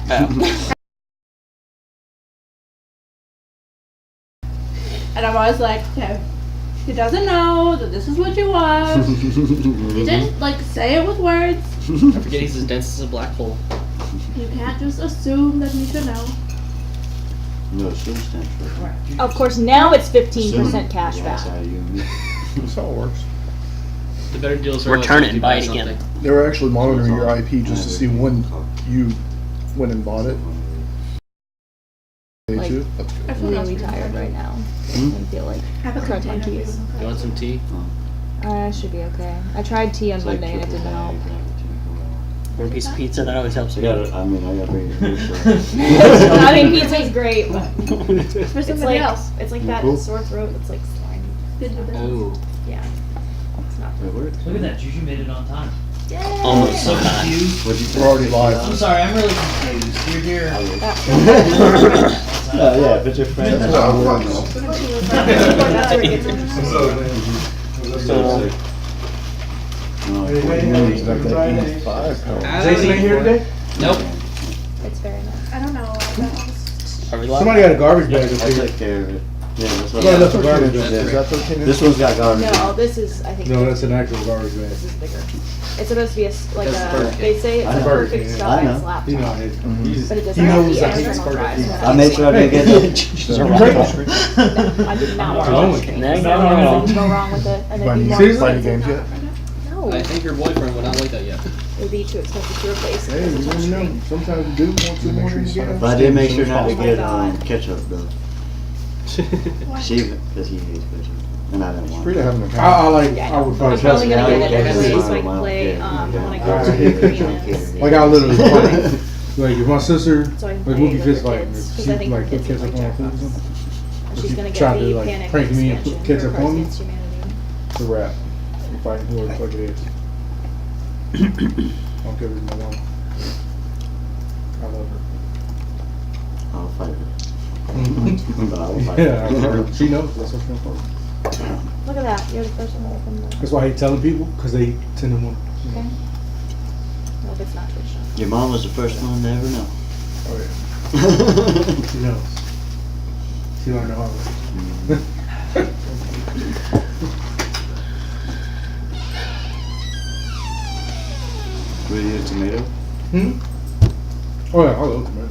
Oh. And I'm always like, okay, he doesn't know that this is what you want. You didn't like say it with words. I forget he's as dense as a black hole. You can't just assume that he should know. No, assume stands for. Of course, now it's 15% cash back. That's how it works. The better deals are Return always it and buy it again. They were actually monitoring your IP just to see when you went and bought it. Like, That's good. I feel really tired right now. I feel like Have a crunch my container. teeth. You want some tea? I should be okay. I tried tea on Monday and it didn't help. One piece of pizza, that always helps I me. got bring it here, so. I mean, pizza's great, but For it's somebody like else. it's like that Cool. sore throat. It's like slimy. Oh. Yeah, it's not. Wait, where? Look at that, Juju made it on time. Yay! Almost So on time. confused. What'd you We're already live. I'm sorry, I'm really confused. You're here. Yeah, but your friend. That's what I wanted to know. That's where it gets on. Jason ain't here today? Nope. It's very nice. I don't know. Are we live? Somebody got a garbage bag I'll up here. take care of it. Yeah, that's what Somebody left a I garbage bag. Yeah. Is that okay? This one's got garbage. No, this is I think. No, that's an actual garbage bag. This is bigger. It's supposed to be like That's Burger King. they say it's I a know. perfect I size know. laptop. You know, But it doesn't He have knows the that. external drive. so I made sure I didn't get that. She's a I did not want Oh, to no. go wrong with it, and it'd be more Seriously? expensive. Games yet? No, I think your boyfriend would not like that yet. it would be too expensive to replace. Hey, you never know. Sometimes you do want to more than you get. But I did make sure not to Oh my get God. ketchup though. She, because he hates ketchup, and I didn't want. Free to it. have an account. I like. Yeah, I would I'm probably probably test gonna it get out. it anyway, so I Yeah. can play when I go I to hate the ketchup. Like I literally play. Like if my sister, So I can like play Wookie with Fist the fighting, kids, if 'cause she I think like the put kids ketchup like on her Jack food or Box. something, And she's gonna get tried to, the like, Panic prank me and put expansion ketchup for on Cards me. Against Humanity. it's a wrap. I'm fighting whoever the fuck it is. I don't care if it's my mom. I love her. I'll fight her. Mhm. But I will fight Yeah, I her. love her. She knows. That's what she'll for. Look at that. You're the first one to open the. That's why I hate telling people, because they tend to want. Okay. No, if it's not Trisha. Your mom was the first one to ever know. Oh yeah. She knows. She don't know how it works. Will you eat a tomato? Oh yeah, I love tomato.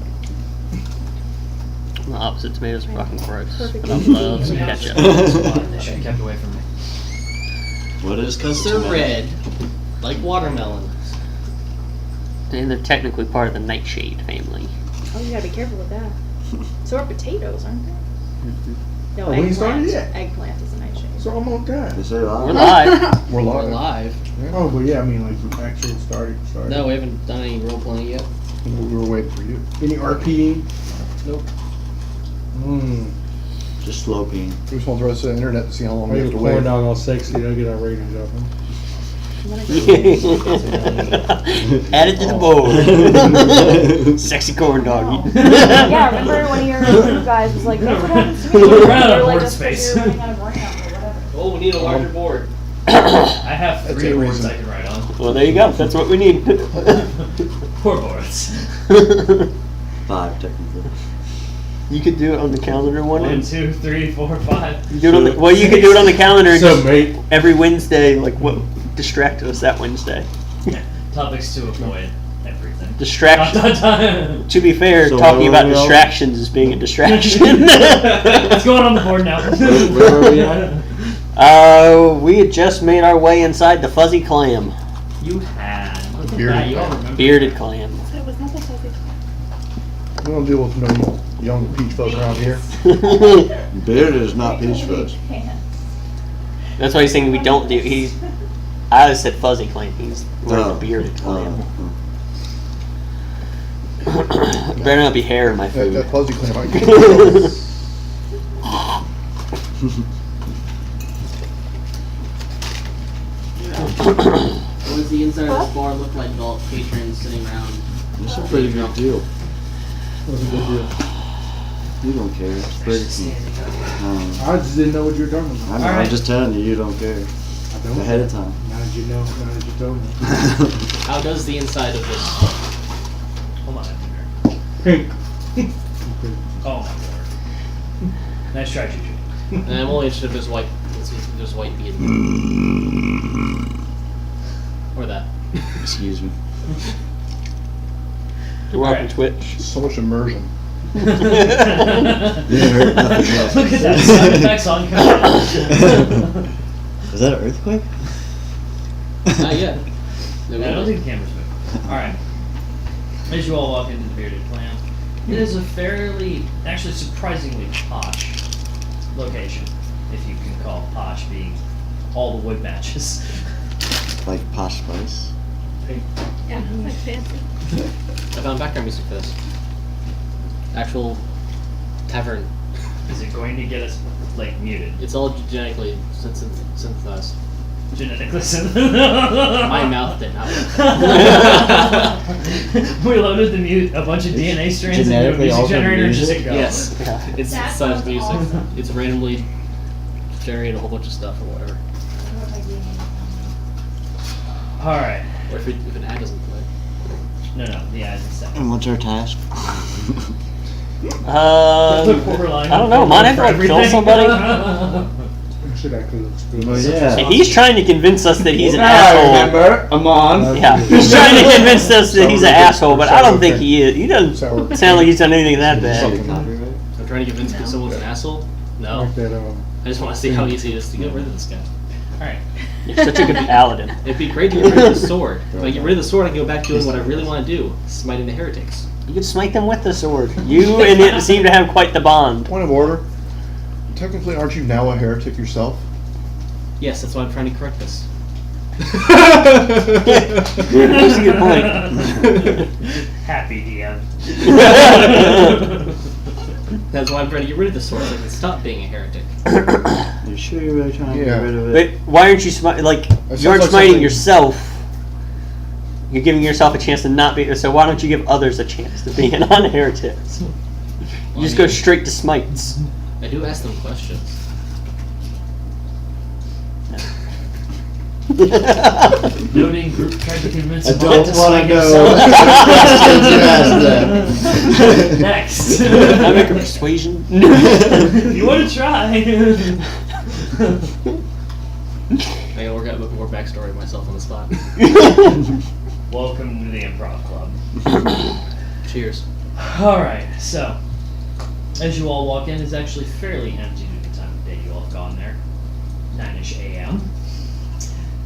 I'm the opposite. Tomatoes are fucking gross. Perfect. But I love some ketchup. They should be kept away from me. What is Because they're tomato? red, like watermelons. And they're technically part of the nightshade family. Oh, you gotta be careful with that. So are potatoes, aren't they? No, Oh, we ain't started eggplant. yet. Eggplant is a nightshade. So I'm on time. They say We're live. live. We're We're live. live. Oh, but yeah, I mean like actual starting. No, we haven't done any role playing yet. We were waiting for you. Any RPing? Nope. Just sloping. We just want to throw this on the internet to see how long I we get have the to wait. corn dog all sexy, they'll get our ratings up. Huh? I'm gonna go. Add it to the board. Sexy corn doggy. Yeah, remember one of your guys was like, that's what happens to me. We're You're out of like, board "That's 'cause space." you're running out of RAM or whatever. Oh, we need a larger board. I have That's 3 a boards reason. I can write on. Well, there you go. That's what we need. 4 boards. 5 technically. You could do it on the calendar one. 1, And 2, 3, 4, 5. you do it on the, well, you could do it on the calendar and What's up, just mate? every Wednesday, like what distracted us that Wednesday. Topics to avoid everything. Distraction. Dot, dot, dot. To be fair, So talking where about are we all? distractions is being a distraction. It's going on the board now. Where are we at? We had just made our way inside the fuzzy clam, You had. Look at Bearded that, you all clam. remember. bearded clam. So it was not the fuzzy We don't deal with no young peach fuzz around here. Beard is not peach fuzz. That's why he's saying we don't do. I said fuzzy clam. He's wearing Oh. the bearded clam. Oh. Better not be hair in my That food. fuzzy clam I get. What does the inside of this bar look like, adult patrons sitting around? It's a pretty good deal. What's a good deal? You don't care. It's pretty cool. I just didn't know what you were talking about. I know, I'm Alright. just telling you, you don't care. I don't. Ahead of time. Now that you know, now that you told me. How does the inside of this? Hold on. Pink. Oh my lord. Nice try, Juju. And I'm only interested if there's white. Let's see if there's white bead. Or that. Excuse me. You're welcome, Alright. Twitch. So much immersion. Didn't hurt nothing yet. Look at that sound effects on camera. Was that an earthquake? Not yet. I don't think the camera's moving. Alright. As you all walk into the Bearded Clan, it is a fairly, actually surprisingly posh location, if you can call posh being all the wood matches. Like Posh Spice? Yeah, like fancy. I found background music for this. Actual tavern. Is it going to get us, like, muted? It's all genetically synthesized. Genetically My mouth did not work. We loaded a bunch of DNA strands into a Genetically music altered generator just to music? go. Yes. Yeah. It's That synthesized sounds music. awesome. It's randomly generated a whole bunch of stuff or whatever. Alright. Or if an ad doesn't play. No, the eyes and stuff. And what's our task? I don't know. Mine had to like kill somebody. Shit actually looks good. Oh, yeah. And he's trying to convince us that he's an I asshole. remember. Amon. Yeah, he's trying to convince us that he's an asshole, but I don't think he is. He doesn't Sour. sound like he's done anything that bad. Something copyright? I'm trying to convince that someone's an asshole? No. Like that, I just want to see how easy it is to get rid of this guy. Alright. You're such a good paladin. It'd be great to get rid of the sword. If I get rid of the sword, I can go back doing what I really want to do, smiting the heretics. You could smite them with the sword. You and it seem to have quite the bond. Point of order. Technically, aren't you now a heretic yourself? Yes, that's why I'm trying to correct this. That's a good point. Happy DM. That's why I'm trying to get rid of the sword, so I can stop being a heretic. You sure you're really trying to Yeah. get rid of it? But why aren't you smiting? Like, sounds you aren't like smiting something- yourself. You're giving yourself a chance to not be. So why don't you give others a chance to be non-heretics? You just go straight to smites. I do ask them questions. Noting group tried to convince I him don't to want smite to know himself. what questions you asked them. Next. I make a persuasion. You want to try? I gotta work out a bit more backstory of myself on the spot. Welcome to the Improv Club. Cheers. Alright, so, as you all walk in, it's actually fairly empty due to the time of day you all have gone there. 9-ish a.m.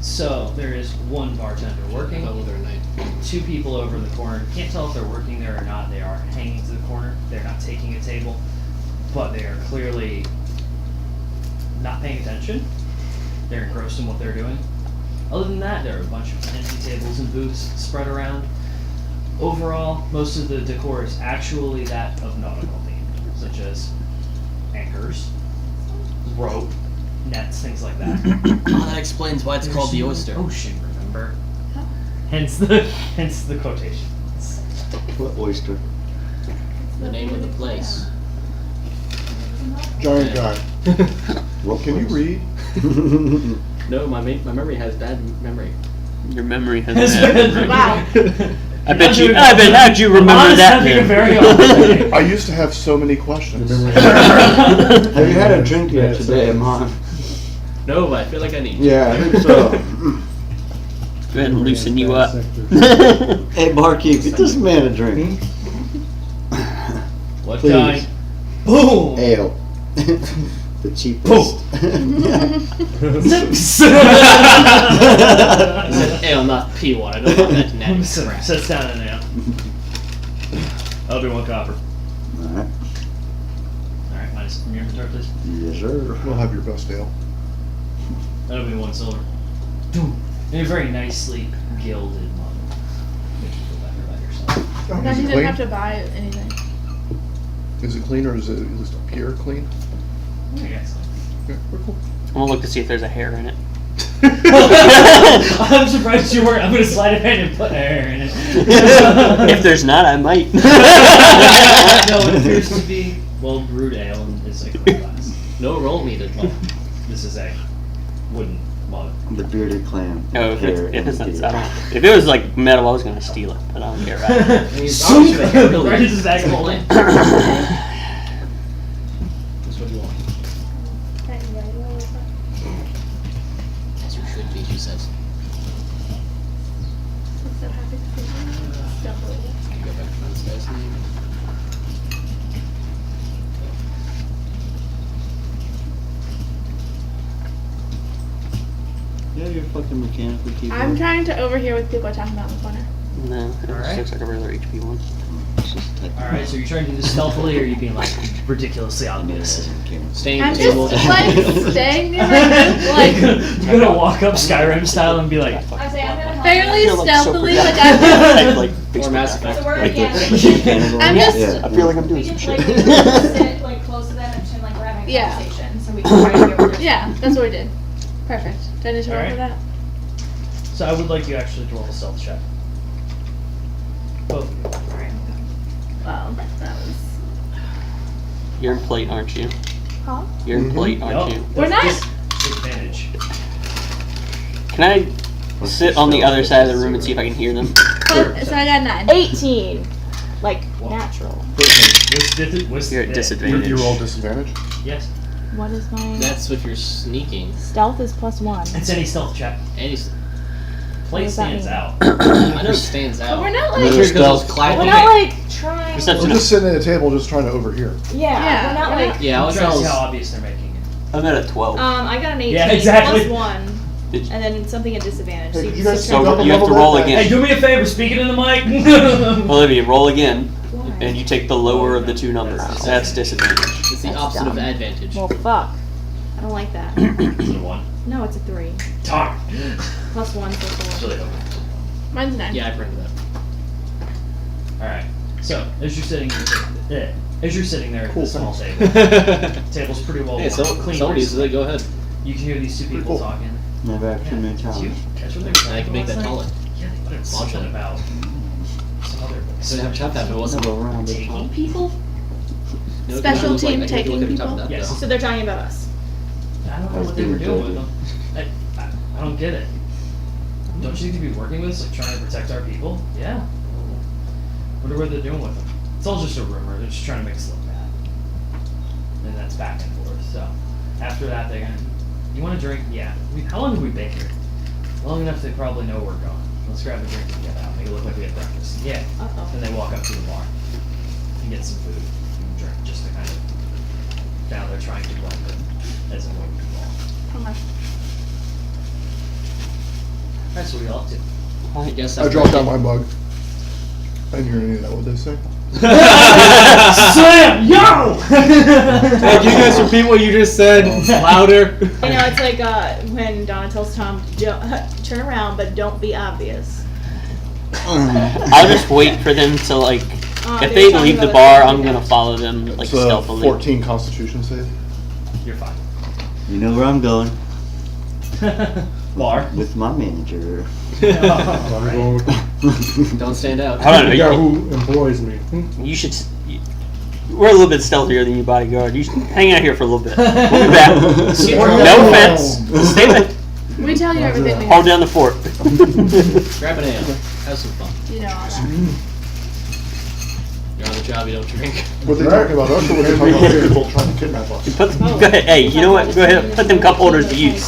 So, there is one bartender working, About whether or not. 2 people over in the corner. Can't tell if they're working there or not. They are hanging to the corner. They're not taking a table, but they are clearly not paying attention. They're engrossed in what they're doing. Other than that, there are a bunch of empty tables and booths spread around. Overall, most of the decor is actually that of nautical themed, such as anchors, rope, nets, things like that. Oh, that explains why it's called the oyster. Ocean, remember? Hence the quotations. What oyster? The name of the place. Giant guy. What Can you place? read? No, my memory has bad memory. Your memory has bad. Wow. I bet how'd you remember Amon is that? having a then? very off day. I used to have so many questions. Have you had a drink yet today, Amon? No, but I feel like I need. Yeah, I think so. Go ahead and loosen you up. Hey, barkeep, get this man a drink. What Please. kind? Boom! Ale. The cheapest. I said ale, not P1. I don't want that natty crap. Sits down in there. I'll do 1 copper. Alright. Alright, minus from your inventory, please. Yes, sir. We'll have your best ale. That'll be 1 silver. And a very nicely gilded mug. Make you feel better about yourself. Oh, Then is you it didn't clean? have to buy anything. Is it clean or is it at least a pure clean? Yes. Okay, we're cool. I'm gonna look to see if there's a hair in it. I'm surprised you weren't. I'm gonna slide it in and put hair in it. If there's not, I might. No, it appears to be well brewed ale and it's like a glass. No roll needed. Well, this is a wooden mug. The bearded clam. No, hair if and it's not, beard. I don't. If it was like metal, I was gonna steal it, but I don't care. Right? Right into the hole in. That's what you want. As you should be, she says. I'm so happy to see you. You go back downstairs. Yeah, you're fucking mechanical keyboard. I'm trying to overhear what people are talking about in the corner. No, it just Alright. looks like a regular HP one. It's just type. Alright, so you're trying to do this stealthily, or are you being like ridiculously Yeah, obvious? mechanical. Staying I'm at the table. just like staying near my group, like You're gonna walk up Skyrim style and be like, I say I'm gonna help. fairly feel like so stealthily, productive. like I'm. Like Or Facebook Mass app. Effect. So we're Like again. the mechanical. I'm just- Yeah. I feel like I'm We doing some just shit. like we sit like close to them and pretend like we're having a Yeah. conversation, so we can try to hear what they're Yeah, that's what we did. Perfect. Do I need to roll Alright. for that? so I would like you actually to roll a stealth check. Both of you. Alright. Well, that was. You're in plate, aren't you? Huh? You're in plate, aren't Yup. you? We're not. Disadvantage. Can I What's sit your on the stealth other check? side of the room and see if I can hear them? So I got 9. 18. Like What? natural. What's You're at the- disadvantage. You roll disadvantage? Yes. What is my That's if you're sneaking. stealth is +1. It's any stealth check. And he's, Plate does that stands mean? out. I know it stands out. But we're not No, like. Because stealth. it's clapping. We're not like trying. Perception. We're just sitting at a table just trying to overhear. Yeah, Yeah, we're not we're like. Yeah, I I'm was trying to see how trying obvious they're making it. I'm at a 12. I got an 18 Yeah, exactly. +1, Did you- and then something at disadvantage. Hey, so could you guys so speak So up a you have to little roll bit? again. Hey, do me a favor, speak it in the mic. Olivia, roll again, Why? and you take the lower of the two numbers. That's disadvantage. It's the That's opposite of dumb. advantage. Well, fuck. I don't like that. Is it a 1? No, it's a 3. Darn. +1 so It's 4. really open. Mine's 9. Yeah, I printed that. Alright. So, as you're sitting there at Cool, the small thanks. table, table's pretty well Hey, clean. somebody uses it. Go ahead. You can hear these two people cool. talking. Never actually Yeah, made it's you. challenge. That's what they were And talking I can make about that last taller. night. Yeah, they put something Modular. about some other So they have to have that, but it wasn't. Never around the taking top. people? No, Special it was team I can taking look at the top people? of that, Yes. though. So they're talking about us. I don't know That's what they were being doing with judged. them. I don't get it. Don't you think they'd be working with us, like trying to protect our people? Yeah. Wonder what they're doing with them. It's all just a rumor. They're just trying to make us look bad. And that's back and forth. So after that, they're gonna. You want a drink? Yeah. How long have we been here? Long enough they probably know we're gone. Let's grab a drink and get out. Make it look like we had breakfast. Yeah. Uh-oh. Then they walk up to the bar and get some food and drink, just to kind of. Now they're trying to blend it as a way to involve. Okay. Alright, so what are you all up to? I guess I that's dropped out my bug. I didn't hear any of that. What'd they say? Slam! Yo! Hey, can you guys repeat what you just said louder? I know, it's like when Donna tells Tom, turn around, but don't be obvious. I'll just wait for them to like. If they're they talking leave the about bar, us I'm doing gonna that. follow them like It's stealthily. 14 Constitution save. You're fine. You know where I'm going Bar. with my manager. I'm going with Don't stand out. Hold on, the you, guy who employs me. you should. We're a little bit stealthier than you, bodyguard. You should hang out here for a little bit. We'll be back. No offense. Stay there. We tell you everything we Hold know. down the fort. Grab an ale. Have some fun. You know all that. You're on the job, you don't drink. Were they talking about us or were they talking about people trying to kidnap us? Go ahead. Hey, you know what? Go ahead. Put them cup holders to use.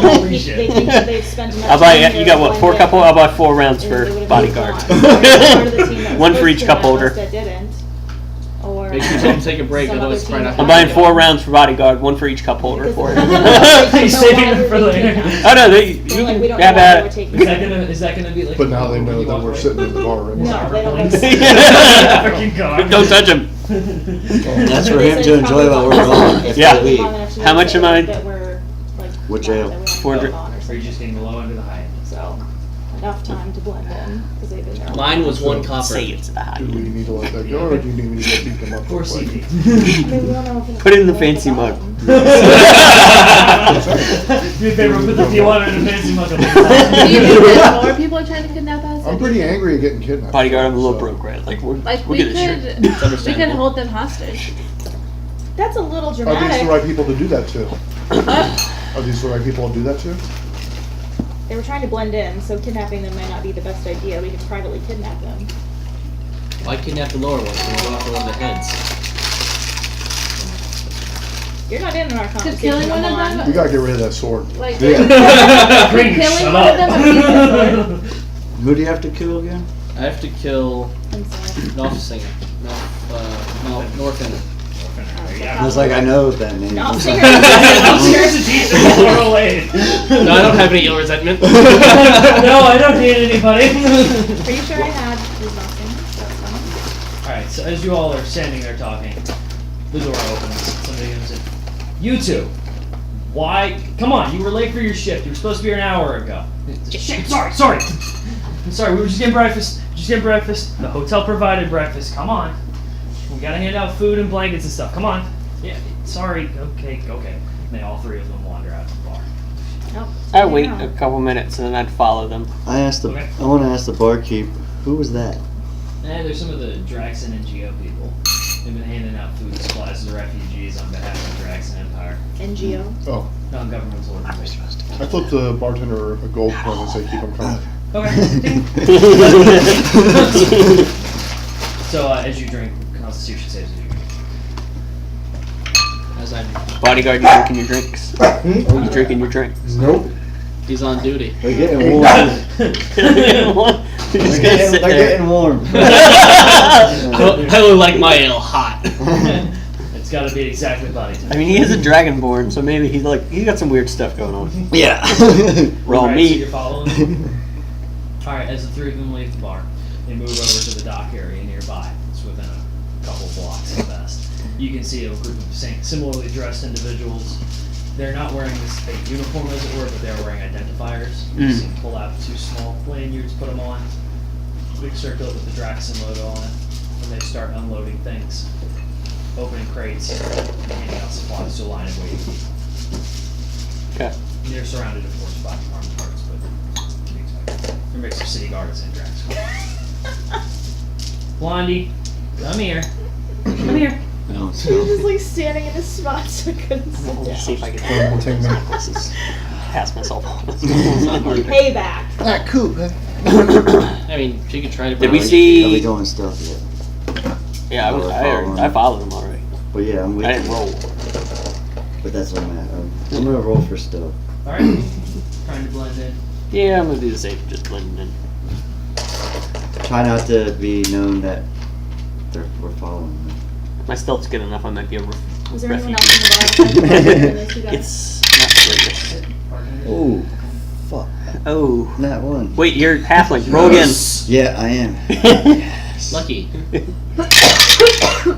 Holy shit. They think that they've spent enough I'll buy. time You here got what? one 4 day, cup holders. I'll buy 4 rounds and for they would've bodyguard. moved on. Part of the team that was One for supposed each to cup have holder. us that didn't. Or Make sure you don't take a break, some otherwise other it's right team after. I'm buying 4 rounds for bodyguard. 1 for each cup holder Because for it. He's saving it for later. Oh no, they. They're You like, we can don't grab know why at we're it. taking Is that gonna be like? But now they know when you that walk we're away? sitting in the bar right No, now. they don't like Fucking guard. Don't touch him. That's for They him said to it's enjoy while we're probably gone. it's If Yeah. they leave. long enough to How much am I- that we're, like, Which not ale? that we don't 4 have dri- on or Or are you something. just getting the low end or the high end? So enough time to blend in because they've been there. Mine was 1 copper. Say it's the high. Do we need to let that go or do you need me to go beat them up? Or real quick? CD. I mean, we don't know if it's Put it in the at fancy mug. bottom. Do you favor put the D1 in a fancy mug on the Do you think that more people are trying to kidnap us? I'm pretty angry at getting kidnapped. Bodyguard, I'm a little so- broke, right? Like we'll Like get this shit. we could understandable. hold them hostage. That's a little Are these the dramatic. right people to do that to? Are these the right people to do that to? They were trying to blend in, so kidnapping them might not be the best idea. We could privately kidnap them. Why kidnap the lower ones and go after one of the heads? You're not in our Could conversation. killing one of Amon. them, You gotta get rid of that sword. like, Yeah. could Kring, killing shut one of up. them appease the sword? Who do you have to kill again? I have to kill Himself. North End. I was like, I know that name. No, I'm Singer. sorry. Here's a decent moral aid. No, I don't have any ill resentment. No, I don't hate anybody. Pretty sure I had his nothing. That's fine. Alright, so as you all are standing there talking, the door opens. Somebody comes in. You two, why? Come on, you were late for your shift. You were supposed to be here an hour ago. Shit, sorry. I'm sorry, we were just getting breakfast. The hotel provided breakfast. Come on. We gotta hand out food and blankets and stuff. Come on. Yeah, sorry. Okay. And they all three of them wander out to the bar. Nope. I wait Yeah. a couple minutes and then I'd follow them. I want to ask the barkeep, who was that? And there's some of the Draxon NGO people. They've been handing out food and supplies to refugees on behalf of the Draxon Empire. NGO. Oh, Non-governmental organization. I flipped the bartender a gold coin and said keep him coming. Okay. So as you drink, Constitution saves you. As I'm, Bodyguard, you drinking your drinks? You drinking your drinks? Nope. he's on duty. They're getting warm. You're just gonna sit They're there. getting warm. I would like my ale hot. It's got to be exactly body type. I mean, he is a dragonborn, so maybe he's got some weird stuff going on. Yeah. Raw Alright, so meat. you're following? Alright, as the three of them leave the bar, they move over to the dock area nearby. It's within a couple blocks at best. You can see a group of similarly dressed individuals. They're not wearing this fake uniform, as it were, but they're wearing identifiers. You see them pull out two small lanyards, put them on, big circlet with the Draxon logo on it, and they start unloading things, opening crates, and handing out supplies to a line of waiting people. Okay. They're surrounded, of course, by armed guards, but they're a mix of city guards and Draxon. Blondie, come here. Come here. No, He was just like standing in his spot so I couldn't sit Let's down. see if I can Take me. pass myself. Payback. Ah, cool. I mean, she could try to. Did we Are we see? doing stuff yet? Yeah, I followed him already. But yeah, I'm with I didn't you. roll. But that's what I'm at. I'm gonna roll for stuff. Alright, trying to blend in. Yeah, I'm gonna do the same, just blending in. Try not to be known that we're following them. If my stealth's good enough, I might be a Was there anyone refugee. else in the bar? besides those two guys? It's not serious. Oh, fuck. Oh. That one. Wait, you're halfling. Roll again. Yeah, I am. Lucky.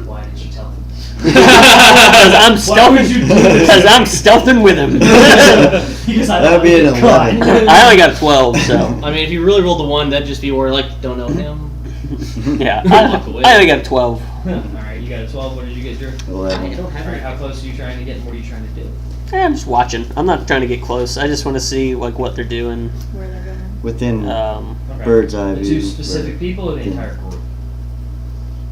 Why did you tell him? Because I'm Why would you do this? Because I'm stealthing with him. Because I That'd be an thought 11. you cried. I only got a 12, so I mean, if you really rolled the one, that'd just be where like don't know him. yeah. Walk away. I only got a 12. Alright, you got a 12. What did you get, Drew? 11. Alright, how close are you trying to get and what are you trying to do? I'm just watching. I'm not trying to get close. I just want to see like what they're doing. Where they're going. Within Okay. bird's eye The view. two specific people or the entire group?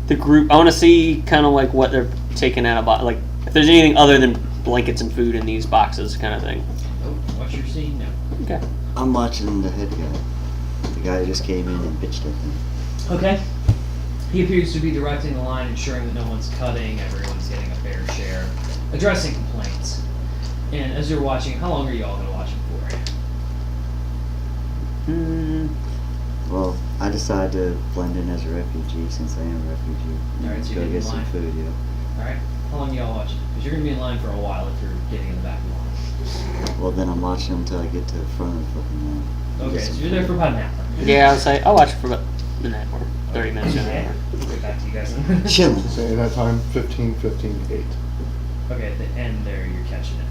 The group. I want to see kind of like what they're taking out of like if there's anything other than blankets and food in these boxes, kind of thing. Nope. What's your scene now? Okay. I'm watching the head guy. The guy who just came in and bitched at me. Okay. He appears to be directing the line, ensuring that no one's cutting, everyone's getting a fair share, addressing complaints. And as you're watching, how long are you all going to watch him for? Well, I decided to blend in as a refugee since I am a refugee. Alright, so you Go get in get some line? food, yeah. Alright? How long are y'all watching? Because you're going to be in line for a while if you're getting in the back of the line. Well, then I'm watching until I get to the front of the fucking line. Go Okay, get so some you're there food. for about an hour. Yeah, I would say I'll watch it for about an hour, 30 minutes to an hour. We'll get back to you guys. Chilling. Say at that time, 15, 15, 8. Okay, at the end there, you're catching it.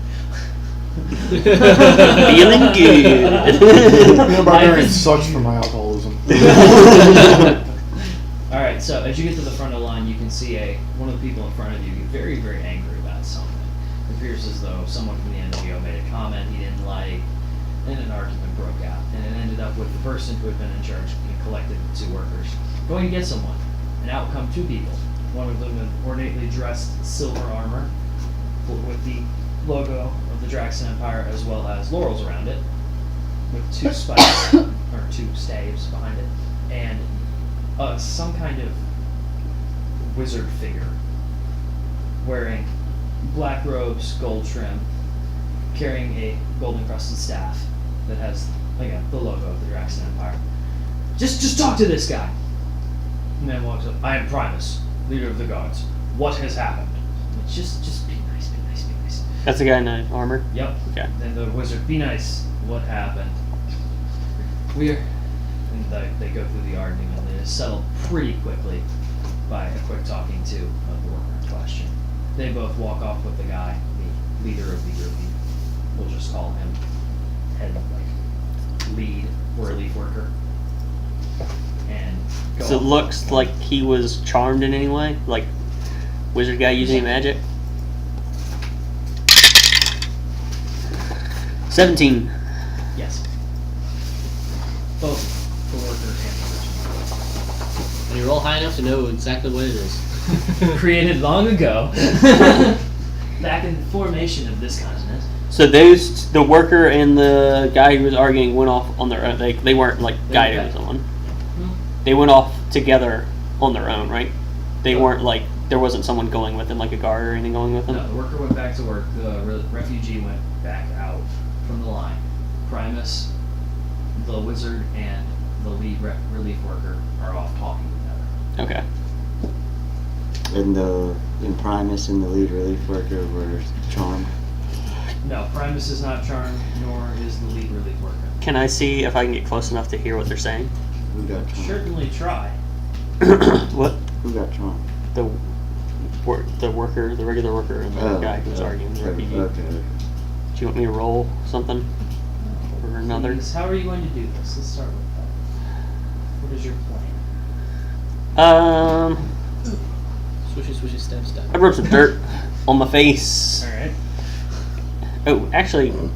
Feeling good. Peanut butter sucks for my alcoholism. Alright, so as you get to the front of the line, you can see one of the people in front of you get very, very angry about something. It appears as though someone from the NGO made a comment he didn't like, and an argument broke out. And it ended up with the person who had been in charge and collected the two workers going to get someone. And out come two people. One of them in ornately dressed silver armor with the logo of of the Draxon Empire as well as laurels around it, with 2 spikes, or 2 staves behind it, and some kind of wizard figure wearing black robes, gold trim, carrying a golden crusted staff that has, again, the logo of the Draxon Empire. Just talk to this guy. The man walks up. I am Primus, leader of the guards. What has happened? Just be nice, be nice, be nice. That's the guy in the armor? Yep. Okay. Then the wizard, be nice. What happened? And they go through the argument. It is settled pretty quickly by a quick talking to of the worker in question. They both walk off with the guy, the leader of the group. We'll just call him head, lead or relief worker. And go So it off. looks like he was charmed in any way? Like, wizard guy using any magic? 17. Yes. Both the worker and And you roll high enough to know exactly what it is. the created long ago, back in the formation of this continent. So the worker and the guy who was arguing went off on their own. They weren't like They guided were with guided. someone. Hmm. They went off together on their own, right? They weren't like, there wasn't someone going with them, like a guard or anything going with them? No, the worker went back to work. The refugee went back out from the line. Primus, the wizard, and the lead relief worker are off talking together. Okay. And Primus and the lead relief worker were charmed. No, Primus is not charmed, nor is the lead relief worker. Can I see if I can get close enough to hear what they're saying? Who got charmed? Certainly try. What? Who got charmed? The worker, the regular worker, and the guy who was arguing, the refugee. Okay. Do you want me to roll something? Or another? Please, how are you going to do this? Let's start with that. What is your plan? Swishy, swishy, stab, stab. I rubbed some dirt on my face. Alright. Oh, actually, no,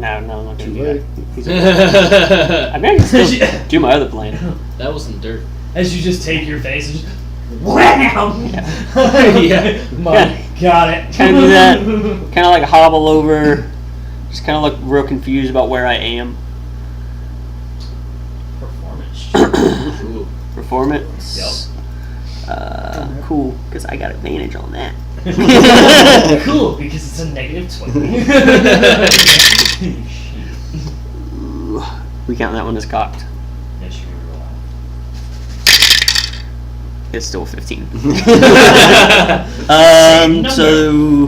I'm not gonna Too do late. that. I mean, I can still do my other plan. That wasn't dirt. As you just take your face and just wham! Yeah. Yeah. Mike, got it. Kind of do that. Kind of like hobble over. Just kind of look real confused about where I am. Performance. Ooh. Performance. Cool, because I got advantage on that. Cool, because it's a negative 20. Ooh. We count that one as cocked. Yes, you roll. It's still 15. Same number. So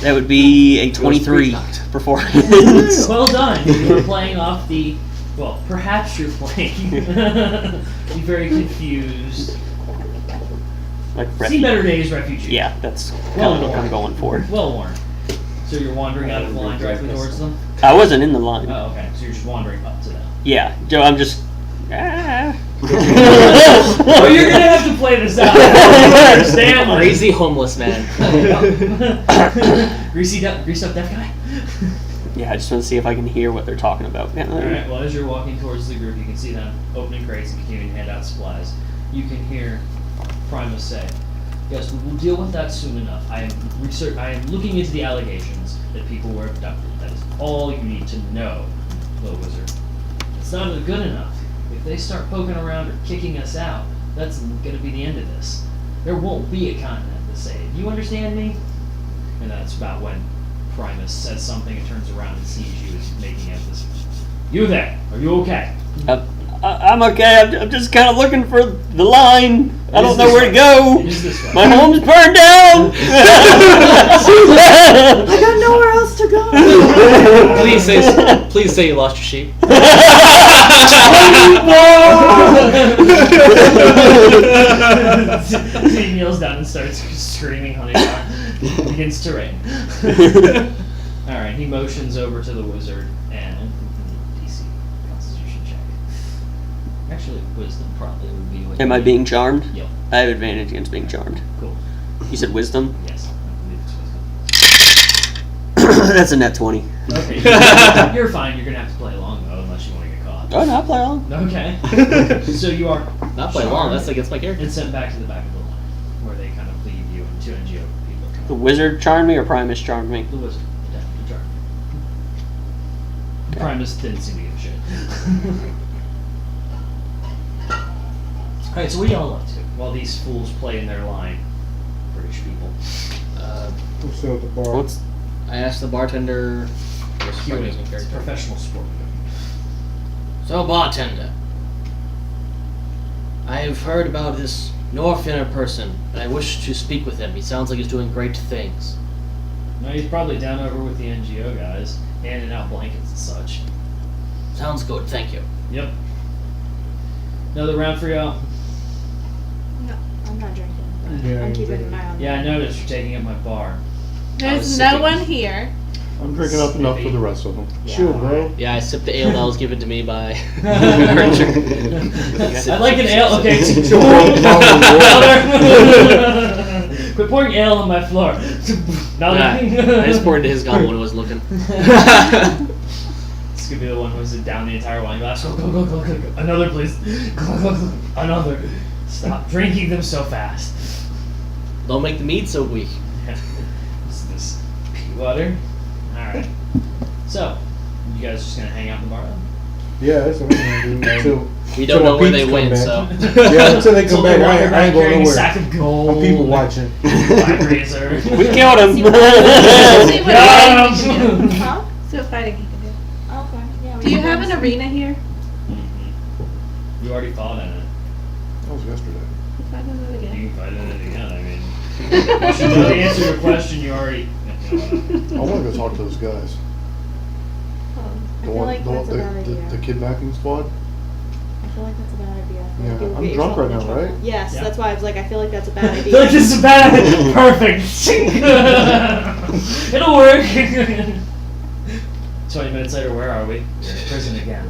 that would be a 23 performance. Well done. You were playing off the. Well, perhaps you're playing. Be very confused. Like See better days, refugee. Yeah, that's kind Well of what worn. I'm going for. Well worn. So you're wandering out of the line directly towards them? I wasn't in the line. Oh, okay. So you're just wandering up to them. Yeah, Joe, I'm just. Ah. Oh, you're gonna have to play this out. I don't understand. like- Crazy homeless man. Greasy up deaf guy? Yeah, I just want to see if I can hear what they're talking about. Alright, well, as you're walking towards the group, you can see them opening crates and continuing to hand out supplies. You can hear Primus say, yes, we will deal with that soon enough. I am looking into the allegations that people were abducted. That is all you need to know, little wizard. It's not good enough. If they start poking around or kicking us out, that's going to be the end of this. There won't be a continent to save. You understand me? And that's about when Primus says something and turns around and sees you as making out this. You there? Are you okay? I'm okay. I'm just kind of looking for the line. I don't know where to go. It is this way. My home's burned down. I got nowhere else to go. Please say you lost your sheep. He kneels down and starts screaming honey bar. Begins to rain. Alright, he motions over to the wizard and DC Constitution check. Actually, wisdom probably would be what Am you I need. being charmed? Yep. I have advantage against being charmed. Cool. You said wisdom? Yes, I believe it's wisdom. That's a net 20. Okay. You're fine. You're gonna have to play along though, unless you want to get caught. Oh, no, I'll play on. Okay. So you are Not play long. That's against my character. and sent back to the back of the line, where they kind of leave you and two NGO people. The wizard charmed me or Primus charmed me? The wizard. Yeah. Primus didn't seem to give a shit. Alright, so what are y'all up to while these fools play in their line? British people. We're still at the bar. What's I asked the bartender. Queuing. It's professional sport. So, bartender, I have heard about this Northerner person, and I wish to speak with him. He sounds like he's doing great things. No, he's probably down over with the NGO guys, handing out blankets and such. Sounds good, thank you. Yep. Another round for y'all? No, I'm not drinking. But Yeah, I'm you're keeping drinking. an eye on Yeah, I that. noticed you're taking up my bar. I There's was no sipping. one here. I'm drinking up enough for the rest of them. Chill, bro. Yeah, I sipped the ale that was given to me by I'd like an ale. Okay, quit pouring ale on my floor. Another. I just poured into his gobble when I was looking. This could be the one who was down the entire wine glass. Go, go, go, go, go, go. Another, please. Go, go, go. Another. Stop drinking them so fast. Don't make the mead so weak. What's this? Pea water? Alright. So, you guys just gonna hang out in the bar then? Yeah, that's what I'm gonna do. Until, We don't until know my where they peeps went, come so. back. Yeah, until they So come they're back, walking I ain't around going carrying a sack nowhere. of gold. I'm people watching. Razor. we killed him. See what fighting he can do. Huh? See what fighting he can do. Okay. Yeah. we Do you can have go an see. arena here? You already fought in it. That was yesterday. Let's fight in it You again. can fight in it again. I mean, you should know the answer to your question. You already. I want to go talk to those guys. I The feel one, like the, that's a bad the idea. kidnapping squad. I feel like that's a bad idea. I feel Yeah, like you'll I'm get drunk yourself right in now, trouble. right? Yes, Yeah. that's why I was like, I feel like that's a bad I idea. feel like this is bad. Perfect. It'll work. 20 minutes later, where are we? We're in prison again.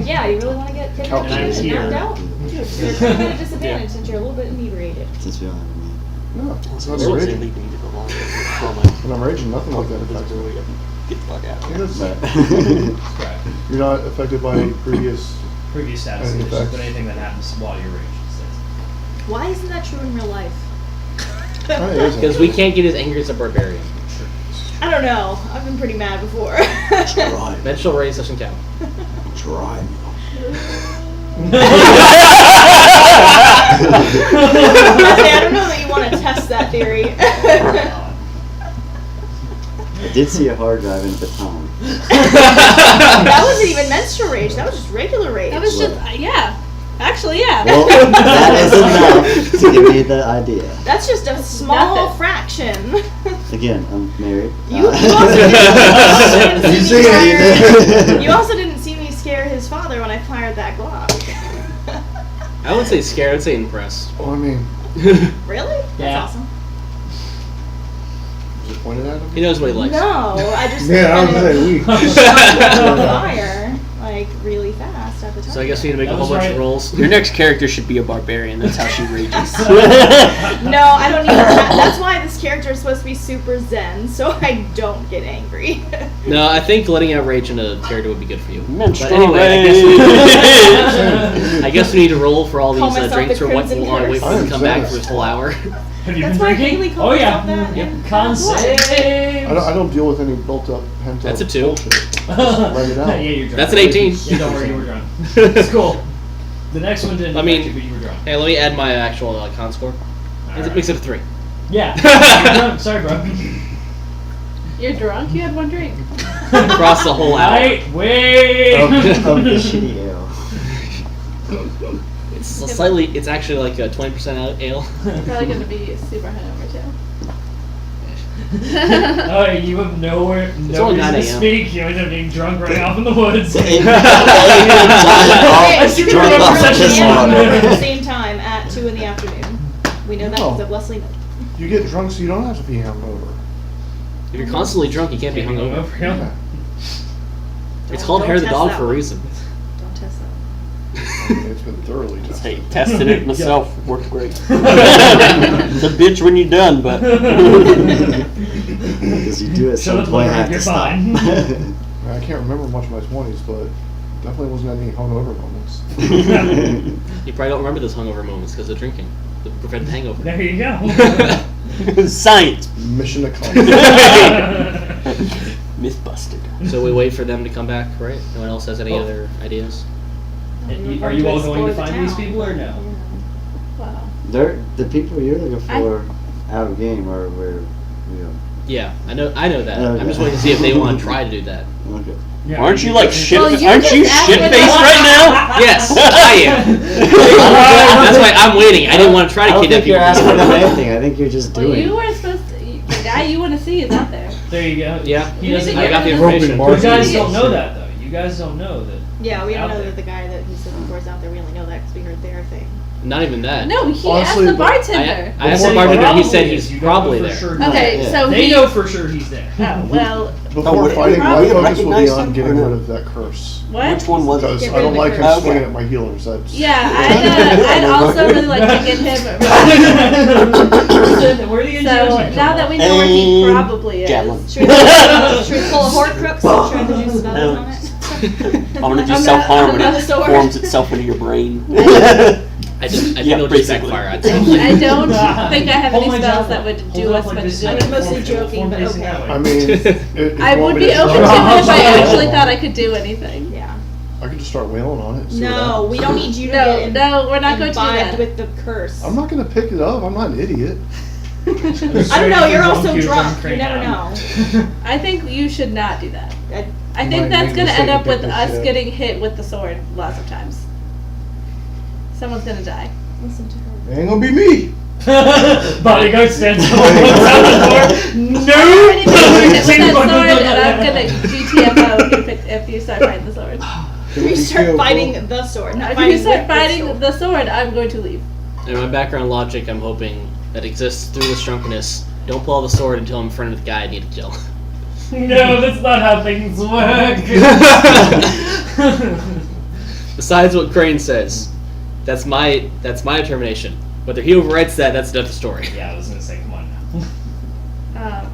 Yeah, you really want to get kidnapped And I'm and here. knocked out? You're kind of at a disadvantage since you're a little bit inebriated. Since we don't have a name. No, it's not So raging. they need to go along with When I'm raging, nothing like that affects me. Get the fuck out of here. Yes. Right. You're not affected by previous. Previous status Any conditions, effects? but anything that happens while you're raging stays. Why isn't that true in real life? Kinda isn't. Because we can't get as angry as a barbarian. I don't know. I've been pretty mad before. Try. Mental raise doesn't count. Try. I don't know that you want to test that theory. I did see a hard drive in Baton. That wasn't even menstrual rage. That was just regular rage. That was just, yeah. Actually, yeah. Well, that is enough to give me the idea. That's just a small nothing. fraction. Again, I'm married. You also didn't You see me see scare- it? you also didn't see me scare his father when I fired that Glock. I wouldn't say scared, I'd say impressed. Well, I mean, Really? That's Yeah. awesome. just pointed at him. He knows what he likes. No, I just Yeah, I was kind gonna of say we. shot him on fire like really fast at the time. So I guess we need to make That a whole was bunch right. of rolls. Your next character should be a barbarian. That's how she rages. No, I don't even have, that's why this character is supposed to be super zen, so I don't get angry. No, I think letting out rage in a character would be good for you. Menstrual But anyway, rage. I guess we need to roll for all these Call myself drinks the or what Crimson we'll wait for I them am to come back zealous. for this whole hour. Have you That's been why drinking? Haley calls Oh yeah. herself that Yep. in Con Blood. saves. I don't deal with any built up, pent up. That's a 2. bullshit. Just let it out. Yeah, you're drunk. That's an 18. Yeah, don't worry, you were drunk. It's cool. The next one didn't I mean- affect you, but you were drunk. Hey, let me add my actual con score. Alright. It makes it a 3. Yeah. You're drunk. Sorry, bro. You're drunk? You had one drink. Across the whole hour. Wait. Of the shitty ale. It's actually like a 20% ale. You're probably going to be super hungover too. Oh, you have no only reason 9 to a.m. speak. You end up being drunk running off in the woods. Okay, I so should you're drunk gonna off drunk session and one. hungover at the same time at 2 in the afternoon. We know that No. because of Leslie. You get drunk so you don't have to be hungover. If you're constantly drunk, you can't be Can't be hungover. hungover, yeah. It's Don't- called don't hair of the test dog that for a one. reason. Don't test that. I mean, it's been thoroughly tested. Hey, tested it myself. Worked great. It's a bitch when you're done, but Because you do at Shut some up, point Larry, have to you're stop. fine. I can't remember much of my 20s, but definitely wasn't any hungover moments. You probably don't remember those hungover moments because of drinking. To prevent the hangover. There you go. science. Mission accomplished. Myth busted. So we wait for them to come back, right? No one else has any Oh. other ideas? Are you all going to find these people or no? Wow. They're the people you're looking for out of game or where Yeah, I know that. Okay. I'm just waiting to see if they want to try to do that. Okay. Yeah, Aren't you like shit? Well, you aren't just you asked shit for faced the- right now? Yes, I am. That's why I'm waiting. I didn't want to try I to don't kidnap think you're you. asking them anything. I think you're just Well, doing. you were supposed to. The guy you want to see is out there. There you go. Yeah. He You doesn't. need to I got the get information. You Mark. guys don't know that though. You guys don't know that. Yeah, we don't Out know there. that the guy that he's looking for is out there. We only know that because we heard their thing. Not even that. No, he Honestly, asked the but- bartender. I asked said the bartender. He probably said is. he's You don't probably know for there. Sure Okay, Yeah. so They he. know for sure he's there. Oh well. Before would it- fighting, my would it focus will be recognize on them getting or rid no? of that curse. What? Which one was Because it? Get I rid don't of the like him curse. swinging at my healers. That's Yeah, I'd also really like to get him. Listen, we're the So engineers. now that we know where he And probably is, javelin. Should we pull a Horcrux and try to do spells on it? I'm gonna do I'm self harm not- and I'm not it a sword. forms itself into your brain. I think Yeah, it'll just basically. backfire. I don't think I have Hold any my spells javelin. that would Hold do it us up like much this. good. I was mostly Form joking, but facing okay. that way. I mean, if I you want would me be to open start- to it if I actually thought I could do anything. Yeah. I could just start wailing on it. And see what No, happens. we don't need you to No, get no, we're not going to do imbibed that. with the curse. I'm not gonna pick it up. I'm not an idiot. I don't know. You're also drunk. You never know. I think you should not do that. I You think might that's make going to end mistake up with and pick us this shit. getting hit with the sword lots of times. Someone's going to die. Listen to her. It ain't gonna be me. Bodyguard stands up outside the door. I'm No! already being hit with that sword, and I'm going to GTFO if you start fighting the sword. You start fighting the sword, not If fighting you start with the fighting sword. the sword, I'm going to leave. In my background logic, I'm hoping that exists through this drunkenness. Don't pull out the sword until I'm in front of the guy I need to kill. No, that's not how things work. Besides what Crane says, that's my determination. Whether he overwrites that, that's another story. Yeah, I was gonna say, come on now.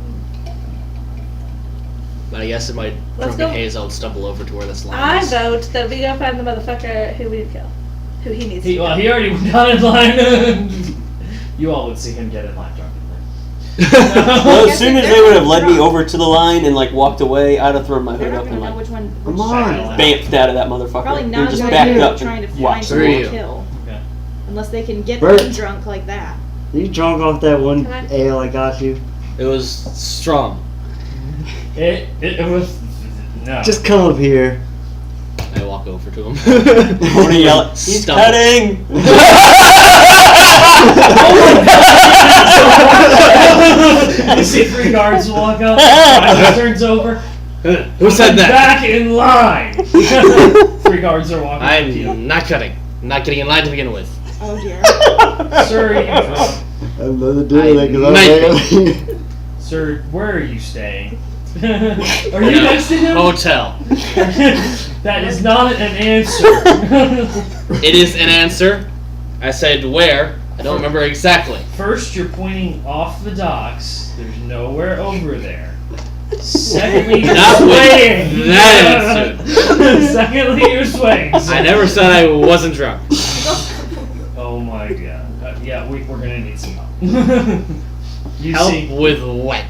But I guess in my Let's drunken go. haze, I'll stumble over to where this line I is. vote that we go find the motherfucker who we need to kill. Who he needs to kill. Well, he already went down in line. You all would see him get in line drunkenly. Well, guess as soon if as they're they would have not led me drunk. over to the line and like walked away, I'd have thrown my They're hood not up gonna and know like which one. Come which on. side. bamfed out of that motherfucker. Probably They're not just good backed idea up trying to and find watched. Screw someone you. to kill. Okay. Unless they can get Bert. them drunk like that. You drunk off that one Come on. ale I got you? It was strong. It was no. Just come up here. I walk over to him. I'm gonna yell, he's Stumble. cutting! You see 3 guards walk up, he turns over. Who said that? Back in line. 3 guards are walking. up to you. I'm not cutting. I'm not getting in line to begin with. Oh dear. Sir, you drunk. I'm not doing that because I'm Might ailing. Sir, where are you staying? Are you next to him? Hotel. That is not an answer. It is an answer. I said where. I don't remember exactly. First, you're pointing off the docks. There's nowhere over there. Secondly, you're Not with swaying. that Secondly, you're swaying. So- I never said I wasn't drunk. Oh my god. Yeah, we're gonna need some help. You Help see, with what?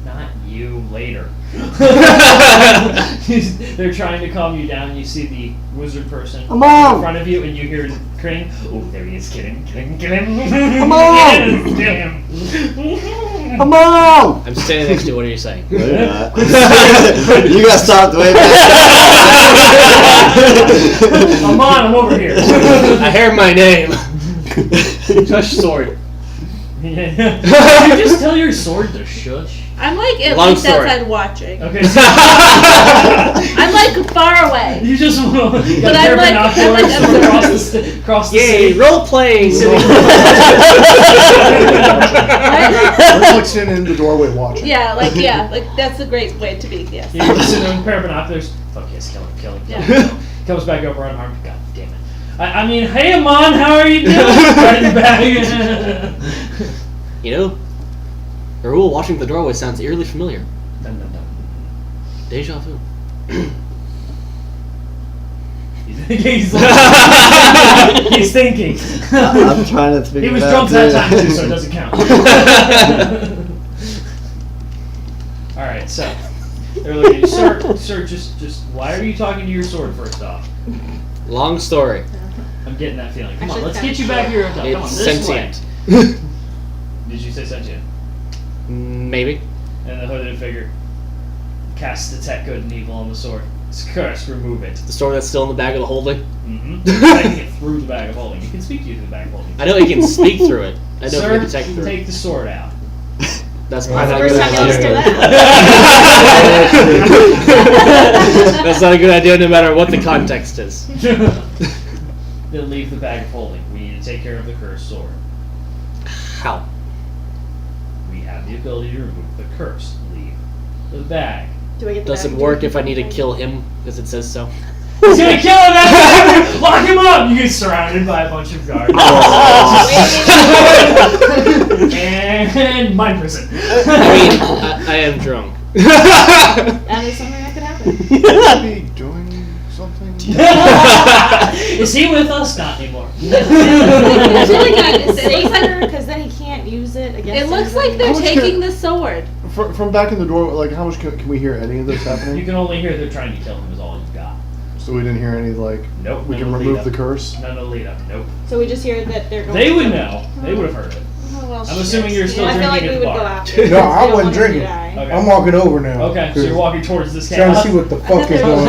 not you, later. They're trying to calm you down. You see the wizard person Amon! in front of you, and you hear Kring. Oh, there he is. Get him. Come Yes, on! get him. Come on! I'm standing next to you. What are you saying? No, you're not. You got stopped way back. Amon, I'm over here. I hear my name. Touch sword. Did you just tell your sword to shush? I'm like at Long least story. outside watching. Okay, so I'm like far away. you just got But I'm like- I'm like binoculars observing. across the Yay, city. role playing. We're like sitting in the doorway watching. Yeah, like that's a great way to be. Yes. You're sitting there with a pair of binoculars. Fuck yes, kill him, kill him, kill him. Yeah. Kill him. Comes back over unarmed. God damn it. I mean, hey Amon, how are you doing? Right in the back. You know, Raoul watching the doorway sounds eerily familiar. Dun, dun, dun. Deja vu. He's thinking. I'm trying to figure He was it drunk out that too. time too, so it doesn't count. Alright, so They're looking, sir, just why are you talking to your sword first off? Long story. I'm getting that feeling. Come on, Actually, let's get you back to your hotel. Come on, It's this sentient. way. Did you say sentient? Maybe. And the hooded figure casts detect good and evil on the sword. It's cursed, remove it. The sword that's still in the bag of the holding. Mm-hmm. I can get through the bag of holding. You can speak to you through the bag of holding. I know you can speak through it. I know Sir, you can detect through take it. the sword out. That's Well, not a First good time y'all idea. hear that. That's not a good idea no matter what the context is. Then leave the bag of holding. We need to take care of the cursed sword. How? We have the ability to remove the curse. Leave the bag. Do I get the Does it bag? work if I need to kill him because it says so? He's gonna kill him! After. Lock him up! You get surrounded by a bunch of guards. And mind prison. I mean, I am drunk. That is something that could happen. Be doing something. Is he with us? Not anymore. It's really good. It looks Safer, like because then he can't use it against it looks like anybody. they're How much taking can- the sword. From back in the door, like how much can we hear any of this You happening? can only hear they're trying to kill him. Is all you've got. So we didn't hear any like Nope. we none can of remove lead the up. curse. None of the lead up. Nope. So we just hear that they're going. They would know. They would have heard it. Oh, well, I'm assuming you're still I feel like drinking we at would the go bar. after. No, I We don't wasn't want him to drinking. die. Okay. I'm walking over now. Okay, so you're walking towards this Trying to camp. see what the fuck is going on.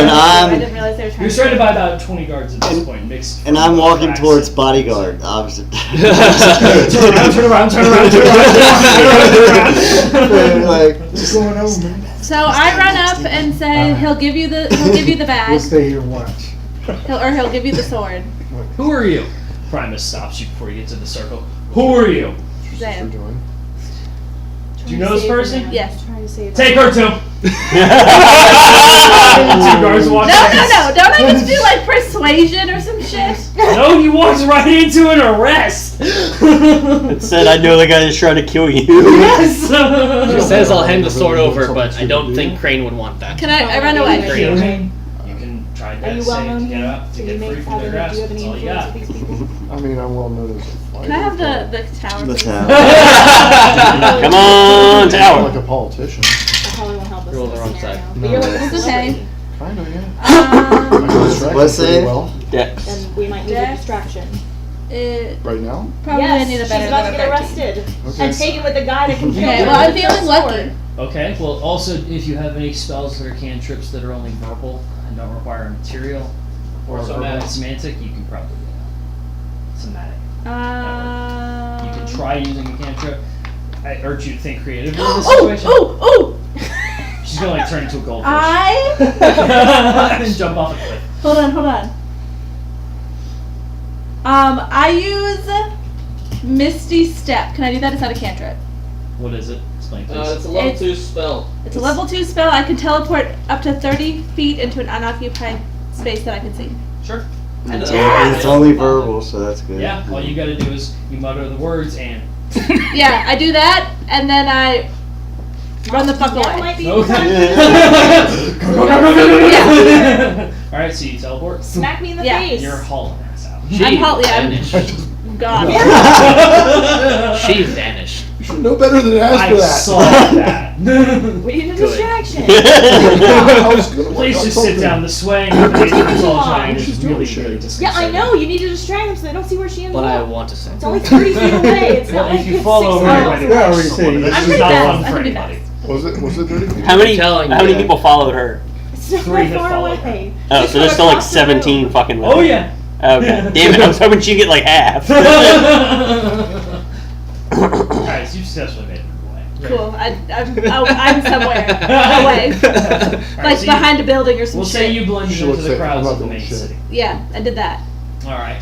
And I I'm didn't realize they were trying You're surrounded by about 20 guards at this point, mixed. and from I'm walking tracks. towards bodyguard opposite. Turn around, turn around, turn around, turn around, turn around. Like, What's going on, man? So I run up and say he'll give you the bag, We'll stay here and watch. he'll give you the sword. Who are you? Primus stops you before you get to the circle. Who are you? Zan. Do you know this person? Yes. Trying to save Take her too. Two guards walk No, past. don't I just do like persuasion or some shit? No, he walks right into an arrest. It said, I know the guy that's trying to kill you. Yes. She says I'll hand the sword over, but I don't think Crane would want that. Can I run away? You can try Are that you well save known to get here? up, to Do you get make free from their do grasp. you have That's any all you influence got. with these people? I mean, I'm well known as a fighter. Can I have the tower? the please? town. Come on, I'm tower. like a politician. That probably won't help us You're on in the this wrong scenario. side. But you're like a It's okay. celebrity, Kind of, yeah. I can distract Let's them pretty say- well. Dex. and we might need a Dex. distraction. Right now? Probably Yes, need a she's better about to than get a 13. arrested Okay. and taken with the guy that can kill Okay, her well I'm with feeling a lucky. sword. Okay, well, also, if you have any spells or cantrips that are only verbal and don't require a material or verbal somatic. and semantic, you can probably somatic. You can Um, try using a cantrip. I urge you to think creatively in this Oh, situation. oh, She's gonna like turn into a goldfish and jump off a cliff. Hold on. I use Misty Step. Can I do that? It's not a cantrip. What is it? Explain, please. It's a level It's- 2 spell. It's a level 2 spell. I can teleport up to 30 feet into an unoccupied space that I can see. Sure. It's only verbal, so that's good. Yeah. All you gotta do is you mutter the words and. Yeah, I do that, and then I run the fuck That away. might be the Okay. Yeah. All right, so you teleport. Smack me in the Yeah. face. You're hauling ass out. I'm vanished. gone. She vanished. You should know better than to ask I for that. saw that. We need a Good. distraction. I was gonna work Please on just sit something. down. The swaying of the face is all long. trying She's is doing really, shit. really Yeah, I disconcerting. know. You need to distract them so they don't see where she ends But I up. want to say. It's only 30 feet away. It's Well, not like if you it's fall 6 over, miles you're away. ready Yeah, I to already catch said someone. you- This I'm is pretty not fast. fun I'm for pretty anybody. Was it 30 feet? How many telling you how many that. people followed her? It's not Three that that far follow away. Oh, Just so go there's still like across the road. 17 fucking with Oh her. yeah. Okay. Damn it, I was hoping she'd get like half. Alright, so you successfully made it away. Cool. I'm somewhere away, Alright, like so behind a building or some We'll shit. say you blended She into looks the like crowds I'm of the not main doing shit. city. Yeah, I did that. Alright.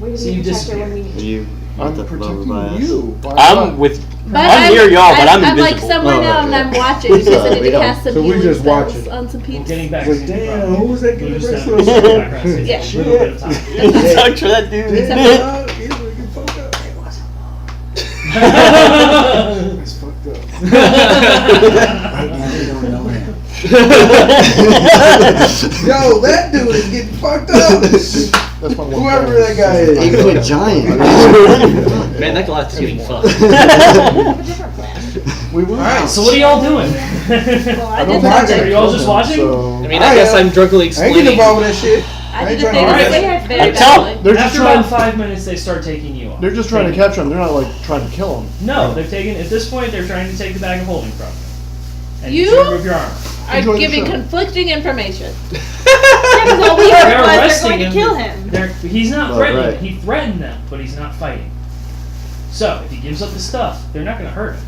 We So need you to protect her when we disappear. need You I'm the lower protecting bias. you. by I'm not- with. But I'm near y'all, but I'm I'm like invisible. somewhere Oh, now and okay. I'm watching because I need We to don't- cast some so we healing just spells watching. on some Well, peeps. getting back It's to like, the damn, problem. who was that We'll getting just the have rest to of do us? background scenes Yeah. for a little bit of time. It sucks for that dude. Except He's looking fucked up. That's fucked up. Right now, they don't know him. Yo, that dude is getting fucked up. That's my one Whoever problem. that guy is. Even a giant. Man, that glass is getting fucked. I have a different plan. We will. Alright, so what are y'all doing? Well, I I don't did mind the that. Are you all just watching? So, I mean, I guess I'm drunkenly I ain't explaining. getting involved with that shit. I did ain't the trying thing to- Alright. very I'm telling- badly. they're just After trying. about 5 minutes, they start taking you off. They're just trying to capture him. They're not like trying to kill him. No, they've taken. At this point, they're trying to take the bag of holding from you. And You? remove your armor. Are Enjoy the giving show. conflicting information. Because all we They're heard was they're arresting going to him. kill him. He's not Well, threatening. right. He threatened them, but he's not fighting. So if he gives up the stuff, they're not going to hurt him.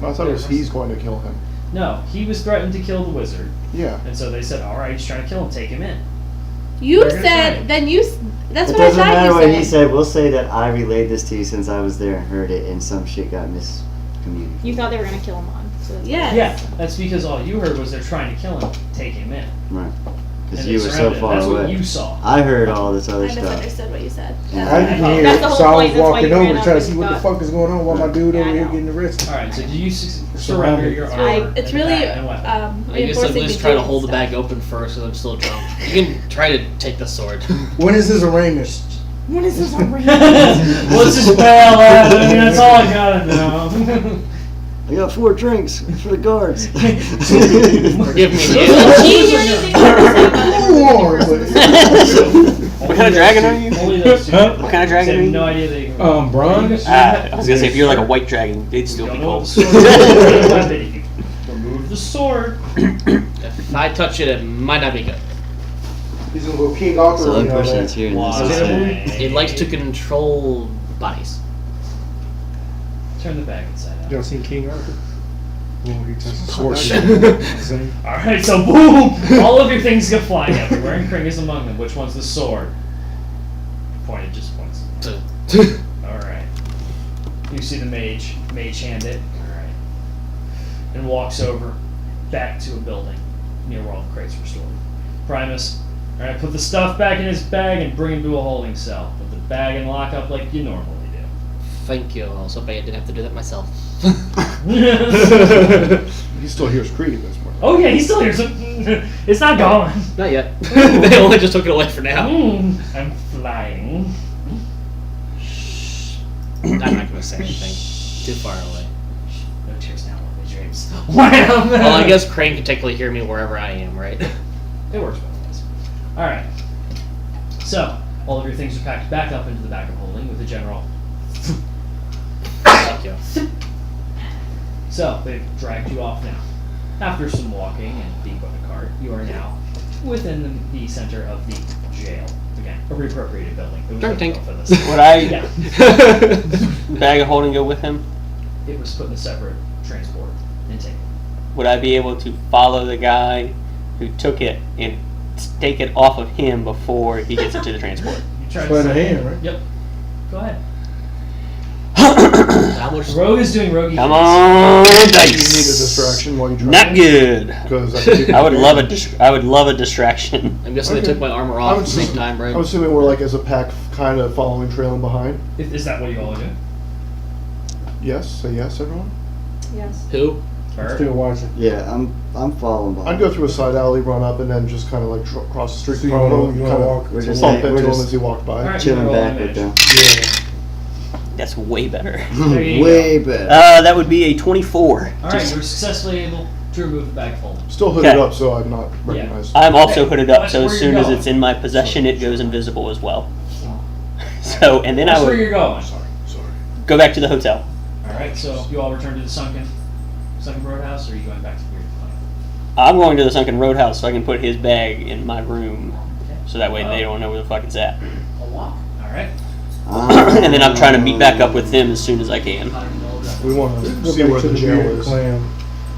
I thought it was he's going to kill him. No, he was threatened to kill the wizard, Yeah. and so they said, "All right, he's trying to kill him. Take him in." You They're gonna try said, it. then you. That's It what I doesn't thought matter you what said. he said. We'll say that I relayed this to you since I was there and heard it, and some shit got miscommunicated. You thought they were going to kill him on. So that's Yes. Yeah, that's because all you heard was they're trying to kill him. Take him in. Right. Because And you they were so surrounded him. far That's away. what you saw. I heard all this I other stuff. misunderstood what you said. Yeah. I didn't hear That's it, the whole so I point, was that's why walking you ran over up trying to and see what the got- fuck is going on while my dude Yeah, over I here know. getting arrested. All right, so did you surrender your armor? It's and really bag and weapon? I guess I'm reinforcing just me trying to doing hold the stuff. bag open first because I'm still drunk. You can try to take the sword. When is his arraignment? What is this on Let's just bail out. I mean, that's all I gotta know. I got 4 drinks for the guards. Forgive me, Did Neil. you hear anything they were saying about there was a Lord, person? What kind of dragon are you? Only those two. What kind of dragon I are have you? no idea that you bronze? I was gonna say if you're like a white dragon, they'd still don't be know what cold. the sword is. Weapon. If you remove the sword, If I touch it, it might not be good. He's gonna go King Arthur. So you know unfortunately, that. it's here in this why? society. It likes to control bodies. Turn the bag inside out. You ever seen King Arthur? Oh, he just Sword. Same. Alright, so boom! All of your things go flying everywhere, and Kring is among them. Which one's the sword? Pointed, just points. Alright. You see the mage hand it. Alright. And walks over back to a building near where all the crates were stored. Primus, alright, put the stuff back in his bag and bring him to a holding cell. Put the bag in lockup like you normally do. Thank you. I was hoping I didn't have to do that myself. He still hears Creed this morning. Oh yeah, he's still here, so it's not gone. Not yet. They only just took it away for now. I'm flying. I'm not going to say anything. Too far away. No tears now, only dreams. Wham! Well, I guess Crane can technically hear me wherever I am, right? It works both ways. Alright. So, all of your things are packed back up into the bag of holding with the general. Thank you. So, they've dragged you off now. After some walking and being put in a cart, you are now within the center of the jail. Again, a reappropriated building. It was Drunk tank. built for this. Would I Yeah. bag of holding go with him? It was put in a separate transport and taken. Would I be able to follow the guy who took it and take it off of him before he gets into the transport? You tried By to the say- hand, right? Yep. Go ahead. How much? Rogue is doing roguey Come things. on, You need a dice. distraction while you try. Not good. Because I would love a I would love a distraction. I'm guessing Okay. they took my armor I off at was the same just- time, right? I'm assuming we're like as a pack, kind of following, trailing behind. Is that what you all are doing? Yes, say yes, everyone. Yes. Who? Bird? Still watching. Yeah, I'm following behind. I'd go through a side alley, run up, and then just kind of like cross the street. So you kind wanna- of you wanna walk- We're just bump saying- into we're him just- as he walked by. Alright. chilling Roll back damage. with them. That's way better. There you Way better. That would be a 24. Alright, you were successfully able to remove the bag full. Still hooded Okay. up, so I'm not recognized. I'm also Okay, hooded up, that's so where as you're soon as going. it's in my possession, it goes invisible as well. So, and then That's I where would you're going. Sorry. go back to the hotel. Alright, so you all return to the sunken roadhouse, or are you going back to your plane? I'm going to the Sunken Roadhouse so I can put his bag in my room, Okay. so that way they don't know where the fuck it's at. A walk. Alright. And then I'm trying to meet back up with them as soon as I can. We want to Go see back where to the the jail bearded is. clan.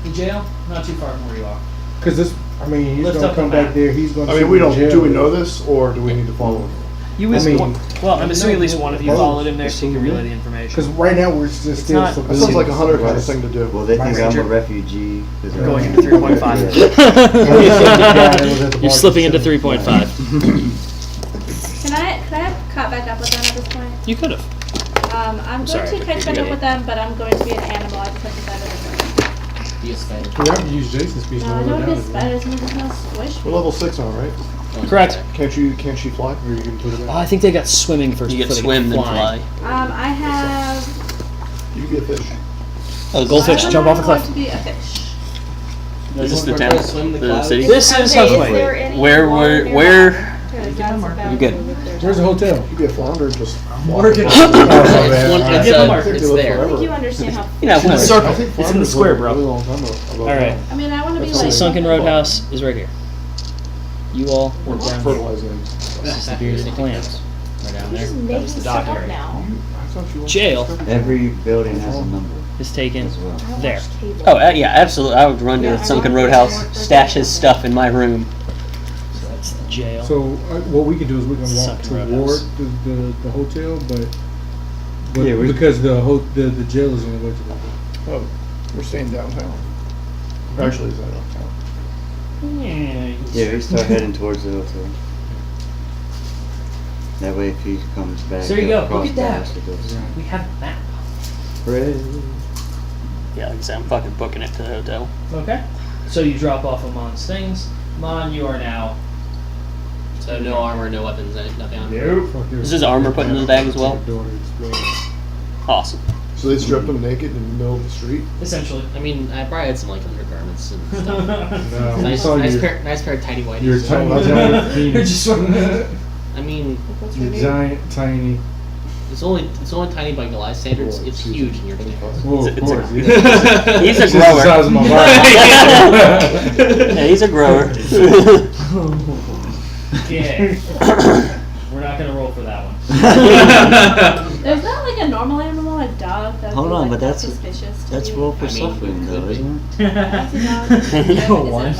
The jail? Not too far from where you are. Cause this, I mean, he's Lift gonna up the come map. back there. He's gonna. I see mean, we where don't. the jail Do we is. know this, or do we need to follow him? You I mean, well, I'm assuming at least one of you both. followed him there so you can relay the information. Cause right now we're just still not- That sounds like a hunter kind of civilians. thing to do. Well, they think I'm Ranger. a refugee. 'cause I'm- Going into 3.5. You're slipping into 3.5. Can I caught back up with them at this point? You could have. I'm going sorry, to but catch you back got up it. with them, but I'm going to be an animal. I just have to decide what We have to use Jason's speech. No, I know it is spiders and there's no squish. We're level 6 on, right? Correct. Can't she fly? Or you can put it in? I think they got swimming first. You get before they swim then fly. fly. I have You get fish. Oh, goldfish, Why jump would off a I want cliff. to be a fish? Is this the Wanna town? try to swim the The clouds? city? This is Okay, Southway. there any Where- water where- nearby? 'Cause that's about You good. what they're Where's the talking hotel? Could be a flounder just. Working. It's one- it's, Give 'em uh, our- it's They look there. about. I think you forever. understand how. You know, It's in the whatever. circle. I think It's in the flounders square, live a bro. really long time ago. All right. I mean, I want to be That's like. The sunken roadhouse is right here. You all work down here. Fertilizing. This is the beers and clams. Right down You're there. just That making was the stuff dock up area. now. I thought you Jail. Every building has a number Is taken as well. I don't there. watch cable. Oh, yeah, absolutely. I would run to Yeah, the I Sunken want Roadhouse, to- stash his stuff in my room. So that's the jail. So what we can do is we can walk Sunken toward Roadhouse. the hotel, but Yeah, we- because the jail is on the way to the hotel. Oh, we're staying downtown. Actually, is that downtown? Yeah, we start heading towards the hotel. That way, if he comes back, So there you he'll go. cross Look at that. paths with us. We have a map. Hooray. Yeah, like I said, I'm fucking booking it to the hotel. Okay. So you drop off Amon's things. Amon, you are now. So no armor, no weapons, nothing on. Fuck, there's- Is his armor put in the bag as well? Door exploded. Awesome. So they stripped him naked in the middle of the street? Essentially. I mean, I probably had some like undergarments and stuff. No, we nice, saw nice your- pair of tidy whities. Your tiny giant penis. Just I mean, What's Your your name? giant tiny. it's only tiny by Goliath standards. Boy, It's Jesus. huge in your opinion. Well, It's of a- course. He's a It's just the grower. size of my body. Yeah, he's a grower. Okay. We're not gonna roll for that one. There's not like a normal animal, a dog. That would Hold be, on, like, but that's- suspicious. To That's you. roll for I mean, suffering, it though, could be. isn't That's a dog. You got one.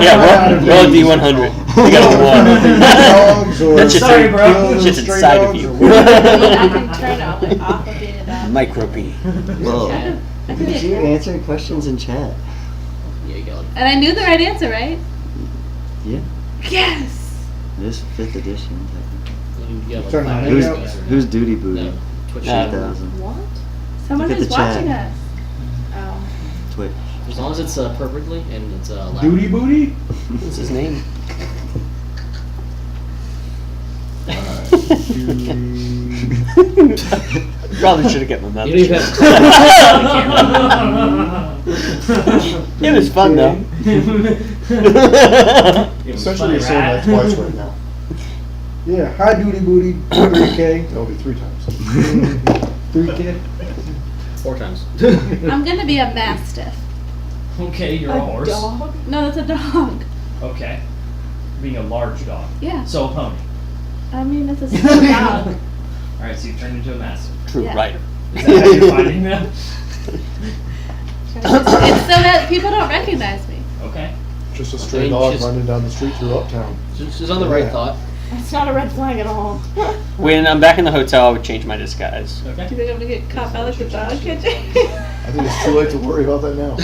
Yeah, roll a D100. You got a one. Dogs or That shit's Sorry, in- bro. that shit's stray inside of dogs you. or I mean, I can turn off, like, off of being a dog. Micro B. it? Whoa. I could Look be at a you cat. answering questions in chat. Yeah, you got like, And I knew the right answer, right? Yeah. Yes. This 5th edition. you got like Turn 5 on minutes it. ago. Who's duty booty? No, Twitch. No. 2000. What? Someone Look at is the chat. watching us. Oh. Twitch. As long as it's perfectly and it's loud. Duty booty? What's his name? Probably should have kept my mouth You don't even shut. have It was fun though. Essentially, you're saying that twice right now. Yeah, hi duty booty, 3K. That'll be 3 times. 3K. 4 times. I'm gonna be a mastiff. Okay, you're a horse. Dog? No, that's a dog. Okay. Being a large dog. Yeah. So a pony. I mean, it's a small dog. Alright, so you've turned into a mastiff. True Yeah. writer. Is that how you're finding them? It's so that people don't recognize me. Okay. Just a I stray mean, dog she's- running down the street through Uptown. She's on the right thought. That's not a red flag at all. When I'm back in the hotel, I would change my disguise. Do Okay. you think I'm gonna get caught by like the dog catcher? I think it's too late to worry about that now.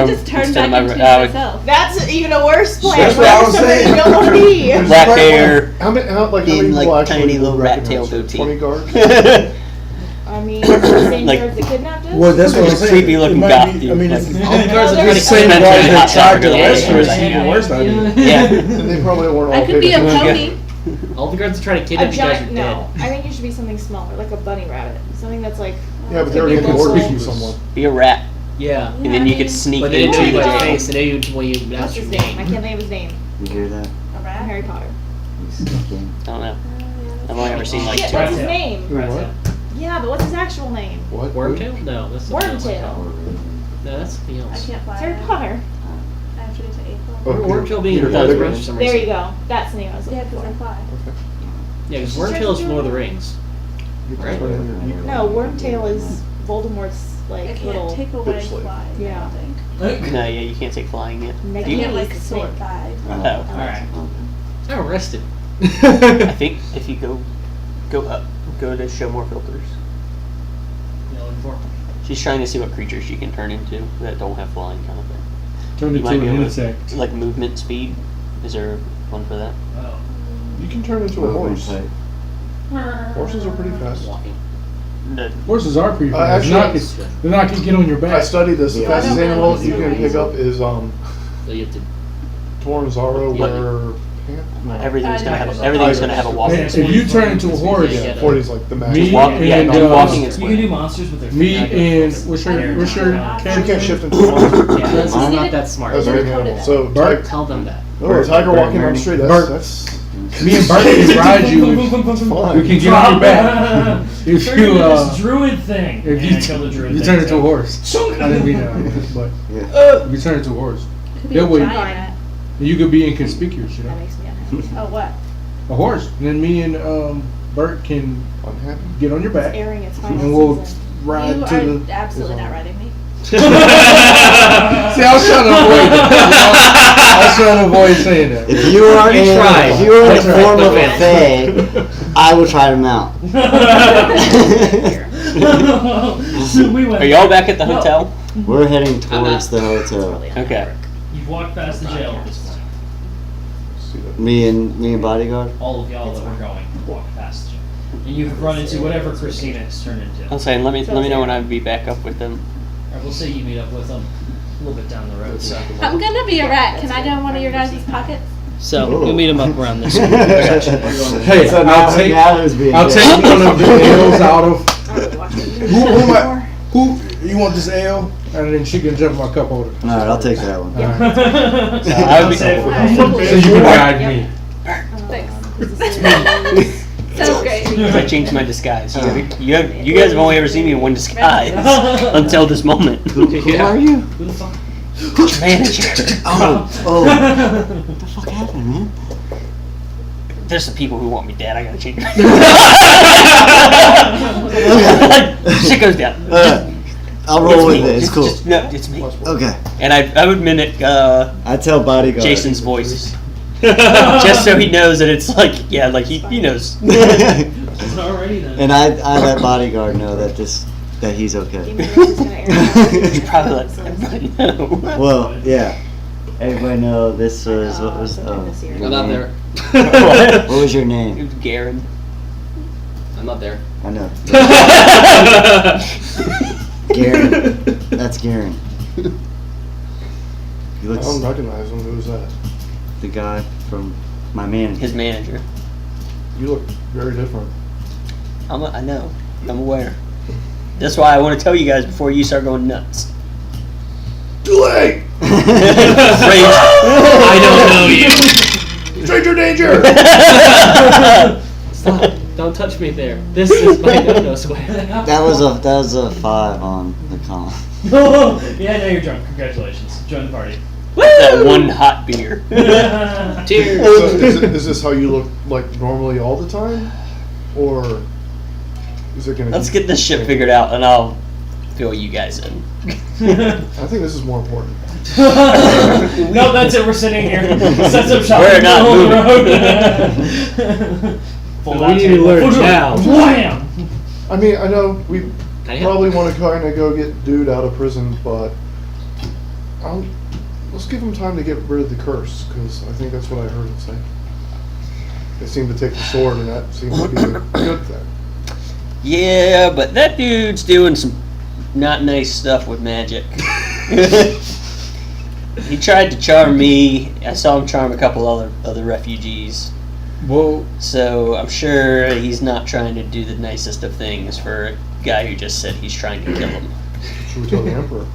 Just turn instead back of into I would- myself. That's even a worse plan. That's what I was Somebody saying. you don't want to be. Black hair. How many, how In, many people like, actually tiny would little rat recognize tail you? goatee. 20 guards? I mean, it's the same Like- nerves that kidnapped us. Well, that's what I'm Just saying. creepy looking It might goth be- dude, I mean, like- it's All the guards are Well, trying the to same Spend guys hot that tried to chocolate arrest her all is day. even worse than me. Yeah. They probably weren't all I could be a paid attention. pony. All the guards are trying to A kidnap you guys giant, are no. dead. I think you should be something smaller, like a bunny rabbit. Something that's like. Yeah, but they could were be getting local. orders from someone. Be a rat, Yeah. and then you could sneak But they didn't know into you the by Well, jail. face. They know you when you What's announced his your name? I name. can't think of his name. You hear that? A rat? Harry Potter. You sneak in. I don't know. I've only ever seen like Shit, two. what's his Rat tail. name? Who, what? Yeah, but what's his actual name? What? Wormtail? No, that's something else. Wormtail. No, that's something I else. can't fly. Harry yet. Potter. I have to get to April. Oh, Wormtail being Peter in Lord of the Pettigrew. Rings for some There you reason. go. That's the name I was Yeah, looking because I for. fly. Yeah, because Wormtail is from Lord of the Rings. Right. No, Wormtail is Voldemort's I like can't little. take away bitch slave. flying. I Yeah. don't think. No, yeah, you can't take flying yet. I Negative can't like is the sort snake. by. Oh. Alright. I'm arrested. I think if you go up, go to show more filters. You looking for? She's trying to see what creatures she can turn into that don't have flying kind of thing. Turned You into might be an able insect. to, like movement speed. Is there one for that? Oh. You can turn into a Movement horse. type. Horses are pretty fast. Walking. No. Horses are pretty fast. Actually, they're not gonna get on your I back. studied this. The Yeah. fastest I don't animal know. you can pick up is So you have to. Toranzaro, Yeah. where can't. No. Everything's gonna have I know. everything's gonna have a walk. If you turn into a horse, Yeah. 40 is like the max. Me Walk, yeah, and, no, walking You is can do monsters with their me feet. and what's your She can't character? shift into a monster. Yeah, that's Just not need that it- smart. That's Never very coded animal. it. So, Bert. Tell them that. a tiger walking on the street, Bert. that's Me and Bert can ride you. fine. We can get on your back. If Turn you into this druid thing. if And I kill the you, druid you thing turn into too. a horse. I didn't mean that, but Yeah. if you turn into a horse, Could be They'll a wait. giant rat. you could be inconspicuous. You That know, makes me unhappy. Oh, what? a horse. And then me and Bert can Unhappy. get on your back Airing its final and we'll season. ride You to are the. absolutely not riding me. See, I was trying to avoid that. I was trying to avoid saying that. If you are You in, tried. if you are in I the tried. form of a fae, I will try to mount. So we went. Are y'all back at the hotel? We're heading I'm towards the It's hotel. probably Okay. You've walked past the jail at this point. See that? Me and bodyguard. All of y'all that were going walked past the jail. And you've run into whatever Christina has turned into. I'm saying let me know when I'd be back up with them. Or we'll say you meet up with them a little bit down the road. So. I'm gonna be a rat. Can I go in one of your guys' pockets? So Ooh. you'll meet him up around this. Hey, So now, I'll take now who's being I'll good? take one of the L's out of. I don't really watch the news Who am I? anymore. Who you want this Ale? And then she can jump my cup holder. All right, I'll take that one. I would be- So you can guide me. Thanks. Sounds great. I changed my disguise. You guys have only ever seen me in one disguise until this moment. Who are you? Who the fuck? Manager. Oh, what the fuck happened, man? There's some people who want me dead. I gotta change. Shit goes down. I'll roll with me. it. It's Just- cool. just- no, it's me. Okay. And I would mimic I tell bodyguard. Jason's voice, just so he knows that it's like, yeah, like he knows. Alrighty then. And I let bodyguard know that he's Game okay. of Thrones is gonna air. He's probably like, everybody know. Well, yeah. Everybody know this was what was sometime this year. your I'm not name? there. What? What was your It name? was Garen. I'm not there. I know. Garen. That's Garen. He I looks don't recognize him. Who's that? the guy from my manager. His manager. You look very different. I know. I'm aware. That's why I want to tell you guys before you start going nuts. Too late! I don't know you. Stranger danger! Stop. Don't touch me there. This is my no-no square. That was a 5 on the column. Yeah, now you're drunk. Congratulations. Join the party. That one hot beer. Cheers. So is this how you look like normally all the time? Or is it gonna Let's be, get this shit figured out, and I'll fill you guys in. I think this is more important. No, that's it. We're sitting here. Set up shop. We're not middle moving. of the road. Fold We out need to table. learn now. Wham! I mean, I know we Can I help? probably want to kind of go get dude out of prison, but let's give him time to get rid of the curse, because I think that's what I heard it say. They seem to take the sword, and that seems to be a good thing. Yeah, but that dude's doing some not nice stuff with magic. He tried to charm me. I saw him charm a couple other refugees. Well, So I'm sure he's not trying to do the nicest of things for a guy who just said he's trying to kill him. Should we tell the Emperor?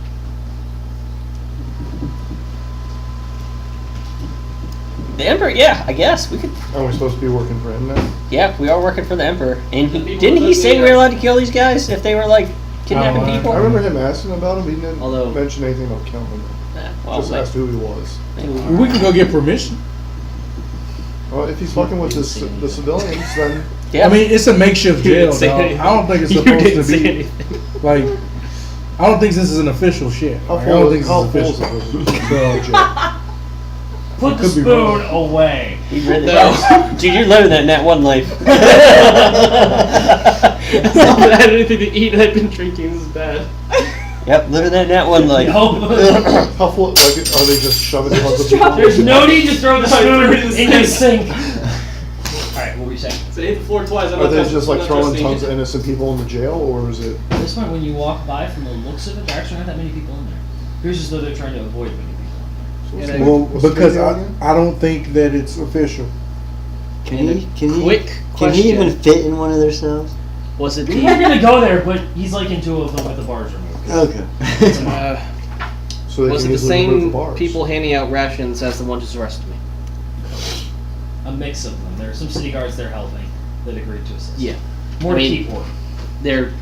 The Emperor, yeah, I guess we could. Are we supposed to be working for him now? Yeah, we are working for the Emperor, and didn't he say we were allowed to kill these guys if they were like kidnapping I don't know. people? I remember him asking about him. He didn't Although- mention anything about killing him. Well, Just asked who he was. maybe we can go get permission. Well, if he's fucking with the civilians, then yeah. I mean, it's a makeshift You jail, didn't say dog. anything. I don't think it's You supposed didn't to say be anything. like. I don't think this is an official shit. how Like, I don't full think is, how this full is is official. it? So, Put the Could be spoon wrong. away. He really No. does. Dude, you're living that in that one life. I haven't had anything to eat and I've been drinking. This is bad. Yep, living that in that one life. No. how full? Like, are they just shoving tons of people? There's no need to throw the spoon in the sink. Alright, what were you saying? So hit the floor twice. I'm Are not they touching- just I'm like not throwing touching tons it. of innocent people in the jail, or is it? At this point, when you walk by, from the looks of it, there actually aren't that many people in there. It appears as though they're trying to avoid many people in there. Well, because I don't think that it's official. Can he Quick can he even question. fit in one of their cells? Was it We're the gonna go there, but he's like in 2 of them with the bars removed. Okay. So they was can it the easily remove same the bars. people handing out rations as the one just arrested me? A mix of them. There are some city guards there helping that agreed to assist. Yeah. More I to mean- keep order.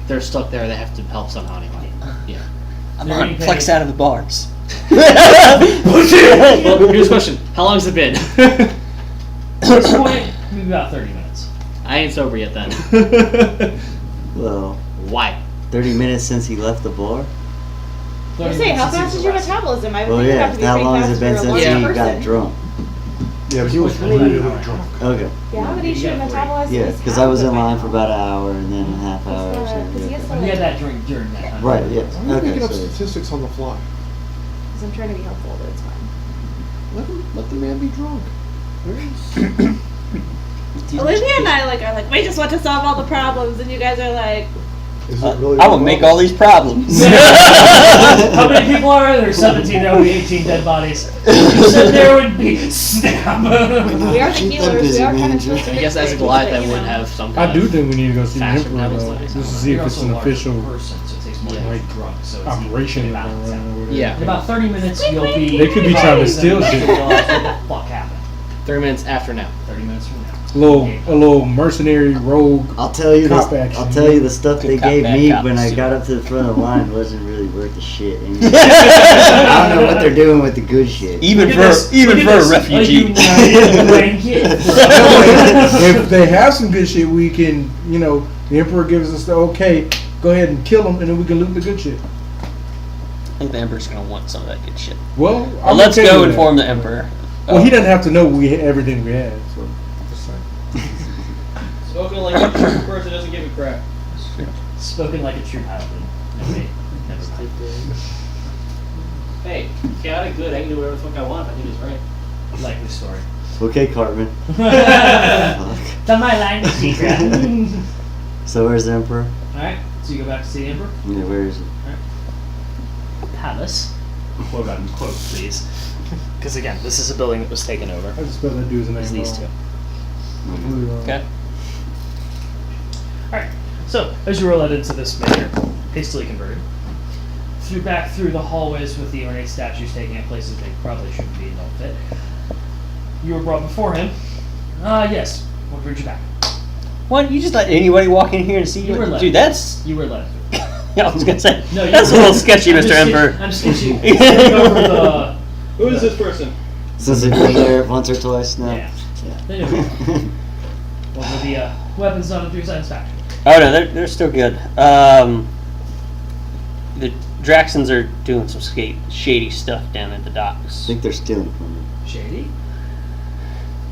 They're stuck there. They have to help somehow anyway. Yeah. I'm They're on getting flex paid. out of the bars. Well, here's the question: how long has it been? At this point, maybe about 30 minutes. I ain't sober yet. Then. Well, Why? 30 minutes since he left the bar? I say, how fast is your metabolism? I would Well, think you yeah. have to be How pretty long fast has it been for a since large he person. got drunk? Yeah, but he was really drunk. Okay. Yeah, how many should metabolize? Yeah, because I was in line for about an hour and then a half hour or something. We had that drink during that time. Right, yeah. Why are you Okay, making up so statistics on the fly? Because I'm trying to be helpful, but it's fine. Let the man be drunk. Olivia and I are like, we just want to solve all the problems, and you guys are like, Is it really I a will make problem? all these problems. How many people are there? There's 17. There will be 18 dead bodies. You said there would be snap. We are the Keep them healers. busy, We are kind man. of supposed to I guess fix as a things, Goliath, but, I you would know. have some. I Kind do of think we need to go see the faster Emperor though, metabolism. just to see You're if it's also an a larger official person, so it takes more Yeah. to like get drunk, so it's operation. easy to or balance out. whatever. Yeah. In about 30 minutes, you'll be. They could be trying to steal shit. What the fuck happened? 3 minutes after now. 30 minutes from now. A little mercenary rogue. I'll tell you Cop the action. I'll tell you the stuff they Good cop, gave bad me cop, when I too. got up to the front of the line wasn't really worth the shit. I don't know what they're doing with the good shit. Even Look for at this, even look for at a this, refugee. united blanket. If they have some good shit, we can, the Emperor gives us the okay. Go ahead and kill them, and then we can loot the good shit. I think the Emperor's gonna want some of that good shit. Well, Well, let's okay go with that. inform the Emperor. Well, he doesn't have to know everything we have. So, just saying. Spoken like a true person doesn't give a crap. Spoken like a true paladin. Okay, never mind. Hey, chaotic good. I can do whatever the fuck I want if I do this right. Likely story. Okay, Cartman. It's on my line of secret. So where's the Emperor? Alright, so you go back to see the Emperor. Yeah, where is he? Palace. Quote unquote, please. Because again, this is a building that was taken over. I just spelled that dude's name It's these two. wrong. Really wrong. Okay. Alright, so as you were led into this mayor, hastily converted, back through the hallways with the ornate statues taking up places they probably shouldn't be, don't fit. You were brought before him. Yes, what brings you back? What? You just let anybody walk in here and see You you? were led. Dude, that's. You were led. Yeah, I was gonna say. No, you That's a were- little sketchy, I'm Mr. just Emperor. I'm sketchy. Over the. Who is this person? Since they've been there once or twice now. Yeah. They know who you are. What were the weapons done to your satisfaction? Oh no, they're still good. The Draxons are doing some shady stuff down at the I docks. think they're stealing from me. Shady?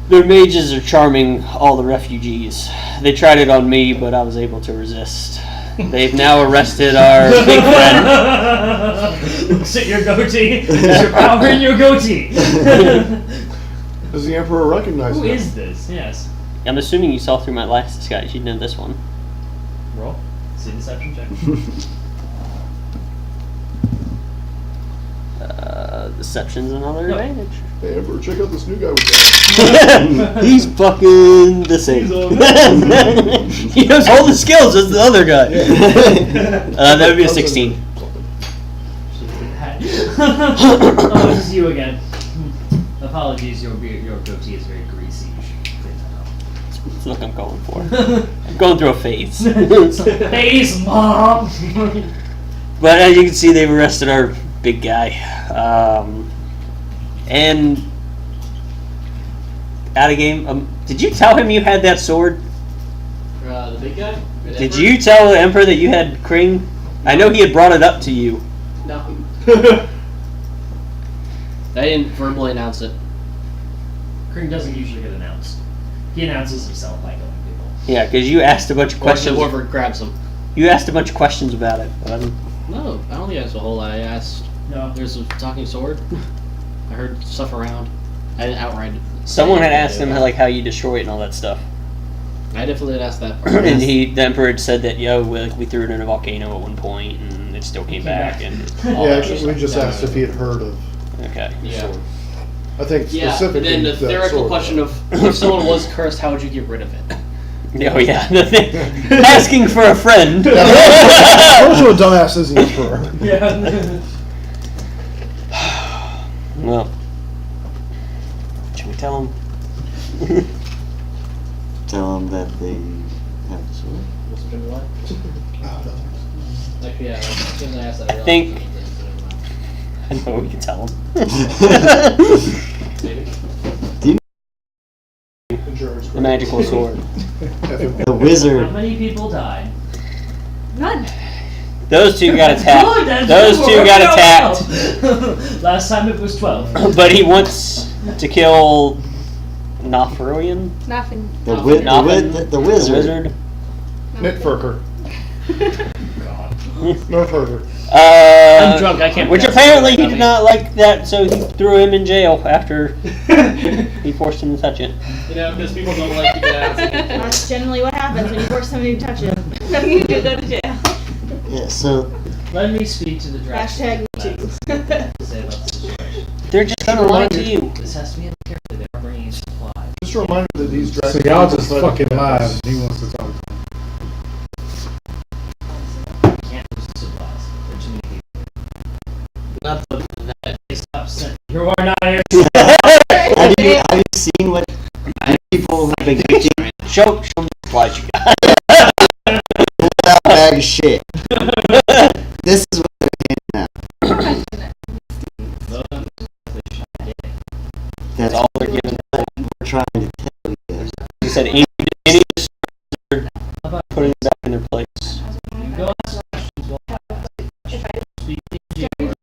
Their mages are charming all the refugees. They tried it on me, but I was able to resist. They've now arrested our big friend. Looks at your goatee. There's your power in your goatee. Does the Emperor recognize Who him? is this? Yes. I'm assuming you saw through my last disguise. You know this one. Roll. See deception check. Deception's another No. advantage. Hey, Emperor, check out this new guy we got. He's fucking the same. He knows all the skills as the other guy. That would be a 16. Oh, it's you again. Apologies, your goatee is very greasy. You should clean that up. That's what I'm going for. I'm going through a phase. Face, mom. But as you can see, they've arrested our big guy. And out of game, did you tell him you had that sword? The big guy? Did you tell the Emperor that you had Kring? I know he had brought it up to you. No. I didn't verbally announce it. Kring doesn't usually get announced. He announces himself by killing people. Yeah, because you asked a bunch of questions. Or whoever grabs him. You asked a bunch of questions about it. But No, I don't think I asked a whole lot. I asked, No. there's a talking sword. I heard stuff around. I didn't outright. someone had asked him how you destroy it and all that stuff. I definitely did ask that part. And the Emperor had said that we threw it in a volcano at one point and it still came back and all Yeah, that we just Yeah. asked if he had heard of Okay. Yeah. I think Yeah, specifically but then the that theoretical sword. question of if someone was cursed, how would you get rid of it? Oh yeah, the thing. Asking for a friend. Virtual dumbass is the emperor. Yeah. Well, should we tell him? Tell them that they have the sword. What's the line? Actually, yeah. As soon as I asked that, I think. I know we can tell him. The magical sword. The wizard. How many people died? None. Those two got Good, attacked. that's Those good. two got Worked attacked. out well. Last time it was 12. But he wants to kill Nofrurian? Nothing. The The wizard. wizard. Nitfurker. God. No further. I'm drunk, I can't Which pronounce apparently it. he did not like that, so he threw him in jail after he forced him to touch it. You know, because people don't like to get out. That's generally what happens when you force somebody to touch it. You do go to jail. Yeah, so Let me speak to the dragon. Hashtag me too. Say about the situation. They're just gonna lie to you. This has to be carefully. They are bringing supplies. Just a reminder that these dragons. So y'all just fucking lied. And he wants to talk. You can't lose the supplies. There are too many people. Not the, They stop sending. You are not here. have you seen what people have been getting Show them the supplies you got. that bag of shit? This is what they're getting now. That's all They're giving them. we're trying to tell you guys. He said any are putting them back in their place. You go ask questions while speak to you.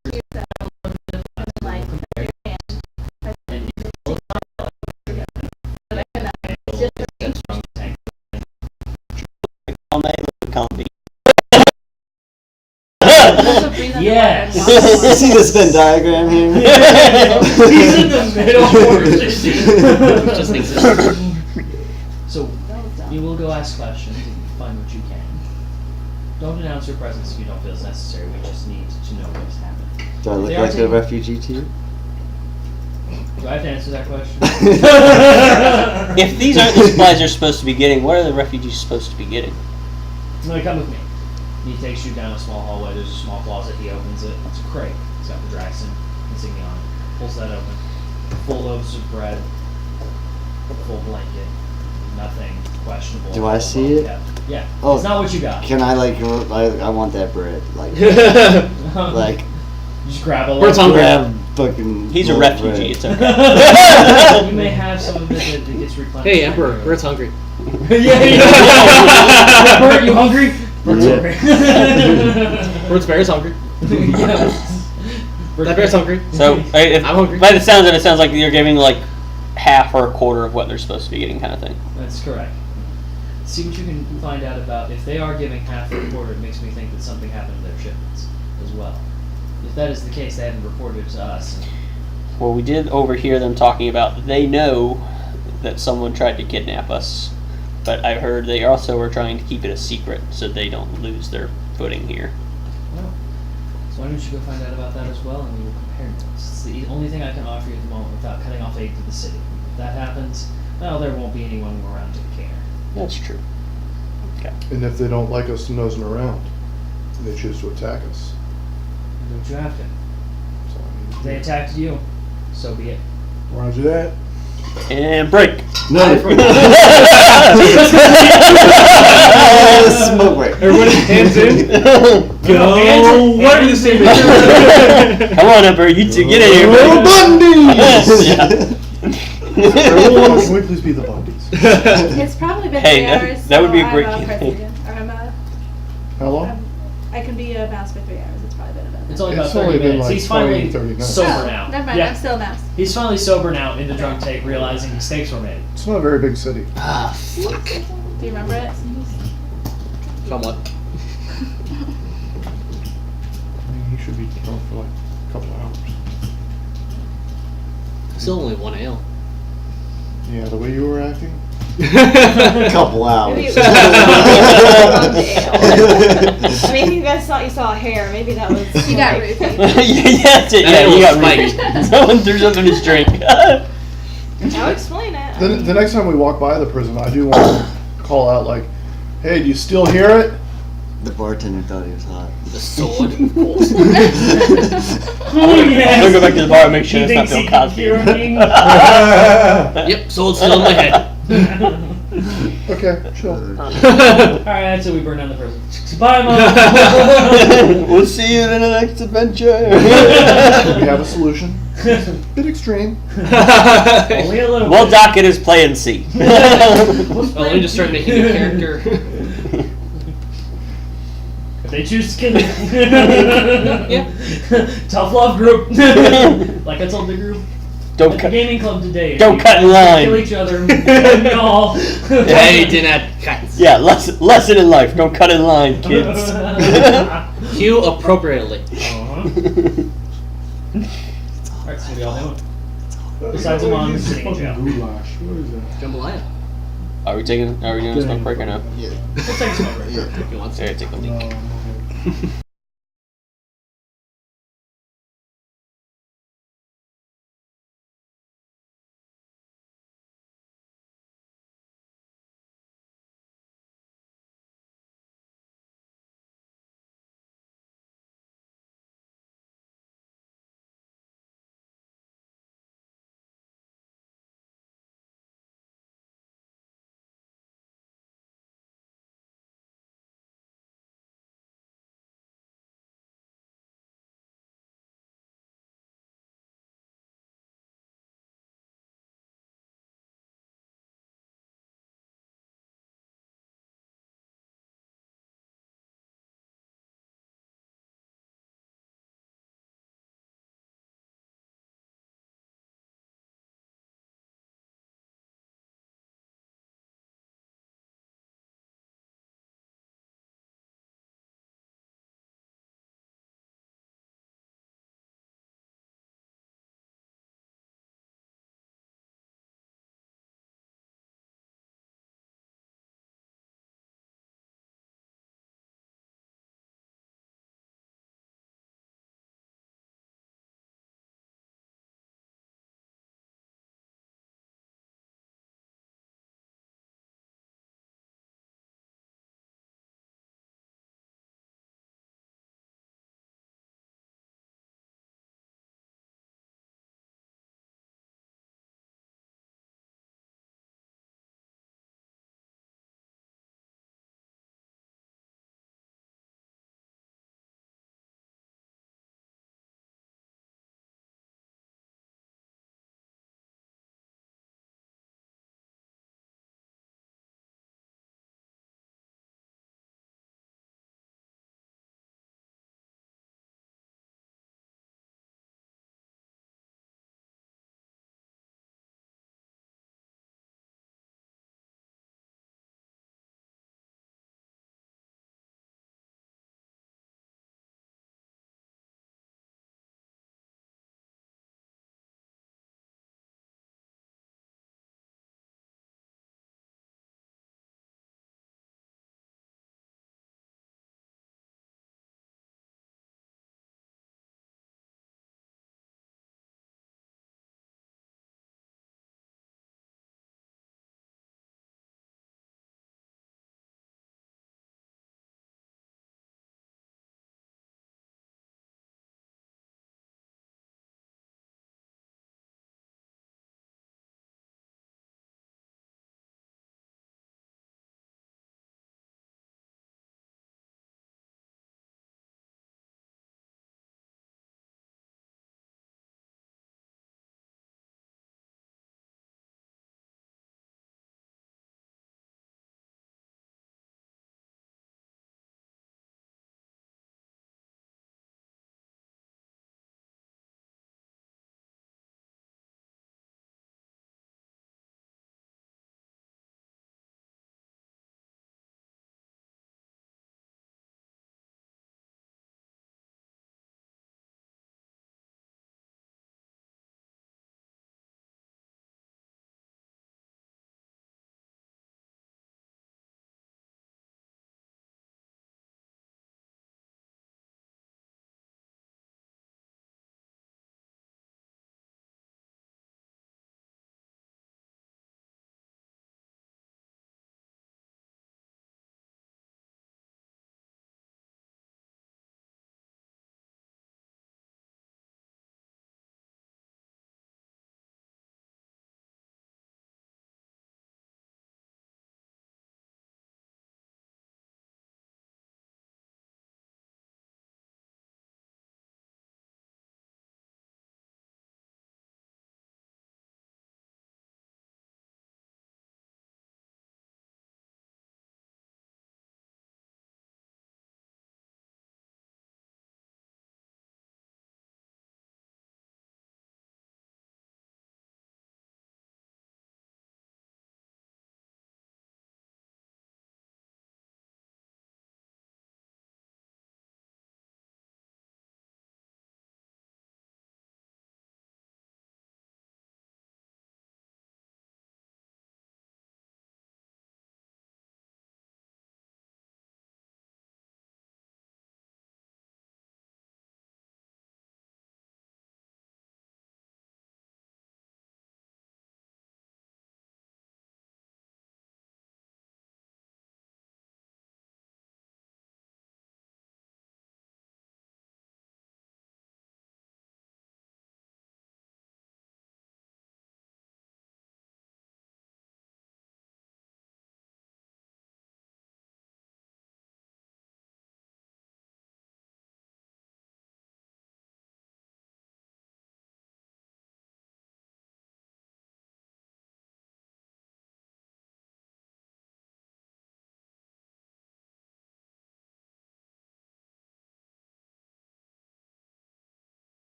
All night with comedy. Yes. See this Venn diagram here? He's in the middle. just exists. So, you will go ask questions and find what you can. Don't announce your presence if you don't feel it's necessary. We just need to know what's happening. Do I look They are like a taking- refugee to you? Do I have to answer that question? If these aren't the supplies they're supposed to be getting, what are the refugees supposed to be getting? No, come with me. He takes you down a small hallway. There's a small closet. He opens it. It's a crate. It's got the Draxon insignia on it. Pulls that open. Full loaves of bread. Full blanket. Nothing questionable. Do I see it? Yeah. Oh. It's not what you got. Can I I want that bread. Like Just grab a Where's loaf. hungry? grab fucking He's a loaf of refugee, bread. it's okay. You may have some of it that gets replenished. Hey, Emperor, Bert's hungry. Yeah. Bert, you hungry? Bert's Yeah. hungry. Bert's bear's hungry. Yes. That bear's hungry. So, if, I'm hungry. by the sounds of it, it sounds like you're giving like half or a quarter of what they're supposed to be getting, kind of thing. That's correct. See what you can find out about. If they are giving half or a quarter, it makes me think that something happened to their shipments as well. If that is the case, they haven't reported to us. Well, we did overhear them talking about they know that someone tried to kidnap us, but I heard they also were trying to keep it a secret so they don't lose their footing here. Well, so why don't you go find out about that as well, and we will compare notes. It's the only thing I can offer you at the moment without cutting off aid to the city. If that happens, well, there won't be anyone around to care. That's true. Okay. And if they don't like us nosing around, they choose to attack us. Don't you have to? So, I mean, If they attacked you, so be it. Roger that. And break. No. Smoke break. Everybody hands in. Go! What are you saying? Come on, Emperor, you two get in here. Little buddy. Everyone, can we please be the Bundys? It's probably been Hey, 3 that- hours. that would be a so great I'm campaign. president, or How long? I can be a mouse for 3 hours. It's probably been about that. It's only about It's 30 only been minutes. like He's 20, finally 30 minutes. sober Oh, now. Never mind, Yeah. I'm still a mouse. He's finally sober now in the drunk take, realizing mistakes were made. It's not a very big city. Ah, fuck. Do you remember it? Somewhat. I mean, he should be drunk for like a couple of hours. Still only one ale. Yeah, the way you were acting. Couple hours. Maybe it was I mean, you guys thought you saw hair. Maybe that was. You got like- roofied. yeah, you got Spike. ruined. Someone threw something in his drink. I'll explain it. The next time we walk by the prison, I do want to call out like, "Hey, do you still hear it?" The bartender thought he was hot. The sword, of course. Oh, I'm yes. gonna go back to the bar and make sure He it's not thinks Bill he can Cosby. cure me. Yep, sword's still in my head. Okay, chill. Alright, so we burn down the prison. Bye, Mom. We'll see you in the next adventure. We have a solution. Bit extreme. Only a little We'll bit. dock it as Plan C. What's Well, let me just start making a character. If they choose to kill me. Yeah. Tough love group. Like I told the group. Don't At the cut. gaming club today. Don't you cut in guys line. Kill each other. Kill y'all. Hey, did not cut. Yeah, lesson in life. Don't cut in line, kids. Cue appropriately. Uh-huh. Alright, so what are y'all doing? Besides Amon who's sitting in jail. Goulash. What is that? Jambalaya. Are we doing a smoke break or no? Yeah. Let's take a smoke break. If you want to. There, take a leak. No, I'm okay.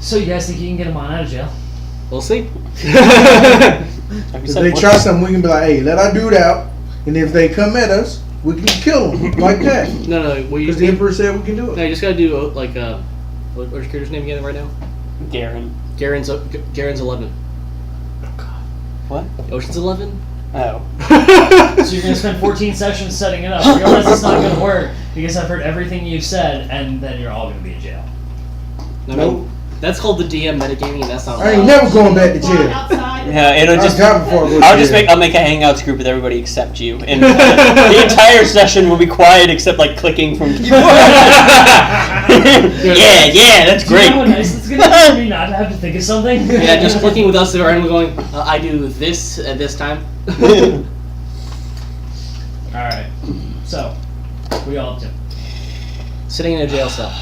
So you guys think you can get Amon out of jail? We'll see. If they try something, we can be like, hey, let our dude out. And if they come at us, we can kill them like that. No, well, you Because the Emperor said we can do no, it. you just gotta do like what's your character's name again right now? Garen. Garen's 11. What? Ocean's 11. Oh. So you're gonna spend 14 sessions setting it up. Realize it's not gonna work because I've heard everything you've said, and then you're all gonna be in jail. I mean, that's called the DM metagaming, and that's not. I ain't never going back to jail. Outside. Yeah, it'll I just. got before I go to I'll just jail. I'll make a hangouts group with everybody except you, and the entire session will be quiet except like clicking from keyboard. yeah, that's Do you great. know how nice it's gonna be for me not to have to think of something? Yeah, just clicking with us and going. I do this at this time. All right. So, what are y'all up to? Sitting in a jail cell.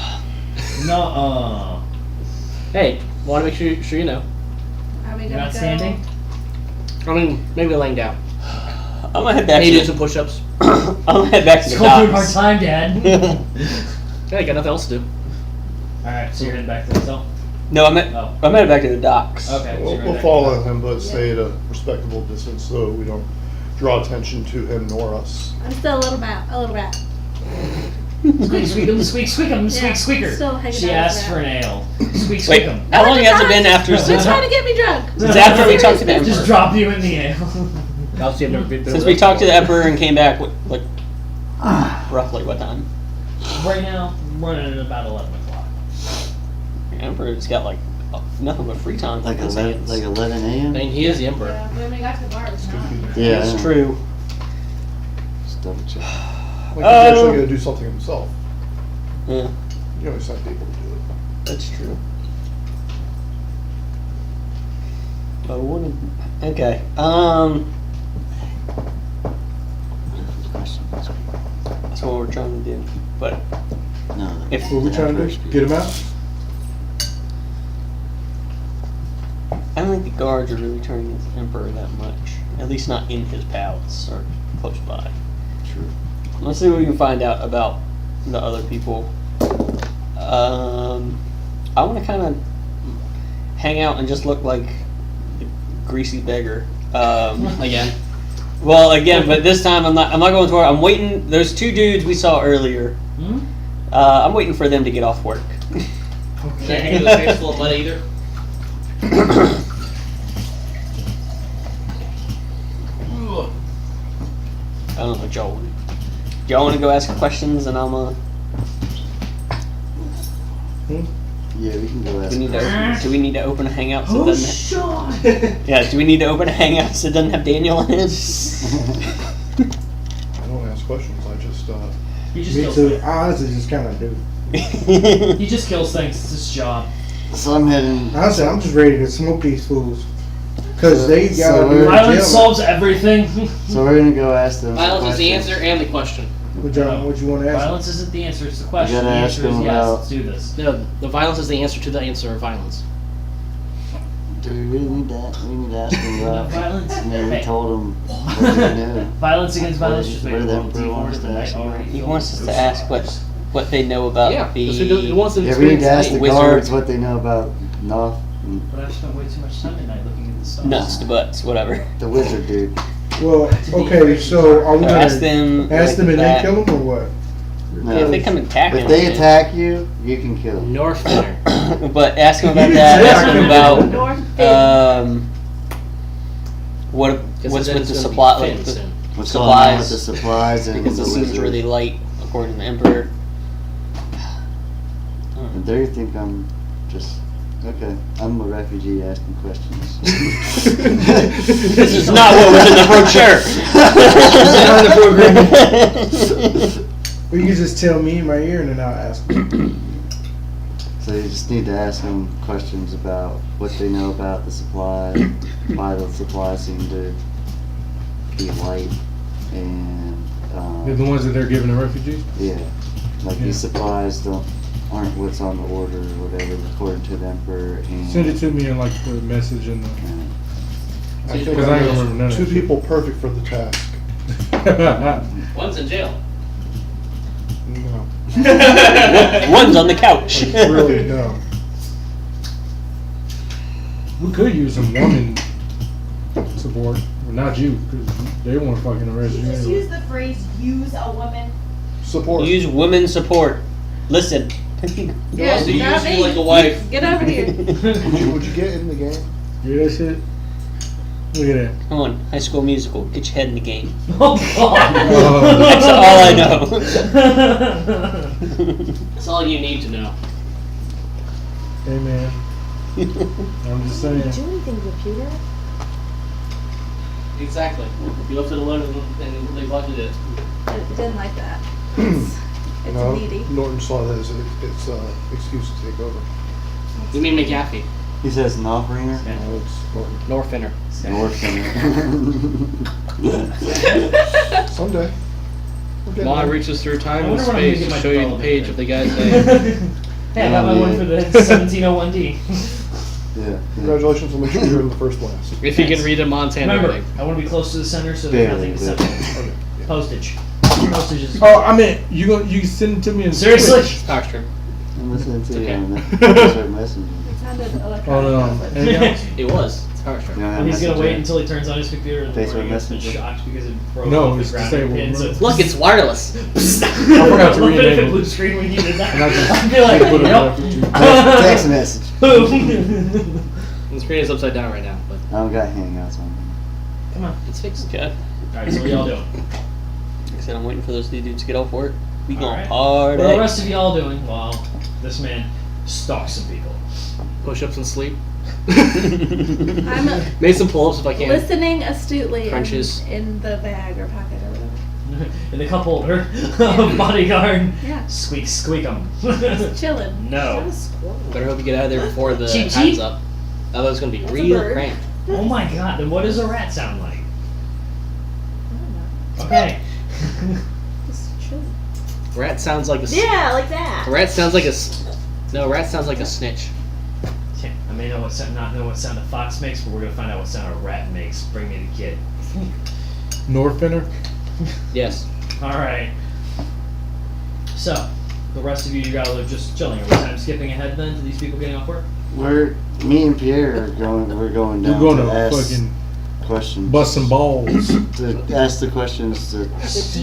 No. Hey, want to make sure you know. Are we You're gonna not go? standing. I mean, maybe laying down. I'm gonna head back. Hey, To do the, some push-ups. I'm gonna head back to It's the going through a hard docks. time, Dad. Yeah, I got nothing else to do. All right. So you're heading back to the hotel. No, I'm Oh. headed back to the docks. Okay. So We'll, you're we'll back follow him, but stay at a respectable distance so we don't draw attention to him nor us. I'm still a little rat. Squeak, squeakum, squeak, squeakum, Yeah, squeak, squeaker. still hanging She out asked with for an ale. Squeak, Wait, squeakum. how long has it been after? They're trying to get me drunk. Since after we talked to the Just Emperor. drop you in the ale. Obviously, I've never been. Since we talked to the Emperor and came back, like roughly what time? Right now, I'm running at about 11 o'clock. The Emperor's got like nothing but free time. Like on his 11, hands. like 11 I a.m. mean, he is the emperor. Yeah, when we got to the bar, it was not. Yeah, It's I know. true. Just double check. Like he's actually going to do something himself. Yeah, You always have people to do it. that's true. But what? Okay. That's what we're trying to do. But No. if What we trying to do? Get him out? I don't think the guards are really turning against the Emperor that much. At least not in his palace or close by. True. Let's see what we can find out about the other people. I want to kind of hang out and just look like the greasy beggar. Again. Well, again, but this time I'm not going to work. I'm waiting. Those two dudes we saw earlier. Hmm? I'm waiting for them to get off work. Can't hang with a face full of mud either. I don't know, Joe. Y'all want to go ask questions and I'm Yeah, we can go ask. do we need to open a hangout so Oh, it doesn't Yeah, do we need to open a hangout so it doesn't have Daniel in it? I don't ask questions. I just He just Me kills too. things. I honestly just kind of do. He just kills things. It's his job. So I'm heading. Honestly, I'm just ready to smoke these fools. Because they So gotta we're- do Violence jail. solves everything. So we're gonna go ask them. some Violence is the questions. answer and the question. What you want to ask? Violence isn't the answer, it's the question. The gotta ask answer is him yes, about- let's do this. No, the violence is the answer to the answer of violence. Do we really need that? We need to ask them No about. violence. And then we Hey, told them what they know. violence against What violence is- just what made do the the world Emperor devoid wants of the to night ask already. He wants us to ask what they know about Yeah, the because he wants to Yeah, we need experience to ask the light. guards what they know about Noth, and But I've spent way too much time at night looking at the stars. nuts to butts, whatever. the wizard dude. Well, okay, so are we gonna Ask them. ask them and that. then kill them or what? No. If they come attack him, If they then- attack you, you can kill them. North Finner. but ask him about You that. didn't say Ask I him couldn't about North Fin. what's with the supply, like the What's going on with supplies, the supplies and because the it seems wizard? really light according to the Emperor. And they think I'm just okay. I'm a refugee asking questions. This is not what was in the brochure. Or you can just tell me in my ear and then I'll ask them. So you just need to ask them questions about what they know about the supply, why the supplies seem to be light, and They're the ones that they're giving the refugees? yeah, like Yeah. these supplies aren't what's on the order or whatever according to the Emperor. And Send it to me in like the message and the. I think Because I ain't gonna remember I'm none of two that shit. people perfect for the task. One's in jail. No. One's on the couch. Really, no. We could use some woman support. Well, not you, because they want to fucking arrest You you just anyway. use the phrase "use a woman." Support. Use women support. Listen. Yeah, wants to use not you me. like a wife. Get over here. Would you get in the game? Hear that shit? Look at that. Come on, High School Musical. Get your head in the game. Oh, God. That's all I know. That's all you need to know. Hey, man. I'm just saying. Do anything, computer? Exactly. You left it alone and neglected it. I didn't like that. It's No, needy. Norton saw that as an excuse to take over. You mean McGaffey? He says Northringer. No, it's Norton. Northinner. Northringer. Someday. We'll get Ma there. reaches through time I and wonder when I'm gonna space get to my show you the development page there. of the guy's name. Hey, I got my one for the 1701D. Yeah. Congratulations on making you're in the first blast. If you can read a Montana Remember, thing. I want to be close to the center so that Barely, nothing is but- separate. Okay. Yeah. Postage. Postage is. Oh, I mean, you send it to me in Seriously? It's power strip. I'm listening to you Okay. on that messenger. It sounded Oh, electronic. no. Anything else? It was. It's power strip. You don't have And he's gonna messenger? wait until he turns on his computer in the Facebook morning and been Messenger? shocked because it broke No, off the it's grounding disabled. pin. So it's Look, it's wireless. I forgot to I love it if it re-enable blue it. screen when you did that. And I just I'd be like, put it yep. back Text message. The screen is upside down right now, but I don't got hangouts on. Come on. it's fixed. Okay. Alright, so what y'all doing? Like I said, I'm waiting for those dudes to get off work. We gonna Alright. party. What are the rest of y'all doing while this man stalks some people? Push-ups and sleep. I'm Made some pull-ups if I can. listening astutely Crunches. in the bag or pocket or whatever. In the cup holder of bodyguard. Yeah. Squeak, squeak 'em. Just chilling. No. Better hope you get out of there before the Cheep, time's cheep. up. Otherwise, it's gonna be That's a real bird. cramped. Oh my god, then what does a rat sound like? I don't know. Okay. Just chilling. Rat sounds like a. Yeah, like that. Rat sounds like a. No, rat sounds like a snitch. I may know not know what sound a fox makes, but we're gonna find out what sound a rat makes. Bring me the kid. Northinner? Yes. Alright. So, the rest of you guys are just chilling. Are we time skipping ahead then to these people getting off work? Me and Pierre are going. We're going down We're going to to ask fucking questions. bust some balls. To ask the questions that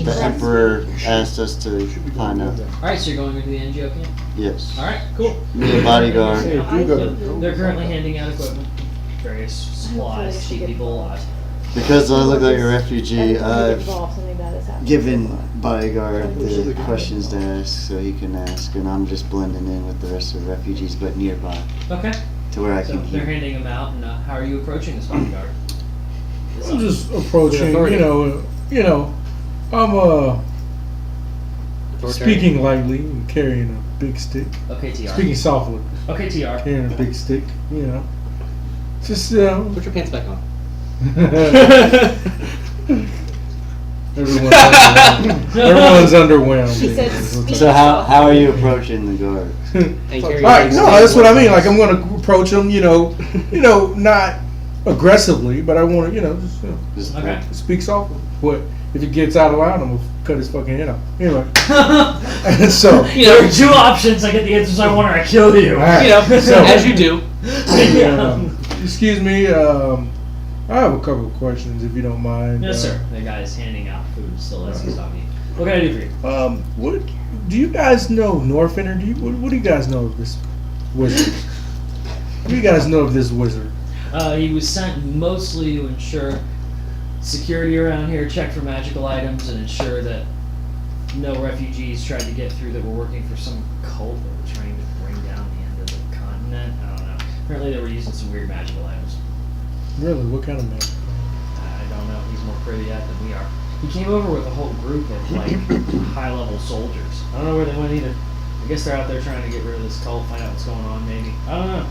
the Emperor asked us to find out. Alright, so you're going into the NGO camp? Yes. Alright, cool. Me a bodyguard. Hey, if you go They're currently handing out equipment, various supplies, to keep people alive. Because I look like a refugee, I've Something bad has happened. given bodyguard the questions to ask so he can ask, and I'm just blending in with the rest of the refugees, but nearby Okay. to where I So can they're hear. handing them out, and how are you approaching this bodyguard? I'm just approaching, Authority. I'm Authoritarian. speaking lightly and carrying a big stick. Okay, TR. Speaking softly, Okay, TR. carrying a big stick, Just, Put your pants back on. Everyone's underwhelmed. She said Is what speak. So how are you approaching the guard? And carry All right, your no, that's what I mean. Like I'm going to approach them, not aggressively, but I want to, Just Okay. speak softly. What if it gets out of line? I'm gonna cut his fucking head off. Anyway, so There are two options. I get the answers I want, or I kill you. all right, so As you do. excuse me. I have a couple of questions, if you don't mind. Yes, sir. The guy is handing out food still as he's talking. What can I do for you? What do you guys know, Northinner? What do you guys know of this wizard? What do you guys know of this wizard? He was sent mostly to ensure security around here, check for magical items, and ensure that no refugees tried to get through that were working for some cult that were trying to bring down the end of the continent. I don't know. Apparently they were using some weird magical items. Really, what kind of man? I don't know. He's more privy at than we are. He came over with a whole group of high-level soldiers. I don't know where they went either. I guess they're out there trying to get rid of this cult, find out what's going on. Maybe I don't know.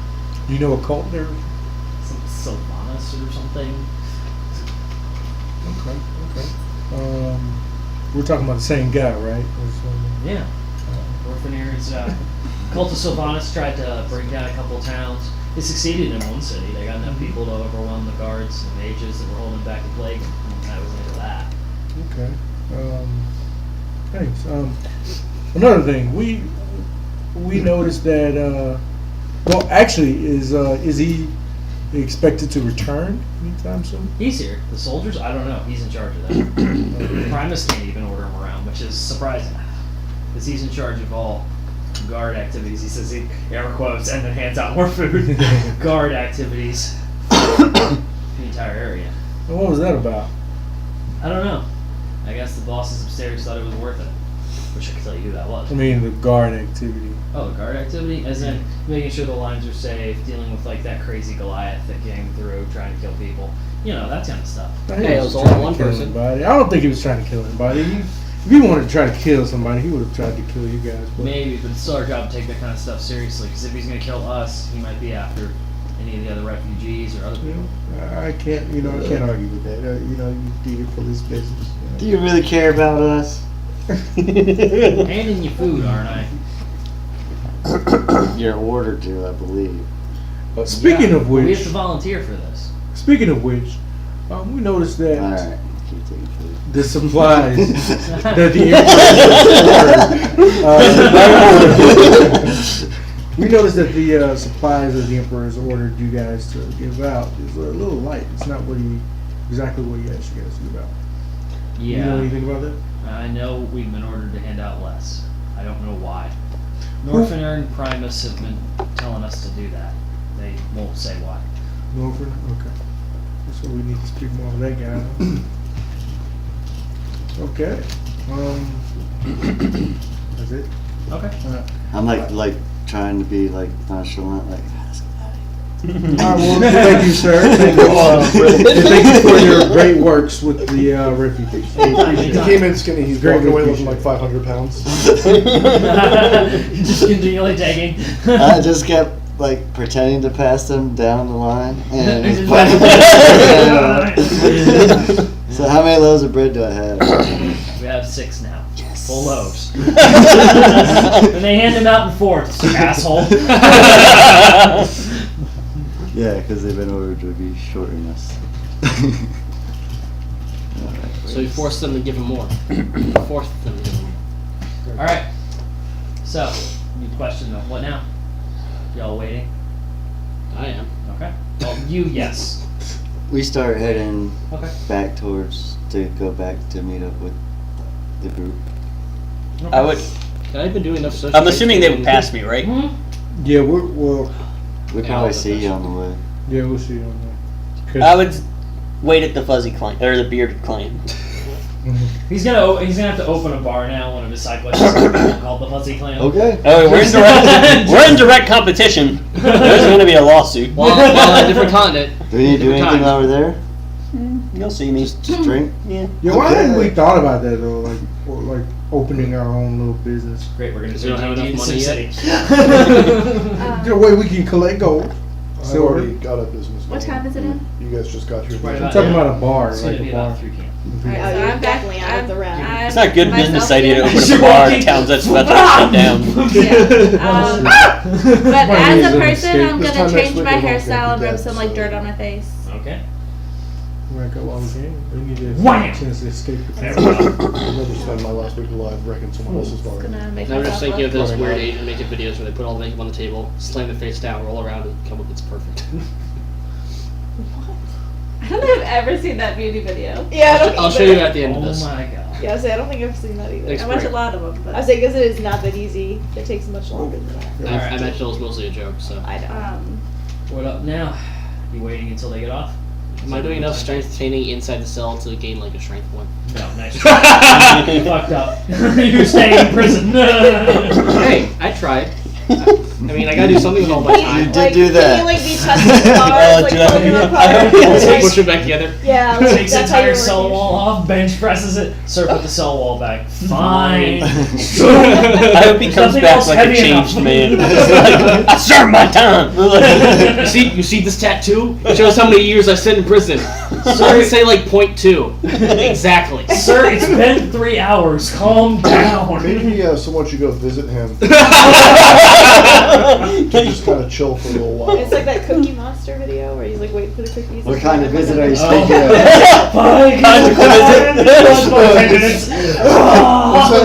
Do you know a cult there? Some Sylvanas or something. Okay. We're talking about the same guy, right? Yeah. Orphaneers, Cult of Sylvanas tried to bring down a couple towns. They succeeded in one city. They got enough people to overwhelm the guards and mages that were holding back the plague. And that was the end of that. Okay. Thanks. Another thing, we noticed that. Well, actually, is he expected to return anytime soon? He's here. The soldiers, I don't know. He's in charge of that. Primus can't even order him around, which is surprising. Because he's in charge of all guard activities. He says he air quotes and then hands out more food. Guard activities. The entire area. And what was that about? I don't know. I guess the bosses upstairs thought it was worth it. Wish I could tell you who that was. I mean, the guard activity. Oh, the guard activity? As in making sure the lines are safe, dealing with like that crazy Goliath that came through, trying to kill people. You know, that kind of stuff. Hey, it was trying only to one kill person. anybody. I don't think he was trying to kill anybody. If he wanted to try to kill somebody, he would have tried to kill you guys. But Maybe, but it's still our job to take that kind of stuff seriously. Because if he's going to kill us, he might be after any of the other refugees or other you people. know, I can't argue with that. You know, you do your police business. Do you really care about us? Handing you food, aren't I? You're ordered to, I believe. Speaking Yeah, of we which, have to volunteer for this. we noticed that Alright, keep taking food. the supplies that the Emperor we noticed that the supplies that the Emperor has ordered you guys to give out is a little light. It's not exactly what he asked you guys to give out. You know Yeah. anything about that? I know we've been ordered to hand out less. I don't know why. Northerner and Primus have been telling us to do that. They won't say why. Norfolk? Okay. So we need to speak more of that guy. Okay. That's it. Okay. I'm like trying to be like nonchalant, like Alright, well, thank you, sir. Thank you, thank you for your great works with the refugees. We appreciate He it. came in skinny. He's Greatly walking away looking like appreciate 500 pounds. Just continually tagging. I just kept like pretending to pass them down the line, and Just so how many loaves of bread do I have? We have 6 now. Yes. Full loaves. And they hand them out in fourths, asshole. Yeah, because they've been ordered to be shorting us. So we forced them to give him more. Forced them to give him more. Alright. So, new question though. What now? Y'all waiting? I am. Okay. Well, you, yes. We start heading Okay. back to go back to meet up with the group. I would. I've been doing enough social. I'm assuming they would pass me, right? Mhm. Yeah, We Yeah, probably I'll see you on the way. we'll see you on that. I would wait at the fuzzy claim or the bearded claim. He's gonna have to open a bar now. One of his side questions called the Fuzzy Clan. Okay. Oh, we're in direct competition. There's going to be a lawsuit. while on a different continent. Do we need to do Different anything time. while we're there? You'll see me. Just drink? Yeah. Yeah, why Okay. hadn't we thought about that though? Like opening our own little business. Great, we're gonna Because do we don't have D&D in enough Sim money City. The way we can collect gold. I've Silver. already got a business. What going. time is it in? You guys just got here. Right I'm about talking now. about a bar, It's like gonna be a bar. about 3 p.m. Alright, Oh, so you're I'm definitely out of the round. It's not a good business idea to open You're a bar walking- in towns that's about to shut down. But Money as is a an person, escape. I'm This gonna time next change week my we're gonna hairstyle and be rub dead, some like so- dirt on my face. Okay. Right, go while we can. We need to Wham! chance to escape. There we go. I'd rather spend my last week alive wrecking someone else's bar. Gonna make And I'm just myself thinking of look. those weird Asian makeup videos where they put all the makeup on the table, slam the face down, roll around, and come up with it's perfect. I don't think I've ever seen that beauty video. Yeah, I don't I'll either. show you at the end of Oh this. my god. Yeah, I say I don't think I've seen that either. Thanks. I watch a lot of them, but I say because it is not that easy. It takes much longer than that. I imagine it was mostly a joke, so. I know. What up now? You waiting until they get off? Am I doing enough strength training inside the cell to gain like a strength point? No, nice try. You fucked up. You're staying in prison. Hey, I tried. I mean, I gotta do something with all my You time. did Like, do Can that. you like be touching cars, like did I- pulling them I- apart? I- Push it back together. Yeah, like, Takes the that's how you're entire cell working. wall off, bench presses it. Sir, put the cell wall back. Fine. I hope he comes Nothing back else like a heavy changed enough. man. Like, I served my time. You see this tattoo? It shows how many years I spent in prison. So I would say like 0.2. Exactly. Sir, it's been 3 hours. Calm down. Maybe someone should go visit him. Just kind of chill for a little while. It's like that Cookie Monster video where he's like waiting for the cookies. What kind of visit are you Oh. speaking of? Fine. Conjugal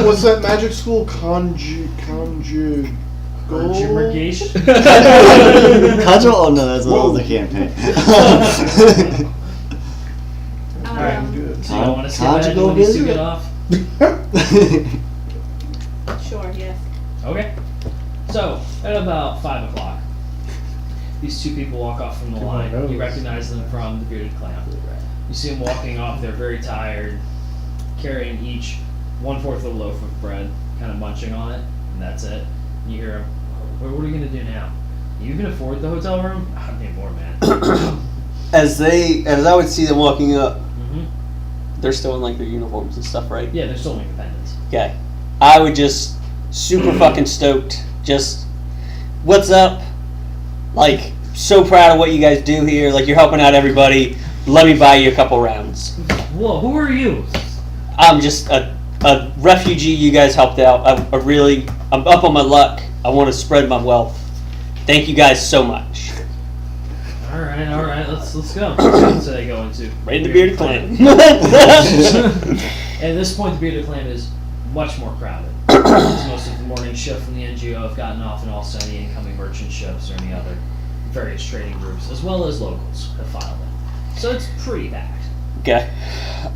What's that magic school? Jimmergation. Cudgel? Oh no, that's another campaign. Good. So you want to skip ahead Conjugal when these two visit? get off? Sure, yes. Okay. So, at about 5 o'clock, these two people walk off from the Come on, line. those. You recognize them from the Bearded Clam. You see them walking off, they're very tired, carrying each 1/4 of a loaf of bread, kind of munching on it, and that's it. And you hear them, what are you going to do now? You can afford the hotel room? I need more, man. As I would see them walking up, Mm-hmm. they're still in like their uniforms and stuff, right? Yeah, they're still independents. Okay. I would just super fucking stoked. Just, what's up? Like, so proud of what you guys do here. Like, you're helping out everybody. Let me buy you a couple rounds. Whoa, who are you? I'm just a refugee you guys helped out. I'm up on my luck. I want to spread my wealth. Thank you guys so much. All right, let's go. So they go into Right in the Bearded Clan. At this point, the Bearded Clan is much more crowded. Most of the morning shift from the NGO have gotten off, and also any incoming merchant ships or any other various trading groups, as well as locals, have filed in. So it's pretty packed. Okay.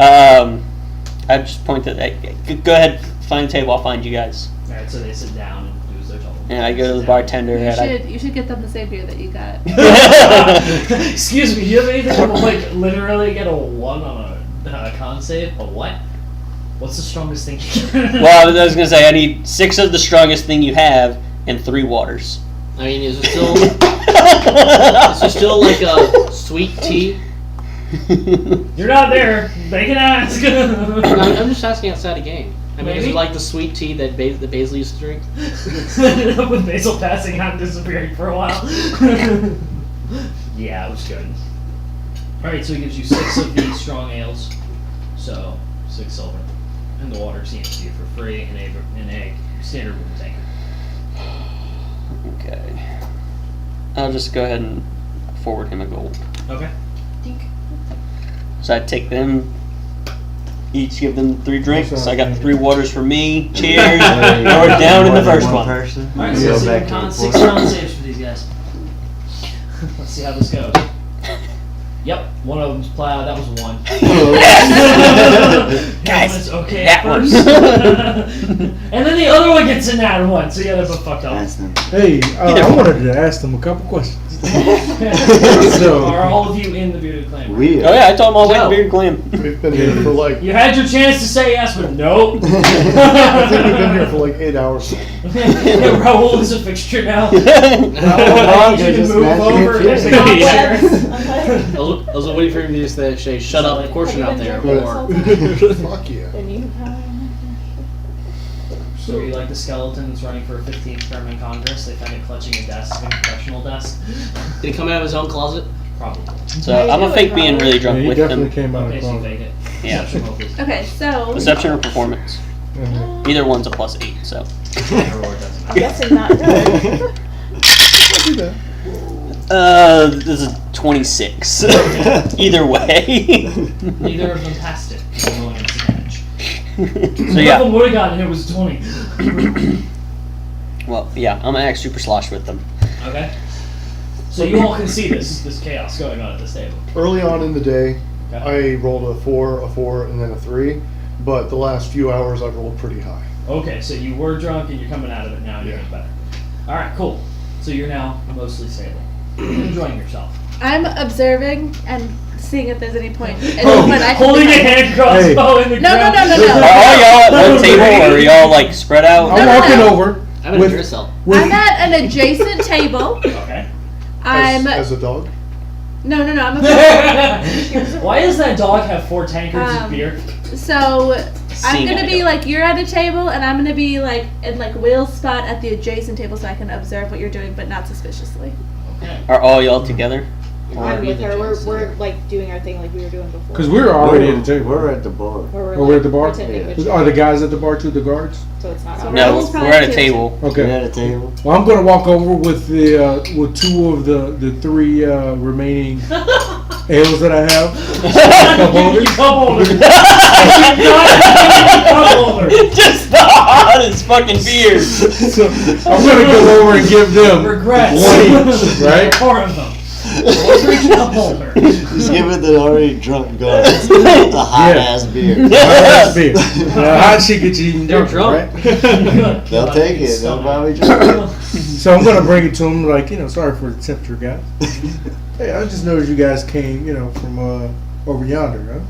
I just point that. Go ahead, find a table. I'll find you guys. All right, so they sit down and do as they're told. And I go to the bartender. You should get them the same beer that you got. Excuse me, do you have anything that will like literally get a 1 on a con save? A what? What's the strongest thing you can? Well, I was gonna say I need 6 of the strongest thing you have and 3 waters. I mean, is there still like a sweet tea? You're not there. They can ask. I'm just asking outside a game. I mean, is Maybe? it like the sweet tea that Basil used to drink? Ended up with Basil passing out and disappearing for a while. Yeah, it was good. Alright, so he gives you 6 of these strong ales. So, 6 silver. And the water seems to you for free in a standard room tanker. Okay. I'll just go ahead and forward him a gold. Okay. So I take them, each give them 3 drinks. I got 3 waters for me. Cheers. You're down in the first one. Alright, so Go let's see back to con- the 6 floor. con saves for these guys. Let's see how this goes. Yep, one of them's plowed. That was 1. That one's okay that at one. first. And then the other one gets a nat 1, so yeah, they're both fucked up. Ask them. Hey, I wanted to ask them a couple questions. So- Are all of you in the Bearded Clan? We Oh yeah, I told him I'll wait No. the Bearded Clan. We've been here for like, You had your chance to say yes, but nope. I think we've been here for like 8 hours. Raoul is a fixture now. Come on, I need you to just move imagine over. it There's a feeling. complex. I was waiting for him to just say, "Shut up, of course you're not there." Or Fuck yeah. Then you So you like the skeleton that's running for a 15th term in Congress? They found it clutching a desk, a professional desk. did he come out of his own closet? Probably. So I'm gonna fake being really Yeah, drunk he with definitely them. came out Okay, of so you closet. fake it. Yeah. Perception roll, please. Okay, so Perception or performance. Mhm. Either one's a +8. So. Whatever it doesn't I'm matter. guessing not good. This is 26. Either way. Neither of them passed it. They're going into damage. So One of them yeah. would have gotten it was 20. Well, yeah, I'm gonna act super slosh with them. Okay. So you all can see this chaos going on at this table. Early on in the day, Okay. I rolled a 4, and then a 3. But the last few hours, I've rolled pretty high. Okay, so you were drunk and you're coming out of it now and you're Yeah. getting better. Alright, cool. So you're now mostly stable. Enjoying yourself. I'm observing and seeing if there's any point. And Oh, when I can Holding a decide- hand crossbow in the No, no, ground. no, no, Are no. all y'all at one table or are y'all like spread out? I'm no, walking no. over I'm in with, a cell. with I'm at an adjacent table. Okay. As a dog? No, I'm a Why does that dog have 4 tankards of Um, beer? So I'm Seen gonna it. be like you're at a table, and I'm gonna be like in like Will's spot at the adjacent table, so I can observe what you're doing, but not suspiciously. Okay. Are all y'all together? I'm with her. James We're like doing our thing like we were doing before. because we're already at the table. We're at the bar. Where Oh, we're at the bar? pretending Yeah. to Are the guys at the bar too? The guards? So it's not. So on No, Raoul's we're probably at a too. table. We're Okay. at a table. Well, I'm gonna walk over with the with 2 of the 3 remaining ales that I have. Cup holder. Just the hottest fucking beers. So I'm gonna go over and give them Regrets. one each, right? 4 of them. 3 cup holder. Just give it the already drunk guards a hot ass beer. Hot beer. Hot shit gets you even They're drunker, drunk. right? They'll take it. They'll probably drink So I'm gonna bring it to them, like, sorry for the temperature, guys. Hey, I just noticed you guys came, from over yonder, huh?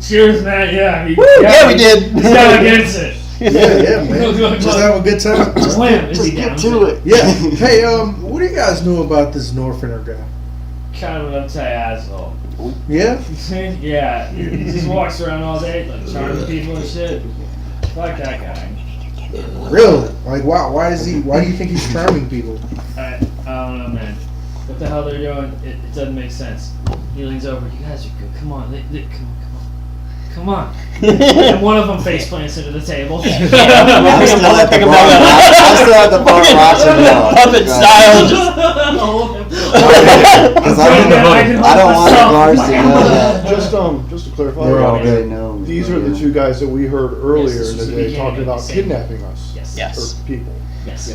Cheers, man. Yeah. Yeah, we did. He's got against it. Yeah, man. Just have a good time. Slam. Is Just he get down to it. Yeah. Hey, what do you guys know about this Northerner guy? Kind of an uptight asshole. Yeah? Yeah. He just walks around all day, like charming people and shit. Fuck that guy. Really? Like, why do you think he's charming people? I don't know, man. What the hell they're doing? It doesn't make sense. He leans over. You guys are good. Come on. Come on. And one of them face plants into the table. I'm still at the bar. I'm still at the bar watching y'all. Puppet style. Because I don't want the guards to know that. Just to clarify, We're all They know. these are the 2 guys that we heard earlier this in was the the day beginning talking of the about same- kidnapping us. Yes. Yes. Or people. Yes.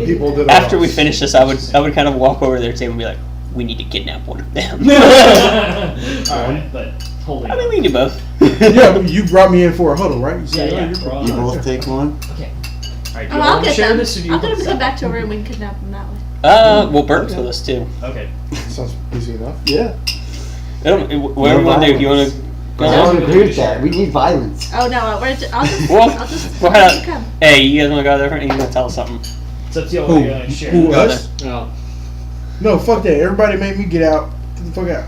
People that are After we us. finish this, I would kind of walk over to their table and be like, we need to kidnap one of them. Alright, but holding. I mean, we can do both. Yeah, but you brought me in for a huddle, right? You said, Yeah. you're we're You all- both take one? Okay. Alright, do Oh, you I'll want to get share them. this or do you I'll get want them to come to back to a room and kidnap them that way. Well, Bert's with us too. Okay. Sounds easy enough. Yeah. Whatever you want to do. You want to go I now? don't agree with that. We need violence. Oh no, I'll just Well, let well, you come. Hey, you guys want to go there? He's going to tell us something. It's up to you Who? what you're going to share. Who, Go us? No. No, fuck that. Everybody made me get out. Get the fuck out.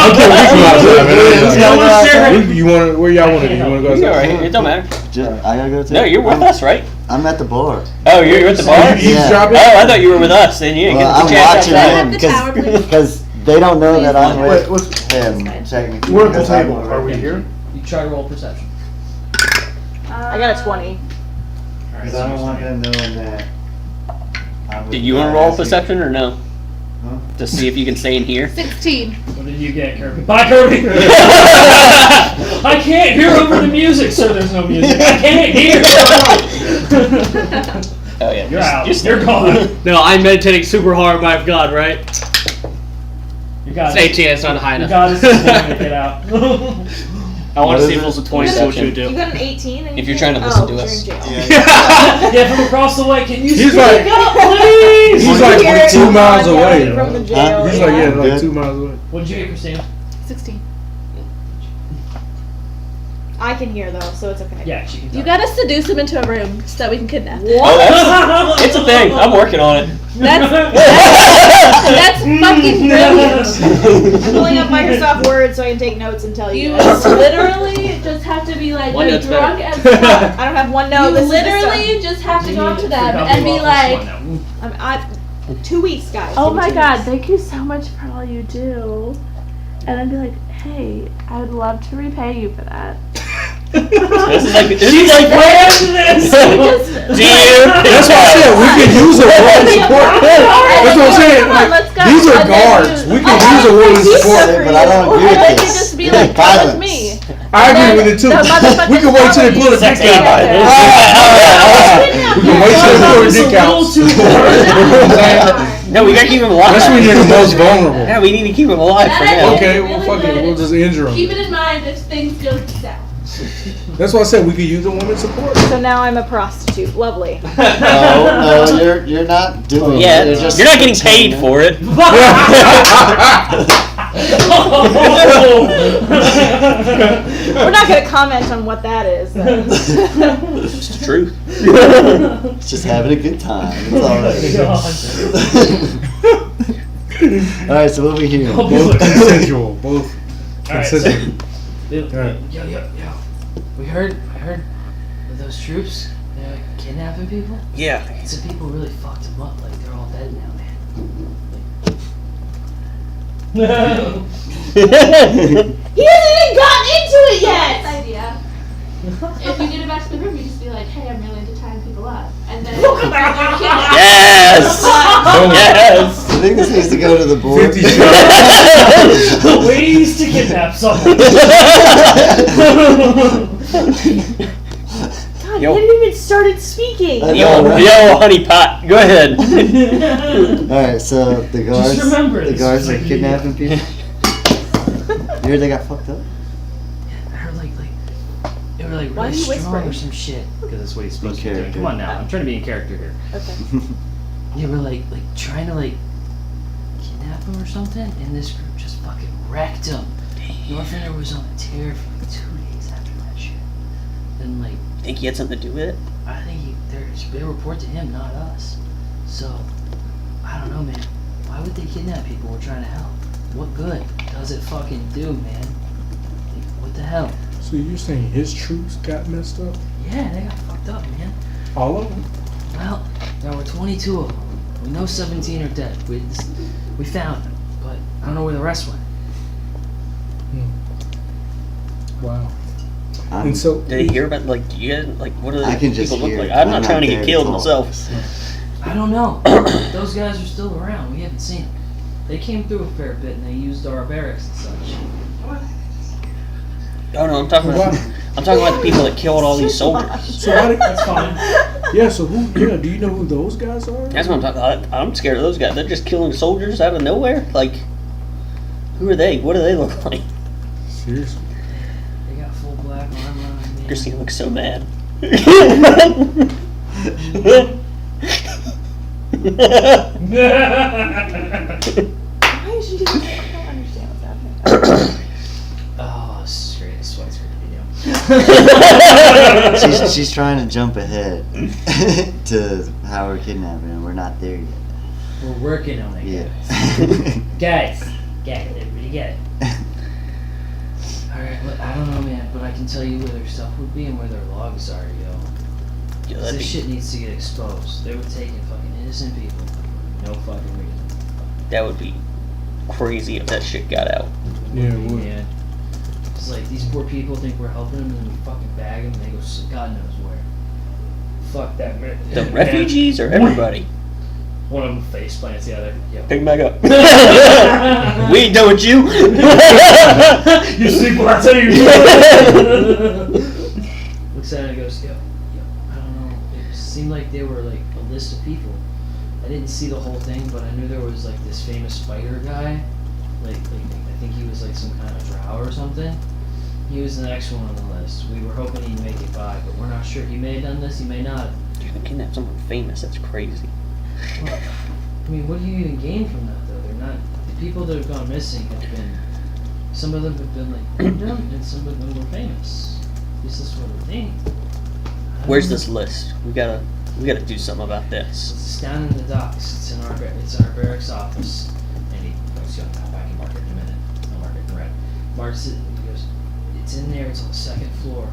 Okay, we can go outside, man. Share. You want to? Where y'all want to do? You want to go You're outside? alright. It don't matter. I gotta go too. No, you're with us, right? I'm at the bar. Oh, you're at the bar? You Yeah. drop it? Oh, I thought you were with us. Then you didn't Well, get I'm the chance watching outside. him Have the tower, please. because they don't know that I'm Wait, with what's, him. Technically, we're at the because I'm table. with Are we him. here? You try to roll perception. I got a 20. Because I don't want them knowing that. I'm with Do you want to the roll guys perception or no? Huh? To see if you can stay in here? 16. What did you get, Kirby? Bye, Kirby! I can't hear over the music, sir. There's no music. I can't hear! Oh, yeah. You're out. Just You're gone. No, I'm meditating super hard, my God, right? You got It's 18, it's not high You enough. got us to get out. I want What to see is if it was a it? 20, so what you would You do. got an 18 and If you you're can't- trying to listen to you're us. in jail. Yeah, from across the way. Can you He's speak like- up, please? He's like You hear 2 it miles yelling away. From the He's jail. like, yeah. yeah, like Good. 2 miles away. What did you get, Christina? 16. I can hear though, so it's okay. Yeah, she can You tell. gotta seduce him into a room so that we can kidnap him. Oh, that's, it's a thing. I'm working on it. That's fucking brilliant. I'm pulling up Microsoft Word so I can take notes and tell you. You guys. literally just have to be like, One you're note's drunk better. as fuck. I don't have one note. You This is the literally just have to go up to them Forgot and we be lost like, this one now. stuff. 2 weeks, guys. oh Give me my 2 god, weeks. thank you so much for all you do. And then be like, hey, I would love to repay you for that. This is like, She's like, where is this? do you? That's why I said we can use a woman support. That's what I'm saying. Come on, Like, let's go. these are And then guards. you- We can use a woman support. But I don't agree And then with you this. just be like, come with Violence. me. I agree then with it too. the motherfuckers We can wait till they pull the Sex dick out. aids. We can wait till they pull the It's a dick out. little too No, we gotta keep him alive. That's when you're the most vulnerable. Yeah, we need to keep him alive for That him. is- Okay, well, Really fuck it. good. We'll just injure Keep them. it in mind if things go south. That's why I said we could use a woman support. So now I'm a prostitute. Lovely. No, you're not doing Yeah, it. Just you're not getting paid for it. We're not going to comment on what that is. Then. It's the truth. Just having a good time. It's all right. All right, so what we hear? Both consensual. Both Alright, consensual. Yo. I heard that those troops, they're like kidnapping people. Yeah. Some people really fucked them up. Like they're all dead now, man. He hasn't even gotten into it yet! Nice idea. If you get it back to the room, you just be like, hey, I'm really into tying people up. And then Yes! Yes! I think this needs to to go to the board. 50 shots. Ways to kidnap someone. God, Yo. he hadn't even started speaking. I know, Yo, right? yo, honey pot. Go ahead. Alright, so the guards, remember the this guards are for you. kidnapping people. You heard they got fucked up? I heard they were like Why really are you strong or whispering? some shit. Because that's what he's supposed to be doing. character. Come on now, I'm trying to be in character here. Okay. They were like trying to kidnap him or something, and this group just fucking wrecked him. Northlander was on a tear for 2 days after that shit. And Think he had something to do with it? I think they report to him, not us. So I don't know, man. Why would they kidnap people? We're trying to help. What good does it fucking do, man? What the hell? So you're saying his troops got messed up? Yeah, they got fucked up, man. All of them? Well, there were 22 of them. We know 17 are dead. We found them, but I don't know where the rest went. Wow. I'm- And so, Did they hear about, do you guys, what do I can just people hear look it. like? I'm not trying to there get killed talk. myself. I don't know. Those guys are still around. We haven't seen them. They came through a fair bit and they used our barracks and such. Oh no, I'm talking about the people that killed all these soldiers. so why did, That's fine. yeah, so who, yeah, do you know who those guys are? That's what I'm talking about. I'm scared of those guys. They're just killing soldiers out of nowhere. Who are they? What do they look like? Seriously. They got full black armor on, man. Christine looks so mad. Why is she doing that? I don't understand what's happening. Oh, this is great. This sweat's good video. she's trying to jump ahead to how we're kidnapping and we're not there yet. We're working on it, Yeah. guys. Guys, everybody get it. Alright, well, I don't know, man, but I can tell you where their stuff would be and where their logs are, yo. Yeah, 'Cause that'd this be- shit needs to get exposed. They were taking fucking innocent people. No fucking reason. That would be crazy if that shit got out. Yeah, it would. Yeah. It's these poor people think we're helping them and we fucking bag them and they go God knows where. Fuck that man. The refugees or everybody? One of them face plants the other. Yep. Pick them back up. We ain't done with you. You sleep when I tell you to. Looks at it and goes, yo, I don't know. It seemed like they were a list of people. I didn't see the whole thing, but I knew there was this famous fighter guy. I think he was some kind of drow or something. He was the next one on the list. We were hoping he'd make it by, but we're not sure. He may have done this, he may not. You can kidnap someone famous. That's crazy. Well, I mean, what do you even gain from that, though? They're not. The people that have gone missing have been. Some of them have been random, and some of them were famous. This is what I think. Where's this list? We gotta do something about this. It's down in the docks. It's in our barracks office. And he goes, "Yo, I can mark it in a minute. I'll mark it in red." Marks it. And he goes, "It's in there. It's on the second floor.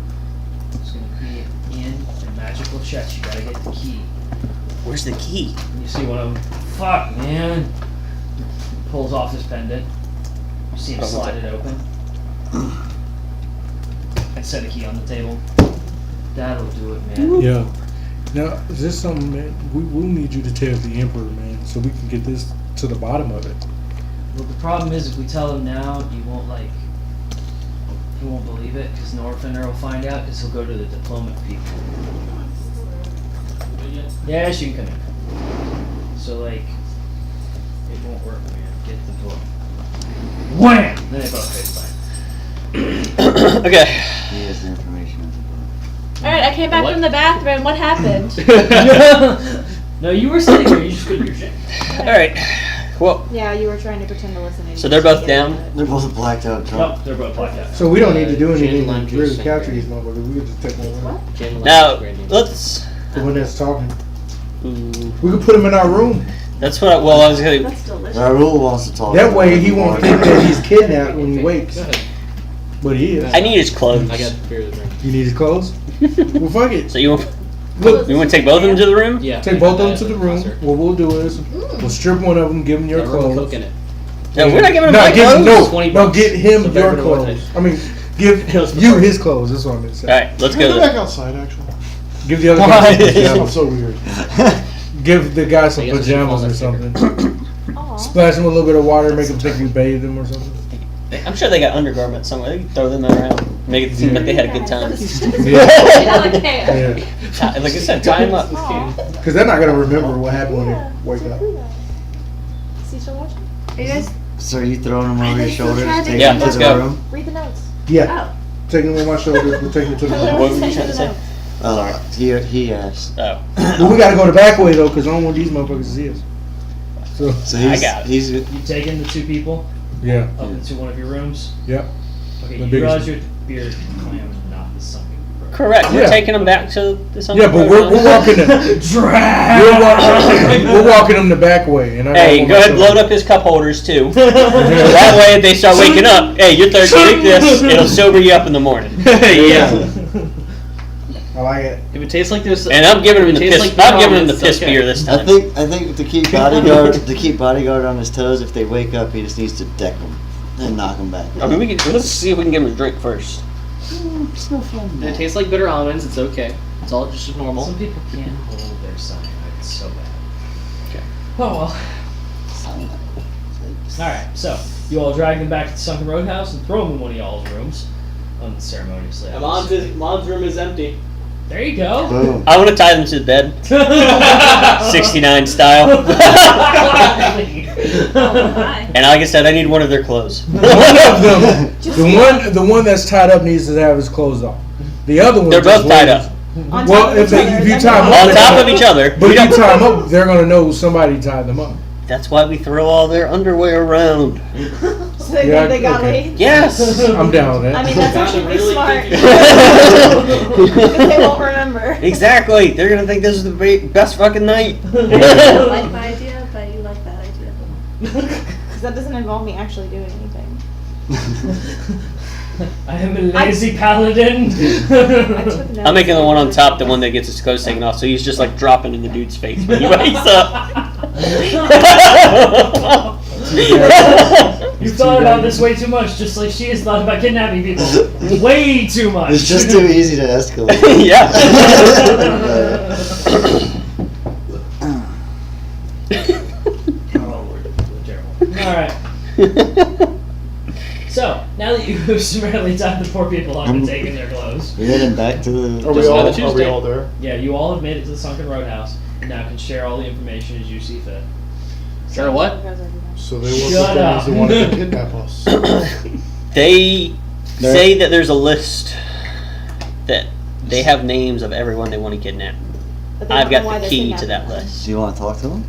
It's gonna be in a magical chest. You gotta get the key." Where's the key? And you see one of them. Fuck, man. He pulls off his pendant. You see him slide it open. And set a key on the table. That'll do it, man. Yeah. Now, is this something, man? We'll need you to tell the Emperor, man, so we can get this to the bottom of it. Well, the problem is if we tell him now, he won't believe it because Northlander will find out because he'll go to the diplomat people. Yes, you can come in. So it won't work, man. Get the book. Wham! Then they both face fine. Okay. He has the information of the book. Alright, I came back What? from the bathroom. What happened? No, you were sitting there. You just couldn't do shit. All right. Well, Yeah, you were trying to pretend to listen. And So you they're just both didn't down? get it. They're both blacked out drunk. Nope, they're both blacked out. So we don't need to do anything Gin, lime to juice, really and capture brandy. these motherfuckers. We could just take one. What? Gin, lime, now brandy. let's. The one that's talking. Ooh, We could put him in our room. that's what. I was gonna. That's delicious. Raul wants to talk. That to way him he in the won't morning. think that he's kidnapped when he wakes. Go ahead. But he is. I need his clothes. I got beer to drink. You need his clothes? Well, fuck it. So you want? Look, You want to take both of them to the room? Yeah. take both of them to the room. What we'll do is we'll strip one of them, give him your Coke clothes. in it. No, we're not giving him No, my give, clothes. no, $20. no, get him So your better than what clothes. I mean, give you his clothes. That's what I'm gonna say. All right, let's Can I go. go back Then. outside, actually? Give the other Why? guy some That sounds pajamas. so weird. Give the guy some I guess I should pajamas call or that something. Aw. Splash them with a little bit of water, make them think you bathed them or something. I'm sure they got undergarments somewhere. They can throw them around, make it seem like they had a good time. Yeah. Like I said, tie them up. Because they're not going to remember what happened when they wake up. Is he still watching? Are you guys? So are you throwing them over your still shoulders, trying to taking Yeah, them to let's the go. room? Read the notes. Yeah. Oh. Taking them on my shoulders, we're taking it to the room. What were you trying to say? He asked. Oh, But we got to go the back way, though, because I don't want these motherfuckers to see us. So, So he's, I got it. He's You taking the 2 people yeah. up into one of your rooms? Yep. Okay, The you biggest realize your beard clam is not the sunken road. correct. We're Yeah. taking them back to the Sunken Yeah, but Road we're now. walking the we're walking them the back way, and I Hey, don't go want ahead, myself- load up his cup holders too. That way, if they start waking up, hey, you're thirsty. Drink this. It'll sober you up in the morning. Yeah. I like it. If it tastes like there's, And I'm giving him the Tastes piss. like I'm giving him the it's piss okay. beer this I time. think to keep bodyguard on his toes. If they wake up, he just needs to deck them and knock them back. I mean, let's see if we can give him a drink first. It's no fun. If it tastes like bitter almonds, it's okay. It's all just normal. Some people can't hold their cyanide. It's so bad. Okay. Oh well. Alright, so you all drag them back to the Sunken Roadhouse and throw them in one of y'all's rooms unceremoniously. Mom's room is empty. There you go. Boom. I want to tie them to the bed, 69 style. And like I said, I need one of their clothes. One of them, the one that's tied up needs to have his clothes off. The other one, They're just both tied wears- up. On Well, top of if each they- other, if you then tie 'em they're up, On top of each other. But if you tie them up, they're gonna know somebody tied them up. That's why we throw all their underwear around. So they Yeah, think they got okay. laid. Yes. I'm down with that. I mean, that's actually pretty really smart. think Because they won't remember. Exactly. They're gonna think this is the best fucking night. I don't like my idea, but you like that idea. Because that doesn't involve me actually doing anything. I am a lazy paladin. I took notes. I'm making the one on top, the one that gets his clothes taken off, so he's just like dropping in the dude's face when he wakes up. You've thought about this way too much, just like she has thought about kidnapping people. Way too much. It's just too easy to escalate. Yeah. Oh, we're terrible. Alright. So, now that you've summarily tied the poor people up and taken their clothes, We're heading back to the. Are we Just all? another Are we Tuesday. all there? yeah, you all have made it to the Sunken Roadhouse and now can share all the information as you see fit. Sure, what? So they were Shut the up. guys that wanted to kidnap us. They say that there's a list that they have names of everyone they want to kidnap. But they I've don't know got why the they're key to kidnapping that them. list. Do you want to talk to him?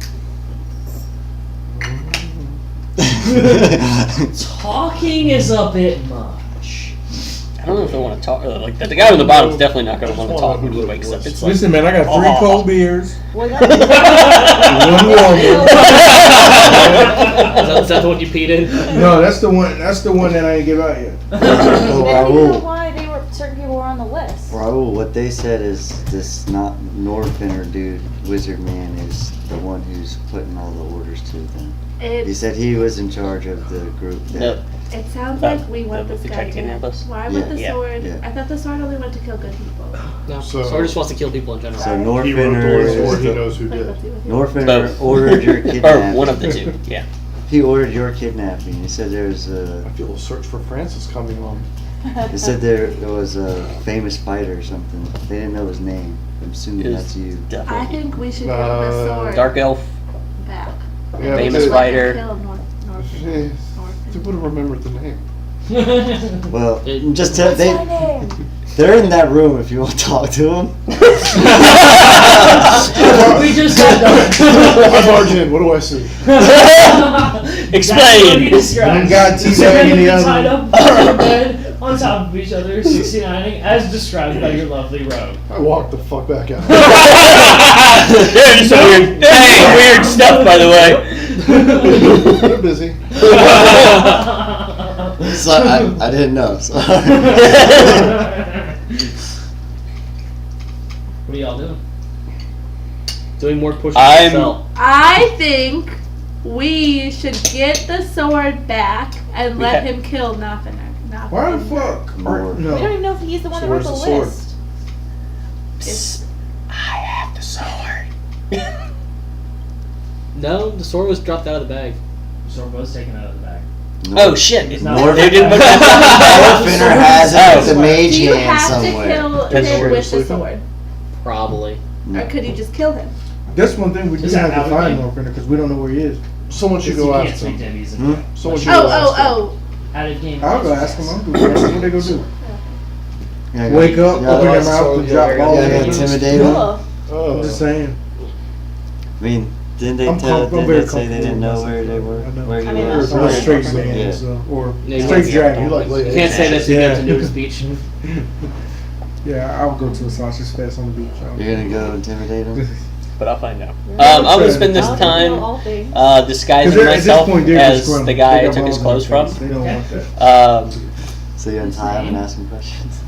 Talking is a bit much. I don't know if they want to talk. Like the guy on the bottom is definitely not going to want to talk when he wakes up. It's like, Listen, man, I got 3 cold beers, Well, that- 1 warm Is that the one you peed in? No, that's the one. That's the one that I ain't give out yet. Oh, They didn't even know Raul. why certain people were on the list. Raul, what they said is this not Norfinner dude, Wizard Man, is the one who's putting all the orders to them. He said he was in charge of the group. no, It sounds Oh, like we want they this tried guy to kidnap dead. us? Why would the Yeah, sword? yeah. I thought the sword only went to kill good people. No. So- Sword just wants to kill people in general. So He wrote the Norfinner orders, or is he the, knows who Like, did. let's see what he- Norfinner Both. ordered your or kidnapping. one of the two. Yeah. He ordered your kidnapping. He said there's a. I feel a search for Francis coming on. They said there was a famous fighter or something. They didn't know his name. I'm assuming Is that's you. I definitely think we should give the sword Dark Elf, back. Yeah, famous they- fighter. Kill They would have remembered the name. Well, It- just tell What's they. my name? They're in that room if you want to talk to them. We just got done. I barge in. What do I see? Explain. That's what he described. One guy So teabagging the you're other. tied up on your bed on top of each other, 69ing, as described by your lovely rogue. I walked the fuck back out. They're just some weird, weird stuff, by the way. They're busy. So I didn't know. So. What are y'all doing? Doing more push I'm- to sell. I think we should get the sword back and We let ha- him kill Nothinner. Why the fuck? Lord. We don't No. even know if he's the one So that wrote where's the the sword? list. Psst. I have the sword. No, the sword was dropped out of the bag. Sword was taken out of the bag. Oh shit! not- They didn't put Northerner has it with Oh. the mage Do you hand have somewhere. to kill That's him where with you're the sword? Probably. Or could you just kill him? That's one thing we do Is that have to out find again? Northerner because we don't know where he is. Someone should You go can't after speak to him. him. He's Hmm? in Someone should Oh, go after him. oh, out of game. I'll go ask him. I'm good. What they gonna do? Yeah, Wake up, yeah, open their that's mouth, so- and yeah, drop yeah, balls. yeah, in. intimidate him. Cool. Oh. I'm just saying. I mean, didn't they I'm tell? com- I'm Didn't very they say they didn't know comfortable where they with were? myself. I know. Where I you mean, were? that's I'm a straight Yeah. man, so, or Yeah, you straight can't- dragon. You like late You can't say that to Yeah. get to do a speech. Yeah, I'll go to a sausage fest on the beach. You're gonna go intimidate him? But I'll find out. I'm gonna spend this I'll time know all things. Because disguising at this myself point, they're as just scrummy. the guy They I got took his balls clothes in from. their face. They don't want that. So you untie him and ask him questions?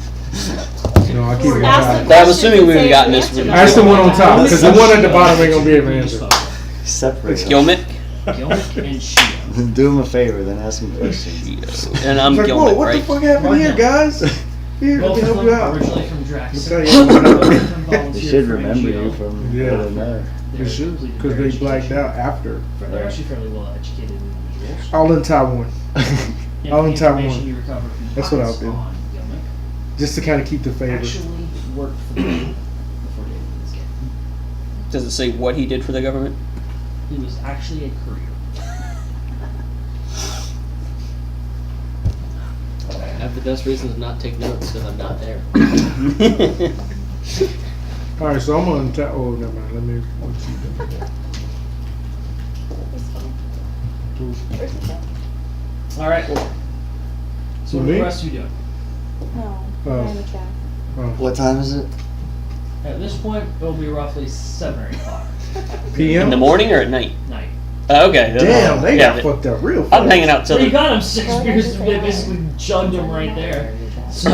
No, I keep it Ask tight. them But I'm questions assuming and we say would've gotten yes this or with- no. Ask the one on top, because the one at the bottom ain't gonna be able to answer. Separate him. Gilmick. Gilmick and Shio. Do him a favor, then ask him questions. And I'm It's like, Gilmick, whoa, what right? the fuck happened here, guys? Here, let Both me of help them you out. originally from I'll Drax. tell you. They should remember you from Yeah. other than that. They should, because they blacked out after. They're actually fairly well educated individuals. I'll untie one, And I'll the untie information one. you recovered from That's what I'll Hans do. on Gilmick just to kind of keep the favor. actually worked for the government before getting into this game. Does it say what he did for the government? He was actually a courier. I have the best reason to not take notes because I'm not there. All right, so I'm gonna untie. Oh, never mind. Let me. What you doing? All right. So what Me? do the rest of you do? No, Oh. I'm in the chat. What time is it? At this point, it'll be roughly 7 or 8 o'clock PM. In the morning or at night? night. Okay. Damn, they yeah, got fucked up real fast. I'm hanging out till So you the, got him 6 beers. They basically jugged him right there. So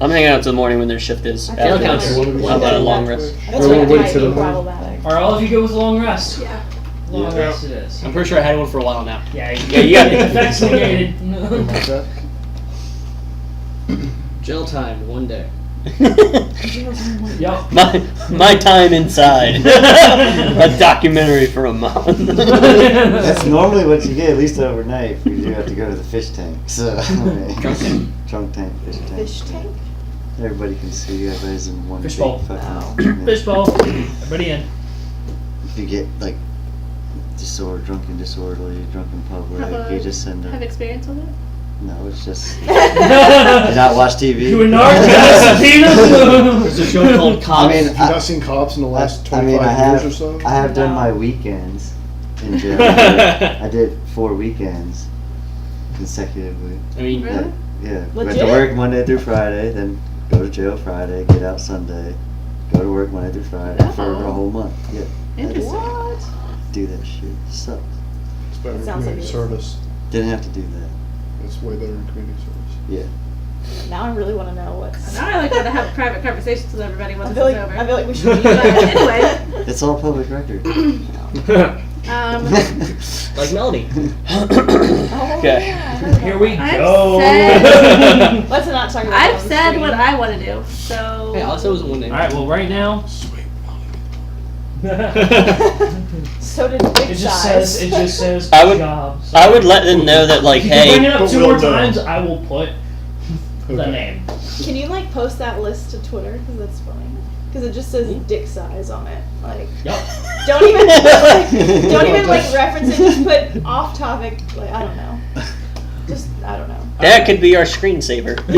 I'm hanging out till the morning when their shift is. I feel like After I'm this. How about a long rest? That's Or what we'll wait might till be the morning. problematic. are all of you good with a long rest? Yeah. Long Yeah. rest it is. I'm pretty sure I had one for a while now. Yeah, you got it. Effects negated. Like that? Jail time, 1 day. Yep. my time inside. A documentary for a month. That's normally what you get, at least overnight. We do have to go to the fish tank. So, Drunk tank. Trunk tank, fish tank. Fish tank? Everybody can see. Everybody's in one Fish big bowl. fucking. Fishbowl. Everybody in. If you get like drunken disorderly, drunk in public, you just send Have them. experience with it? No, it's just. Did not watch TV. You and Narc, There's a show called I Cops. mean, Have you not seen Cops in the last 25 I have, years or so? I have done No. my weekends in jail. I did 4 weekends consecutively. I mean, Really? Yeah, went Legit? to work Monday through Friday, then go to jail Friday, get out Sunday, go to work Monday through Friday for a Oh. whole month. Yeah, Interesting. What? do that shit. Sucks. It's better It in sounds like community it. service. Didn't have to do that. It's way better in community service. Yeah. Now I really want to know what's. Now I like to have private conversations with everybody I once feel it's like over. I feel like we should. But anyway, It's all public record. like Melanie. Oh, Okay. yeah. Here we I've go. said- Let's not talk about. I've that on said screen. what I want to do. So Hey, Alexa was one name. All right. Well, right now, So did Big it just Size. says I would- jobs. I would let them know that, like, If you bring hey, it up But 2 we'll more know. times, I will put the Okay. name. Can you like post that list to Twitter? Because that's funny. Because it just says dick size on it. Like, Yep. don't even don't even like reference it. Just put off topic. Like, I don't know. Just I don't know. that could be our screensaver. Derail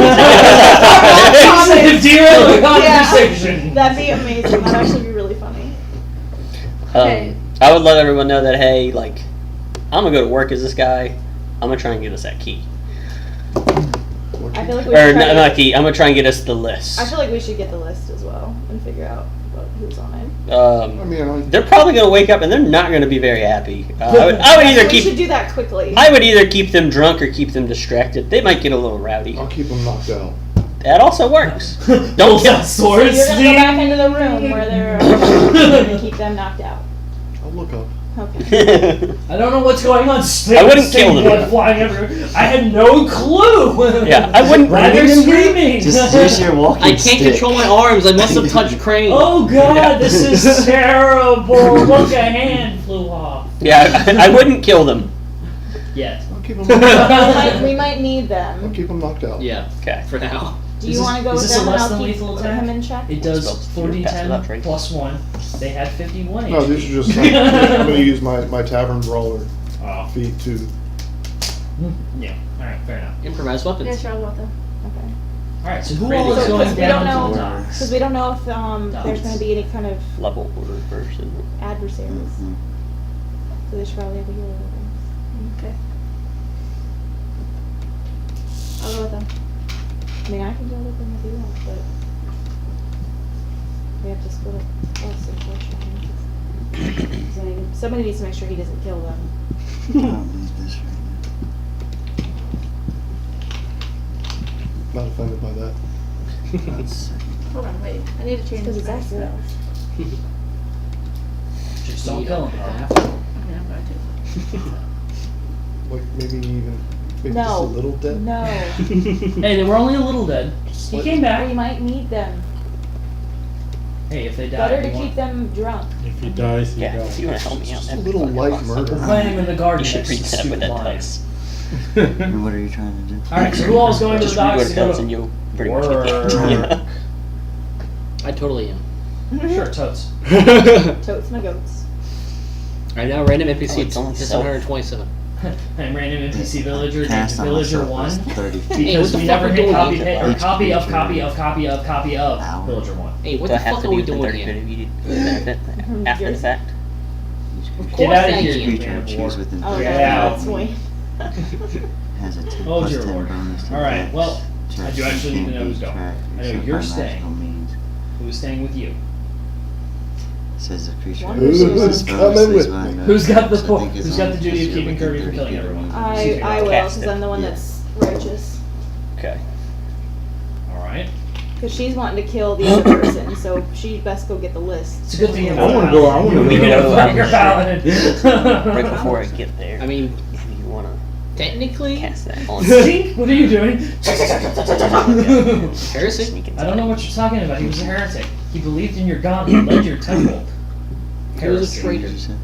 the Yeah. conversation. That'd be amazing. That'd actually be really funny. Okay. I would let everyone know that, hey, like, I'm gonna go to work as this guy. I'm gonna try and get us that key. I feel like we Or should try to- not key. I'm gonna try and get us the list. I feel like we should get the list as well and figure out who's on it. I mean, They're probably gonna wake up and they're not gonna be very happy. I would either We should keep. do that quickly. I would either keep them drunk or keep them distracted. They might get a little rowdy. I'll keep them knocked out. That also works. Don't Pulls kill. out So swords. you're gonna go back into the room where they're gonna keep them knocked out. I'll look up. Okay. I don't know what's going on. I wouldn't kill them. Blood flying everywhere. I had no clue. Yeah, I wouldn't- Rather screaming. Just use your walking I can't stick. control my arms. I must have touched Kring. Oh God, this is terrible. Look, a hand flew off. Yeah, I wouldn't kill them. Yet. I'll keep them. We might need I'll them. keep them knocked out. Yeah, Okay. for now. Do you want to go is with this a them and less I'll than keep lethal him attack? in check? It does Spells to pass without 4d10 trace. plus 1. They had 51 No, HP. these are just. Like, I'm going to use my tavern brawler Oh. feat to. Yeah. Alright, fair enough. Improvised weapons. Yeah, sure, I'll go with them. Okay. Alright, so who Ready. all is So, going because we don't down to the know- docks? Because we don't know if there's going to be any kind of Level order person. adversaries. Mhm. So they should probably have a hero with them. Okay. I'll go with them. I mean, I can go with them if you want, but we have to split it us, unfortunately. So somebody needs to make sure he doesn't kill them. I don't need this right Not offended by that. now. That's Hold on, wait. I need to change Because this it's back. accurate. Just don't kill him. I mean, I'm going to. Like maybe even maybe No. just a little dead. No. Hey, they were only a little dead. He came We back. might need them. Hey, if they die, Better we to want- keep them drunk. If he dies, he Yeah, dies. if you want to help me out, Just a that'd little be fucking light awesome. murder. We're playing him in the garden You should next to the reset with stupid that lions. dice. And what are you trying to do? Alright, so who all is going to the Just read docks what to it go does to... and you'll pretty much get the Word. idea. I totally am. Sure, totes. Totes my goats. Right now, random NPC Oh, it's only it's self. 127. And random NPC villager named Cast on Villager myself 1. is 30 feet. Hey, what Because the we fuck never are we hit doing copy, here? pa- or Each copy of creature- copy of copy of copy of Ow. Villager 1. Hey, what Do I the have fuck to are do we the doing 30 here? bit immediate after the Yours. fact? Of Get course out of I here, can. you Creature man of choose war. within Oh, 30 Get yeah, out. that's point. has a 10 Oh, plus dear 10 Lord. bonus to Alright, dex. well, Checks I do actually can't need to know be who's going. tracked I know except you're by staying. magical means. Who's staying with you? Says the creature One has who's bonus coming with by me? no Who's got the checks. I po- think it's who's got only the duty of because keeping you're Kirby from within killing 30 everyone? feet. Excuse me, I will, Cast because it. I'm the one Yeah. that's righteous. Okay. Alright. Because she's wanting to kill the other person, so she best go get the list. It's a good thing you're I not wanna a go- I paladin. wanna You're go gonna out. fight your paladin. Right before I get there, I mean, if you want to technically, cast that on Stink, what are you doing? heresy. sneak I don't know what you're talking about. He was a heretic. He believed in your god and led your temple. He was a Heresy. traitor. You said-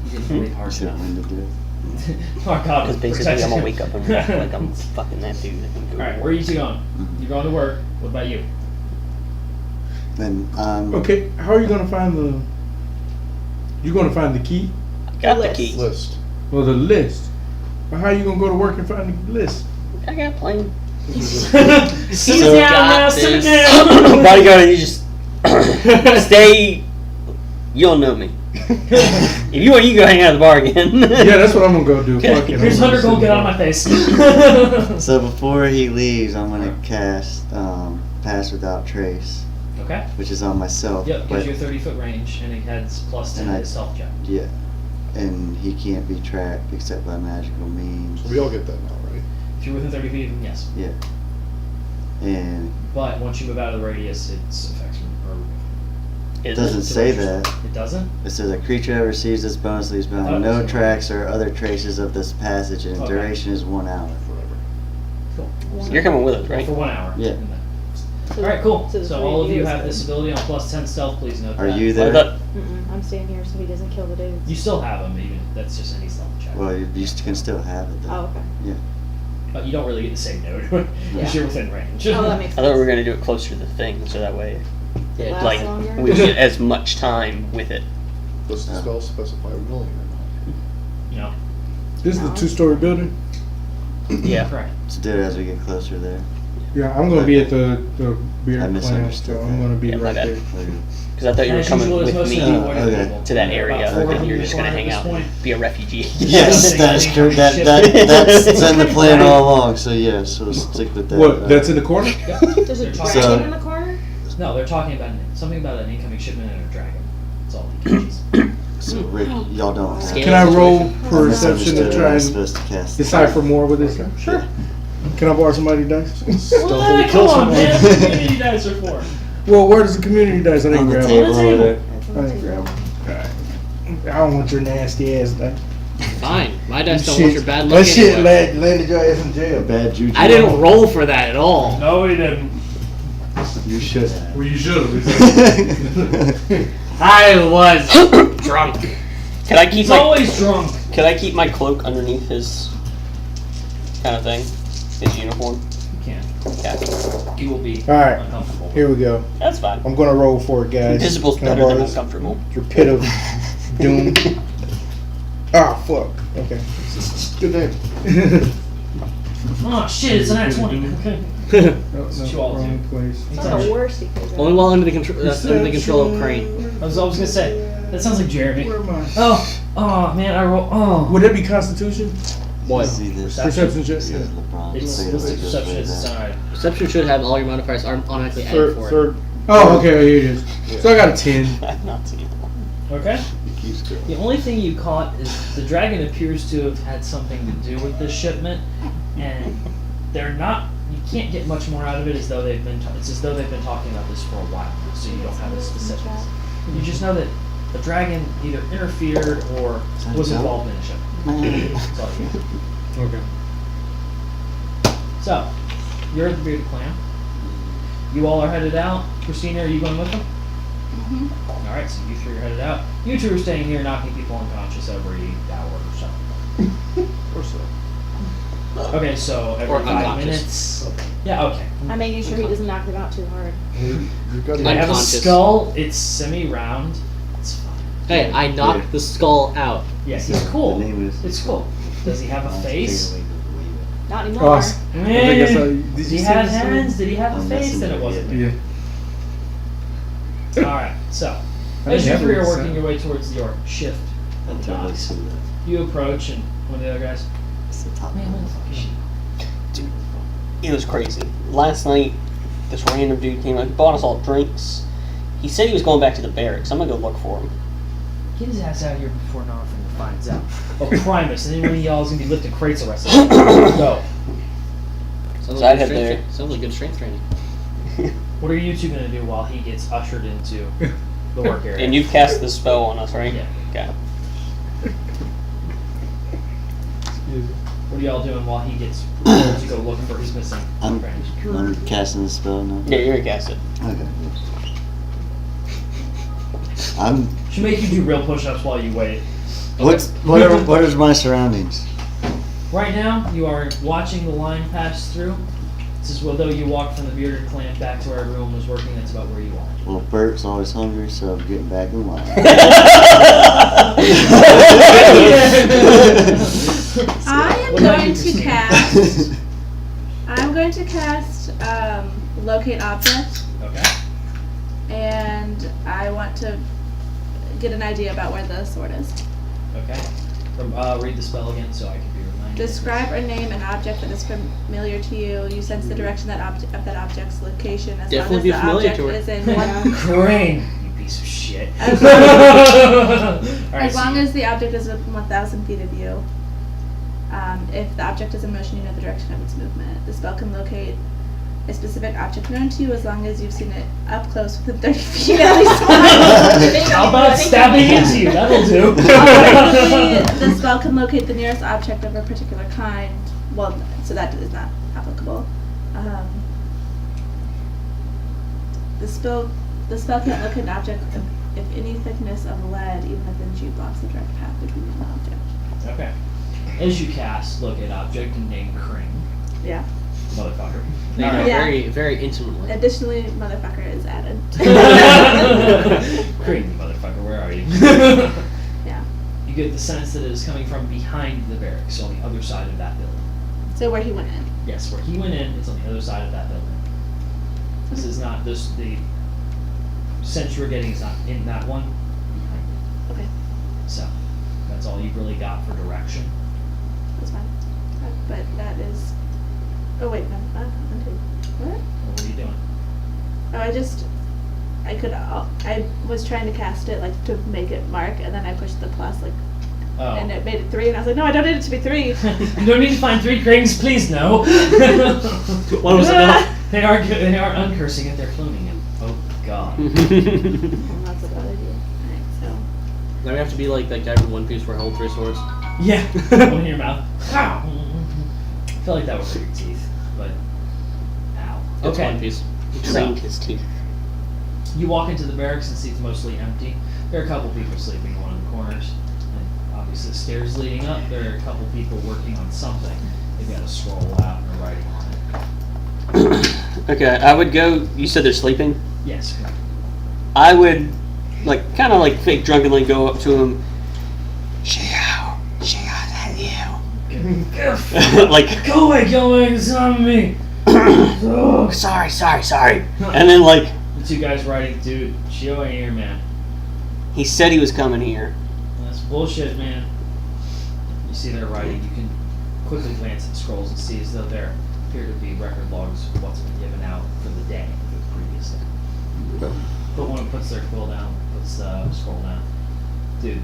He didn't believe you hard said enough. when to do it. Our god Because basically protected I'm gonna him. wake up and like I'm fucking that dude. Alright, where are you two going? You're going to work. What about you? Then Okay, how are you gonna find the? You gonna find the key? Got the list. key. List. Well, the list. But how are you gonna go to work and find the list? I got a plane. Sit So down now, got sit this. down. Bodyguard, you just stay. You'll know me. If you want, you go hang out at the bar again. Yeah, that's what I'm gonna go do. Okay. Fuck it, I'm Here's gonna Hunter, go sit get out down. of my face. So before he leaves, I'm gonna cast Pass Without Trace, Okay. which is on myself. Yep, but gives you a 30-foot range, and he has plus 10 And to I- his stealth check. yeah, and he can't be tracked except by magical means. We all get that now, right? If you're within 30 feet of him, yes. Yeah, and But once you move out of the radius, its effects are removed. it doesn't say that. It doesn't? It says a creature that receives this bonus leaves behind Oh, no that's- tracks or other traces of this passage, and Okay. duration is 1 hour. Forever. Cool. You're coming with us, Well, right? for 1 hour. Yeah. So- Alright, cool. so the So three all of you is have good. this ability on plus 10 stealth, please note Are that. you I there? thought- I'm staying here so he doesn't kill the dudes. You still have them, even that's just any stealth check. Well, you can still have it though. Oh, okay. But you don't really get the same note Yeah. because you're within range. Oh, that makes I sense. thought we were gonna do it closer to the thing, so that way, It lasts like, longer. we get as much time with it. Does the spell specify willing or No. This is a 2-story building. Yeah. Correct. So do it as we get closer there. Yeah, I'm gonna be at the beer I plant, misunderstood so I'm gonna be Yeah, my right bad. there. Because I thought you were As coming usual, it's with mostly me avoiding okay. people. to that About area, four of and them you're in just the gonna corner hang at out this and point. be a refugee. Yes, that's correct. That's in the plan all along. So yes, we'll stick with that. What? That's in the corner? Yep. There's a They're dragon So- in the corner? No, they're talking about something about an incoming shipment and a dragon. That's all he catches. So Rick, y'all don't have. Scale Can I roll situation. perception to Misunderstood. try I'm and supposed to cast. decipher more with this guy? Sure. Can I borrow somebody's dice? Well, come on, man. What do you guys are for? Well, where does the community dice? I On didn't the grab table them. over there. I didn't grab them. Alright. I don't want your nasty ass dice. Fine. My dice don't Shit. want your bad That luck shit anyway. landed your ass in jail. Bad juju. I didn't roll for that at all. No, he didn't. You should have. Well, you should have. I was drunk. Can I keep He's my always drunk. Can I keep my cloak underneath his kind of thing? His uniform? You can. Okay. You will be All right. uncomfortable. Here we go. That's fine. I'm gonna roll for it, guys. Invisible's Can I better borrow than this? uncomfortable. Your pit of doom. Ah, fuck. Okay. Good name. Oh shit! It's a nat 20. Okay. No, What you no, all wrong do. place. It's not the worst he could have. Only while under the control of Kring. I was gonna say that sounds like Jeremy. Where am I? Oh man, I roll. Oh, Would it be Constitution? What? See this? Perception check. Says Yeah. LeBron. it's Say listed it just perception like is that. alright. Perception should have all your modifiers automatically added for it. Third. Oh, okay. Here it is. So I got a 10. I'm not seeing it. Okay. It keeps going. The only thing you caught is the dragon appears to have had something to do with this shipment, and they're not. You can't get much more out of it as though they've been. It's as though they've been talking about this for a while, so you don't have the specifics. You just know that the dragon either interfered or was involved in the shipment. That's all you know. Okay. So, you're at the Bearded Clan. You all are headed out. Christina, are you going with them? Mm-hmm. Alright, so you three are headed out. You two are staying here, knocking people unconscious every hour or so. Or so. Okay, so every Or 5 unconscious. minutes. Yeah, okay. I'm making sure he doesn't knock them out too hard. You've got I have a Unconscious. skull. It's semi-round. It's fine. Hey, I knocked Yeah. the skull out. Yes, he's The cool. name is. It's cool. Does he have a face? Not Oh, anymore. I think I saw- did Did you he see have this hands? Did he have a Oh, face? that's Then it in wasn't Yeah. me. Alright, so I as you never three are would working say. your way towards your shift at the Totally docks, see that. you approach and one of the other guys, It's the top man, where the one. fuck is she? It was crazy. Last night, this random dude came up, bought us all drinks. He said he was going back to the barracks. I'm gonna go look for him. Get his ass out of here before Northanger finds out. Oh, Primus, and then one of y'all is gonna be lifting crates the rest of the day. Go. Sounds So I'd like, head good there. strength, sounds like good strength training. What are you two gonna do while he gets ushered into the work area? And you've cast this spell on us, right? Yeah. Okay. What are y'all doing while he gets prepared to go look for his missing I'm, friend? I'm casting the spell now. Yeah, you're a cast it. Okay. I'm. Should make you do real push-ups while you wait. What are my surroundings? Right now, you are watching the line pass through. It's as though you walked from the Bearded Clan back to where everyone was working. That's about where you are. Well, Bert's always hungry, so I'm getting back in line. I am What about going you, to Christina? cast. I'm going to cast locate object, Okay. and I want to get an idea about where the sword is. Okay. Read the spell again so I can be reminded. Describe or name an object that is familiar to you. You sense the direction of that object's location as Definitely long be as the familiar object to her. is in one. Kring, you piece of shit. As Alright, long as the object is within 1,000 feet of you. If the object is in motion, you know the direction of its movement. The spell can locate a specific object known to you as long as you've seen it up close within 30 feet at least once. how about stabbing into you? That'll do. Alternatively, the spell can locate the nearest object of a particular kind. Well, so that is not applicable. The spell can't locate an object if any thickness of lead, even within G, blocks the direct path between you and the object. Okay. As you cast locate object and name Kring, Yeah. motherfucker. They know Alright. Yeah. very, very intimately. Additionally, motherfucker is added. Kring, motherfucker, where are you? Yeah. You get the sense that it is coming from behind the barracks, so on the other side of that building. So where he went in. Yes, where he went in, it's on the other side of that building. This is not the sense you're getting is not in that one, behind it. Okay, So, that's all you've really got for direction. that's fine. But that is. Oh wait, no. Okay. What? What are you doing? I was trying to cast it like to make it mark, and then I pushed the plus like, Oh. and it made it 3, and I was like, no, I don't need it to be 3. You don't need to find 3 Krings, please no. One was enough. They are uncursing it, they're cloning him. Oh god. Well, that's a bad idea. Alright, so. Now we have to be like that guy from One Piece where he holds 3 swords. Yeah, one in your mouth. I feel like that would hurt your teeth, but ow. It's Okay. One Piece. He trained his teeth. You walk into the barracks and see it's mostly empty. There are a couple people sleeping in one of the corners, and obviously the stairs leading up. There are a couple people working on something. They've got a scroll out and a writing on it. Okay, I would go. You said they're sleeping. Yes, correct. I would, like, kind of like fake drunkenly go up to him. Xiao, is that you? Like, Go away, it's not me. sorry. And then, like, The two guys writing, dude, Shio ain't here, man. he said he was coming here. That's bullshit, man. You see their writing, you can quickly glance at the scrolls and see as though there appear to be record logs of what's been given out for the day, for the previous day. But one puts their quill down, puts the scroll down. Dude,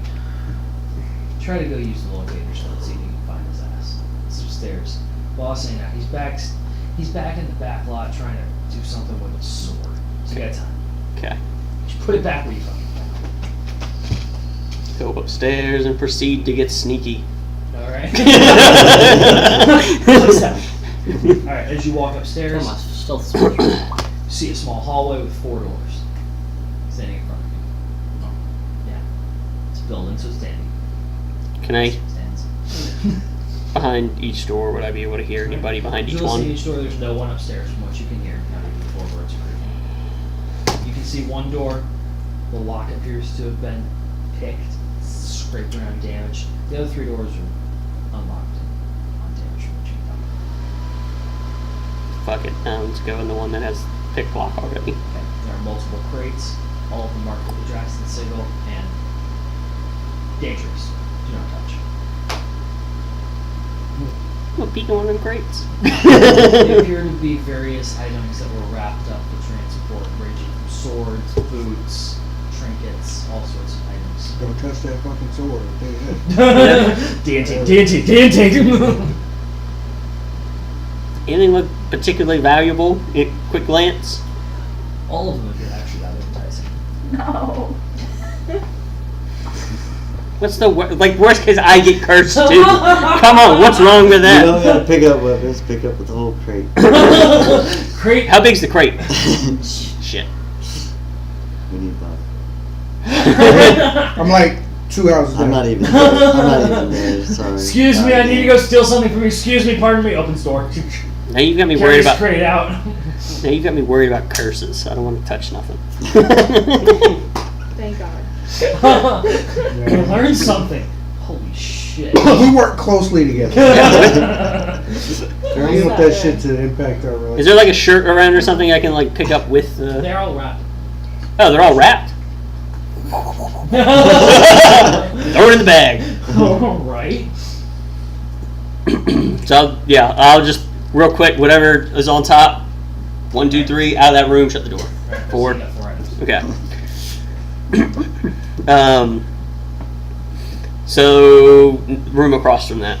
try to go use the locator stone, see if you can find his ass. It's upstairs. Boss ain't out. He's back in the back lot trying to do something with a sword. So you got time. Okay. Just put it back where you fucking Go upstairs and proceed to get sneaky. Alright? Alright, as you walk upstairs, Come on, stealth sword. you see a small hallway with 4 doors standing in front of you. Yeah. It's a building, so it's standing. Can I, Stands. behind each door, would I be able to hear anybody behind each You'll see one? each door, there's no one upstairs from what you can hear, not even the floorboards are creaking. You can see one door, the lock appears to have been picked, scraped around, damaged. The other 3 doors are unlocked and undamaged from what you can tell. Fuck it. Let's go in the one that has pick lock already. Okay. There are multiple crates, all of them marked with the Jackson signal, and dangerous. Do not touch. I'm gonna peek in one of them crates. They appear to be various items that were wrapped up for transport, ranging from swords, boots, trinkets, all sorts of items. Don't touch that fucking sword. I'll tell you that. Dainty. Anything look particularly valuable at quick glance? All of them appear actually rather enticing. No. What's the worst case? I get cursed too. Come on, what's wrong with You don't that? gotta pick up weapons, pick up the whole crate. Crate. How big's the crate? Shit. We need both. I'm like 2 houses down. I'm not even there, sorry. Excuse me, I need to go steal something from you. Excuse me, pardon me. Opens door. Now you got me Carries worried about. crate out. Now you got me worried about curses. I don't want to touch nothing. Thank God. Learn something. Holy shit. We work closely together. I don't want that shit to impact our relationship. Is there like a shirt around or something I can like pick up with the? They're all wrapped. Oh, they're all wrapped. Throw it in the bag. Alright. So I'll just real quick whatever is on top. 1, 2, 3 out of that room. Shut the door. Right, 4. so you got 4 items. Okay. So room across from that.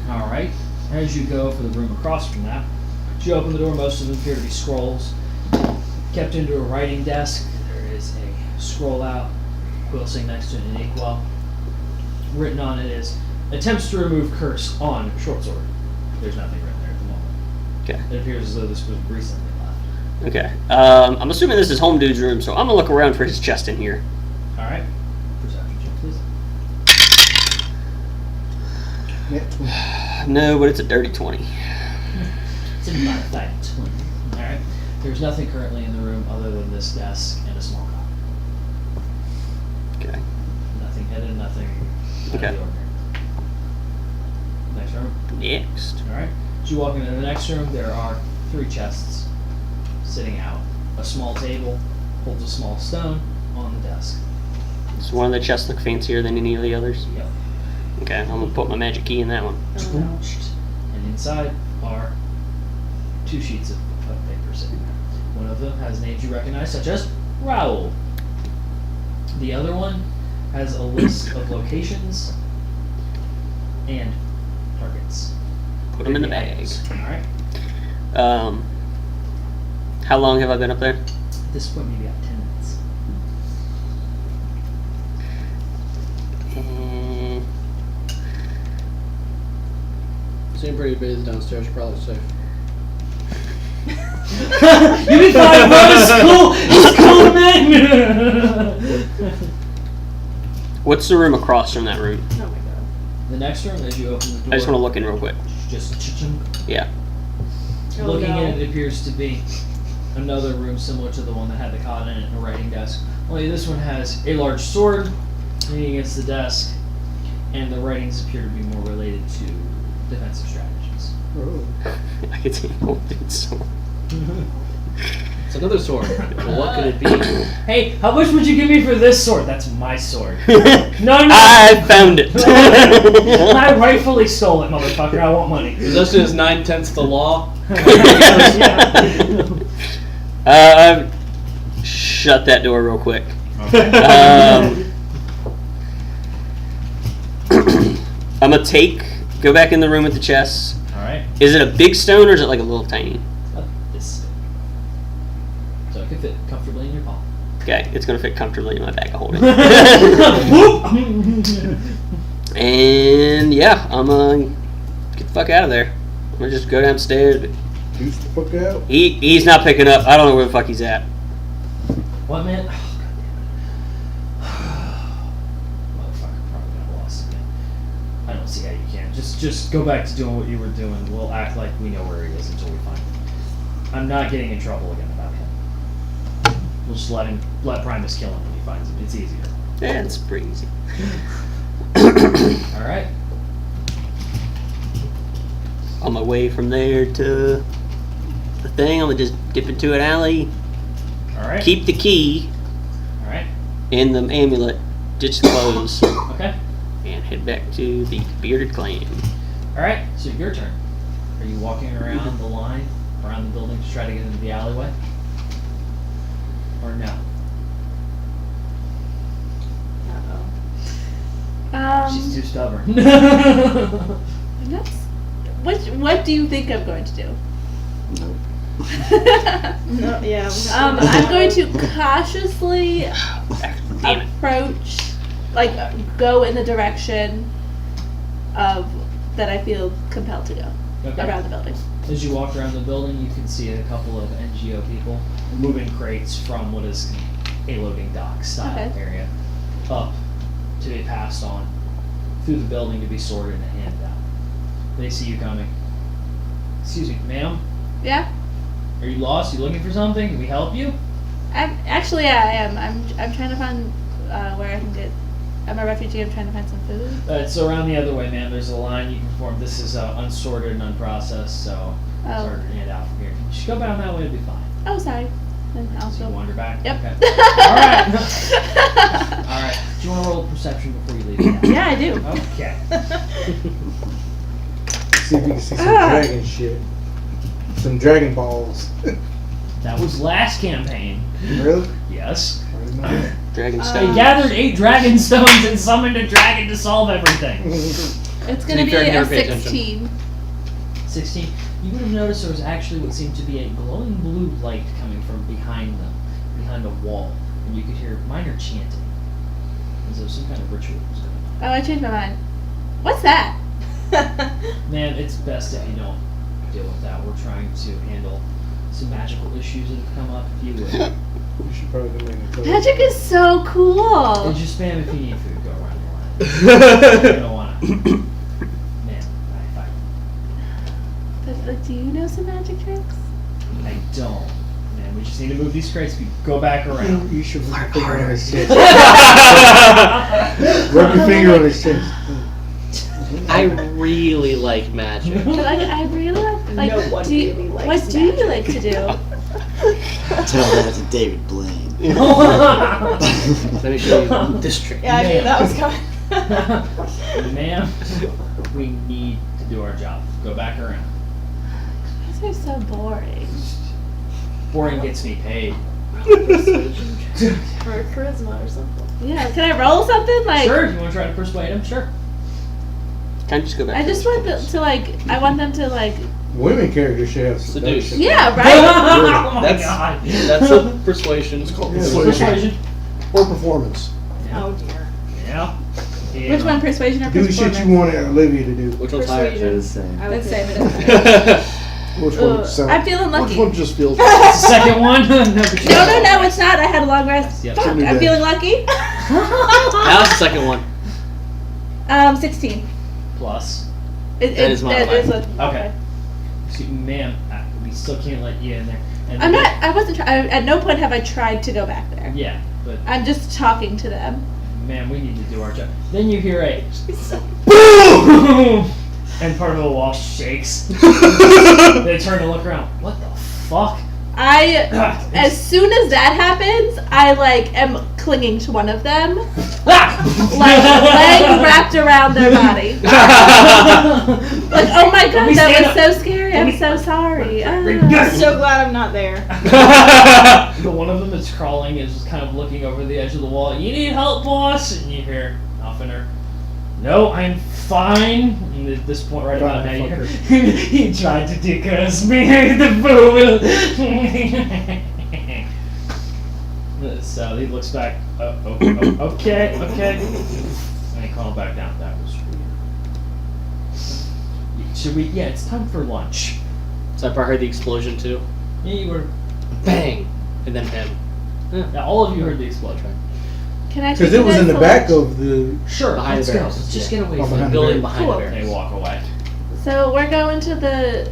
Alright. As you go for the room across from that, as you open the door, most of them appear to be scrolls. Kept into a writing desk, there is a scroll out, quill sitting next to it, an inkwell. Written on it is, attempts to remove curse on short sword. There's nothing written there at the moment. Okay. It appears as though this was recently left. Okay. I'm assuming this is Home Dude's room, so I'm gonna look around for his chest in here. Alright. Perception check, please. Net 20. No, but it's a dirty 20. It's a modified 20. Alright. There's nothing currently in the room other than this desk and a small cot. Okay. Nothing hidden, nothing out Okay. of the ordinary. Next room. Next. Alright. As you walk into the next room, there are 3 chests sitting out. A small table holds a small stone on the desk. Does one of the chests look fancier than any of the others? Yep. Okay, I'm gonna put my magic key in that one. And inside are 2 sheets of paper sitting there. One of them has names you recognize, such as Raoul. The other one has a list of locations and targets. Put them in the bag. Alright. How long have I been up there? At this point, maybe about 10 minutes. Seeing pretty busy downstairs, you're probably safe. You be fine, bro. It's cool, man. What's the room across from that room? Oh my God. The next room, as you open the door, I just want to look in real quick. just cha-ching. Yeah. Oh, Looking no. in, it appears to be another room similar to the one that had the cot in it and a writing desk. Only this one has a large sword leaning against the desk, and the writings appear to be more related to defensive strategies. Oh. I can see holding sword. It's another sword. Well, what could it be? Hey, how much would you give me for this sword? That's my sword. No, I found it. I rightfully stole it, motherfucker. I want money. Possession is 9/10 the law. Shut that door real quick. Okay. I'm gonna go back in the room with the chest. Alright. Is it a big stone or is it like a little tiny? This. So it can fit comfortably in your palm. Okay, it's gonna fit comfortably in my bag of holding. And yeah, I'm gonna get the fuck out of there. I'm gonna just go downstairs. Juice the fuck out. He's not picking up. I don't know where the fuck he's at. What, man? Oh, motherfucker, probably got lost again. I don't see how you can. Just go back to doing what you were doing. We'll act like we know where he is until we find him. I'm not getting in trouble again about him. We'll just let Primus kill him when he finds him. It's easier. Yeah, it's pretty easy. Alright. On my way from there to the thing, I'm gonna just dip into an alley, Alright. keep the key Alright. in the amulet, ditch the clothes, Okay. and head back to the bearded clan. Alright, so your turn. Are you walking around the line, around the building to try to get into the alleyway? Or no? She's too stubborn. That's, what do you think I'm going to do? Nope. No, yeah. I'm going to cautiously Damn it. approach, like, go in the direction of that I feel compelled to go Okay. around the building. As you walk around the building, you can see a couple of NGO people moving crates from what is a loading dock style Okay. area up to be passed on through the building to be sorted and handed out. They see you coming. Excuse me, ma'am? Yeah. Are you lost? You looking for something? Can we help you? I am. I'm trying to find where I can get. I'm a refugee. I'm trying to find some food. It's around the other way, ma'am. There's a line you can form. This is unsorted and unprocessed, so it's Oh. hard to hand out from here. You should go down that way, it'll be fine. Oh, sorry. Then I'll So you go. wander back? Yep. Okay. Alright. Alright. Do you want to roll perception before you leave? Yeah, I do. Okay. See if you can see some Ah. dragon shit. Some Dragon Balls. That was last campaign. Really? Yes. I didn't know that. Dragon Uh, They Stone. gathered 8 dragon stones and summoned a dragon to solve everything. It's gonna be fair, you a never pay attention. 16. 16. You would have noticed there was actually what seemed to be a glowing blue light coming from behind them, behind a wall, and you could hear minor chanting, as though some kind of ritual was going on. Oh, I changed my mind. What's that? Man, it's best if you don't deal with that. We're trying to handle some magical issues that have come up. If you would, You should probably make a code. Magic is so cool. and just spam if you need food. Go around the line. You're gonna wanna. Man, I But, like, do you know some magic tricks? don't. Man, we just need to move these crates. We go back around. You should rub your finger on his chest. Rub your finger on his chest. I really like magic. But I really like. No one do you, really likes what do you magic. like to do? Tell that to David Blaine. Let me show you this trick. Yeah, I knew that was coming. Ma'am, we need to do our job. Go back around. These are so boring. Boring gets me paid. Or charisma or something. Yeah, can I roll something? Like, Sure, if you want to try to persuade him, sure. Can I just go back? I to just the want them to like. I want them to like. Women characters should have Seduce. seduction. Yeah, right. Oh my That's- god. That's a persuasion. It's called Yeah, Persuasion. Or performance. Oh dear. Yeah. Which one, persuasion or Do the shit performance? you want Olivia to do. Which one's higher? They're the same. I would Let's say save it. Which one Ugh, sound? I'm feeling Which lucky. one just feels? The second one? No, but you- No, it's not. I had a long rest. Yep. Fuck, New I'm day. feeling lucky. How's the second one? 16. plus. That is modified. Okay. Excuse me, ma'am, we still can't let you in there. And I'm not. I wasn't. At no point have I tried to go back there. Yeah, but I'm just talking to them. ma'am, we need to do our job. Then you hear a boom, and part of the wall shakes. They turn to look around. What the fuck? As soon as that happens, I am clinging to one of them, leg wrapped around their body. Oh my god, that was so scary. I'm so sorry. I'm so glad I'm not there. The one of them that's crawling is just kind of looking over the edge of the wall. You need help, boss? And you hear Offender. No, I'm fine. And at this point, right about now, you hear, he tried to decuss me. The fool. So he looks back. Okay. And he calmed back down. That was weird. Should we? Yeah, it's time for lunch. So I probably heard the explosion too. Yeah, you were. Bang! And then him. Yeah, all of you heard the explosion. Can I? Because it was in the back of the. Sure, Behind let's the go. barrels. Let's just get away Oh, from behind the the building barrels. behind Cool. the barrels. They walk away. So we're going to the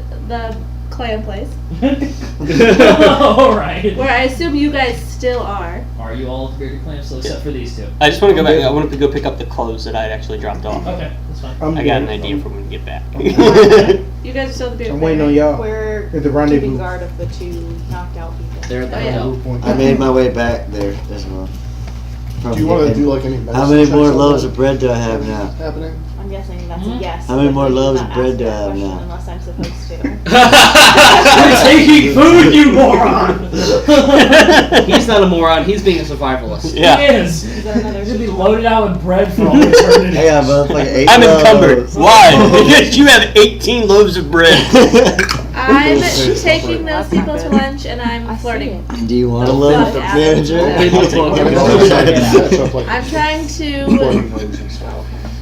clan place, All right. where I assume you guys still are. Are you all at the bearded clan still, except for these two? I just want to go back. I wanted to go pick up the clothes that I had actually dropped off. Okay, that's fine. I'm I got an good. idea for when we get back. You guys are still the bearded I'm clan, waiting on right? y'all We're at the keeping rendezvous. guard of the two knocked out people. They're at the Oh, yeah. hotel. I made my way back there as well. Do you want to do like any medicine How many checks more on loaves that? of bread do I have now? Happening? I'm guessing that's Hmm? a yes. How many but more please loaves not of bread ask do I that have question now? Unless I'm supposed to. You're taking food, you moron! He's not a moron. He's being a survivalist. Yeah. He is. Is that another You'll be cheese loaded out with bread for all eternity. Hey, motherfucker, 8 I'm encumbered. loaves. Why? Because you have 18 loaves of bread. I'm taking those people to lunch, and I'm I see flirting. it. Do you want a Don't loaf, fuck manager? I'm trying to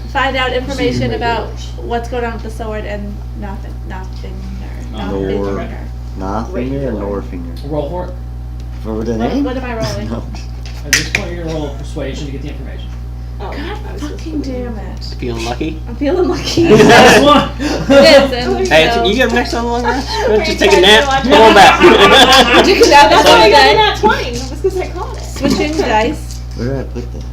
find out information about what's going on with the sword and nothing. Nor- Nothinger or Norfinger? Roll for it. For the name? What am I rolling? No. At this point, you're going to roll persuasion to get the information. Oh, God I was supposed fucking to- damn it! Feeling lucky? I'm feeling lucky. That's one. It is, and Hey, so- you get them next on the long rest? Okay, Just take a guys, nap. no, I'm Come on back. That's why I got in Okay. that 20. That was because I caught it. Switching dice. Where did I put that?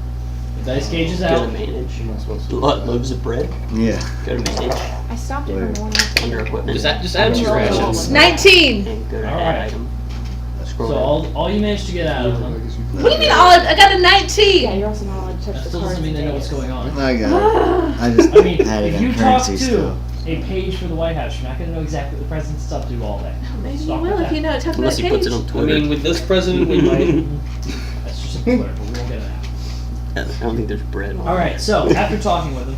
The dice gauge is Go to out. manage. Am I supposed to? Loaves of bread. Yeah. Go to manage. I stopped it Where? from going up. Under equipment. Just add two rations. 19. And go to All add right. item. Scroll So down. all you managed to get out of them. What do you mean? I got a Yeah, 19. you're also not allowed to touch That the still cards. doesn't mean they know what's going on. I got it. I just I mean, added if in you talk currency to stuff. a page for the White House, you're not going to know exactly what the president's up to all day. Maybe you Stop will with if that. you know. Talk about Unless he puts it on I Twitter. mean, with this president, we might. That's just a Twitter, but we won't get it out. I don't think there's bread. All right, so after talking with him,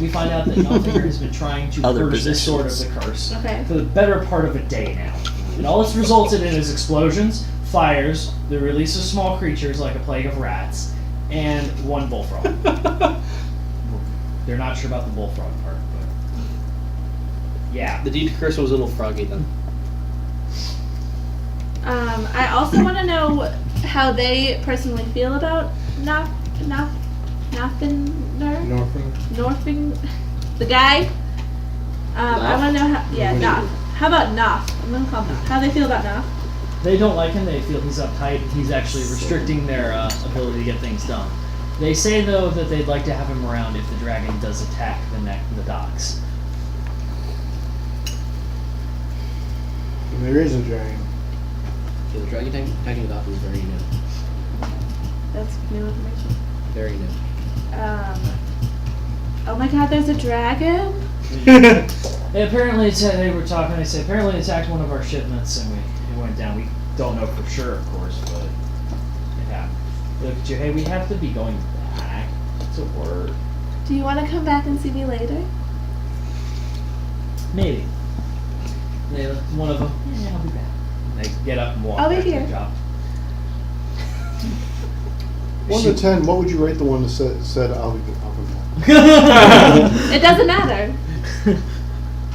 we find out that Nothinger has been trying to Other purge this sword of possessions. the curse Okay. for the better part of a day now. And all it's resulted in is explosions, fires, the release of small creatures like a plague of rats, and one bullfrog. They're not sure about the bullfrog part, but yeah. The deed to curse was a little froggy then. I also want to know how they personally feel about Northing, the guy. I want to know how. Yeah, Noth. How about Noth? I'm gonna call him Noth. How they feel about Noth? They don't like him. They feel he's uptight. He's actually restricting their ability to get things done. They say though that they'd like to have him around if the dragon does attack the docks. And there is a dragon. Yeah, the dragon attacking the dock is very new. That's new information. Very new. Oh my God, there's a dragon. They apparently they were talking. They said apparently it attacked one of our shipments and it went down. We don't know for sure, of course, but it happened. They look at you. Hey, we have to be going back. It's a word. Do you want to come back and see me later? Maybe. One of them. Yeah, I'll be back. And they get up and walk I'll be back to here. their job. 1 to 10, what would you rate the one that said I'll be back? It doesn't matter.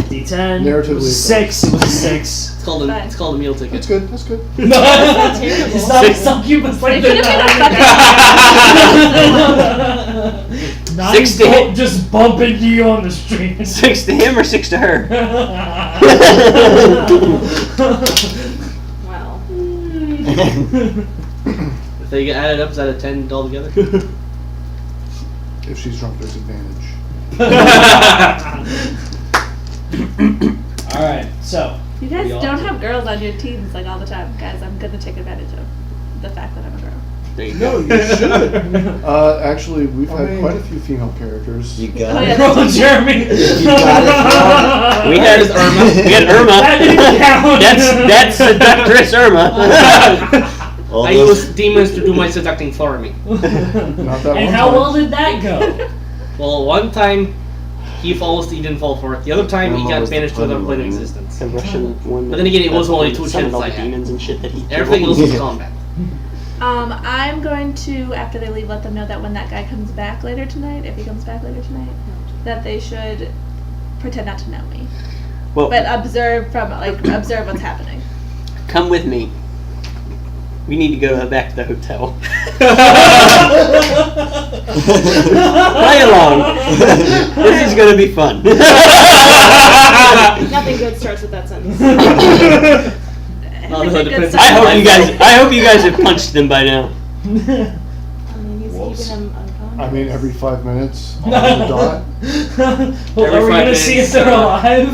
D10. Narratively, It was a 6. It was a 6. It's called a meal ticket. That's good, that's good. No, not terrible. It's not a succubus like It the could have been a Nine 6 to him. just bump into you on the street. 6 to him or 6 to her? Well. If they get added up, is that a 10 altogether? If she's drunk, there's advantage. Alright, so. You guys We all don't do. have girls on your teams like all the time, guys. I'm gonna take advantage of the fact that I'm a girl. There you No, go. you should. Actually, we've I had mean- quite a few female characters. You Oh, got yeah. it. Roll Jeremy. You got We had Irma. We had Irma. That didn't count. That's seductress Irma. All I those- use demons to do my seducting for me. Not that And one how time. well did that go? Well, one time he falls, he didn't fall for it. The other time he Irma got was the banished to another plane of puzzle, existence. The Russian one. But then again, it was only two summoned chances all I the had. demons and shit that he. Everything else was combat. I'm going to, after they leave, let them know that when that guy comes back later tonight, if he comes back later tonight, that they should pretend not to know me, Well, but observe what's happening. come with me. We need to go back to the hotel. Play along. This is gonna be fun. Nothing good starts with that sentence. Everything good depends. stuff. I hope you guys have punched them by now. I mean, he's Whoops. keeping him unconscious. I mean, every 5 minutes on the dot. Well, Every are we 5 gonna see if minutes. they're alive?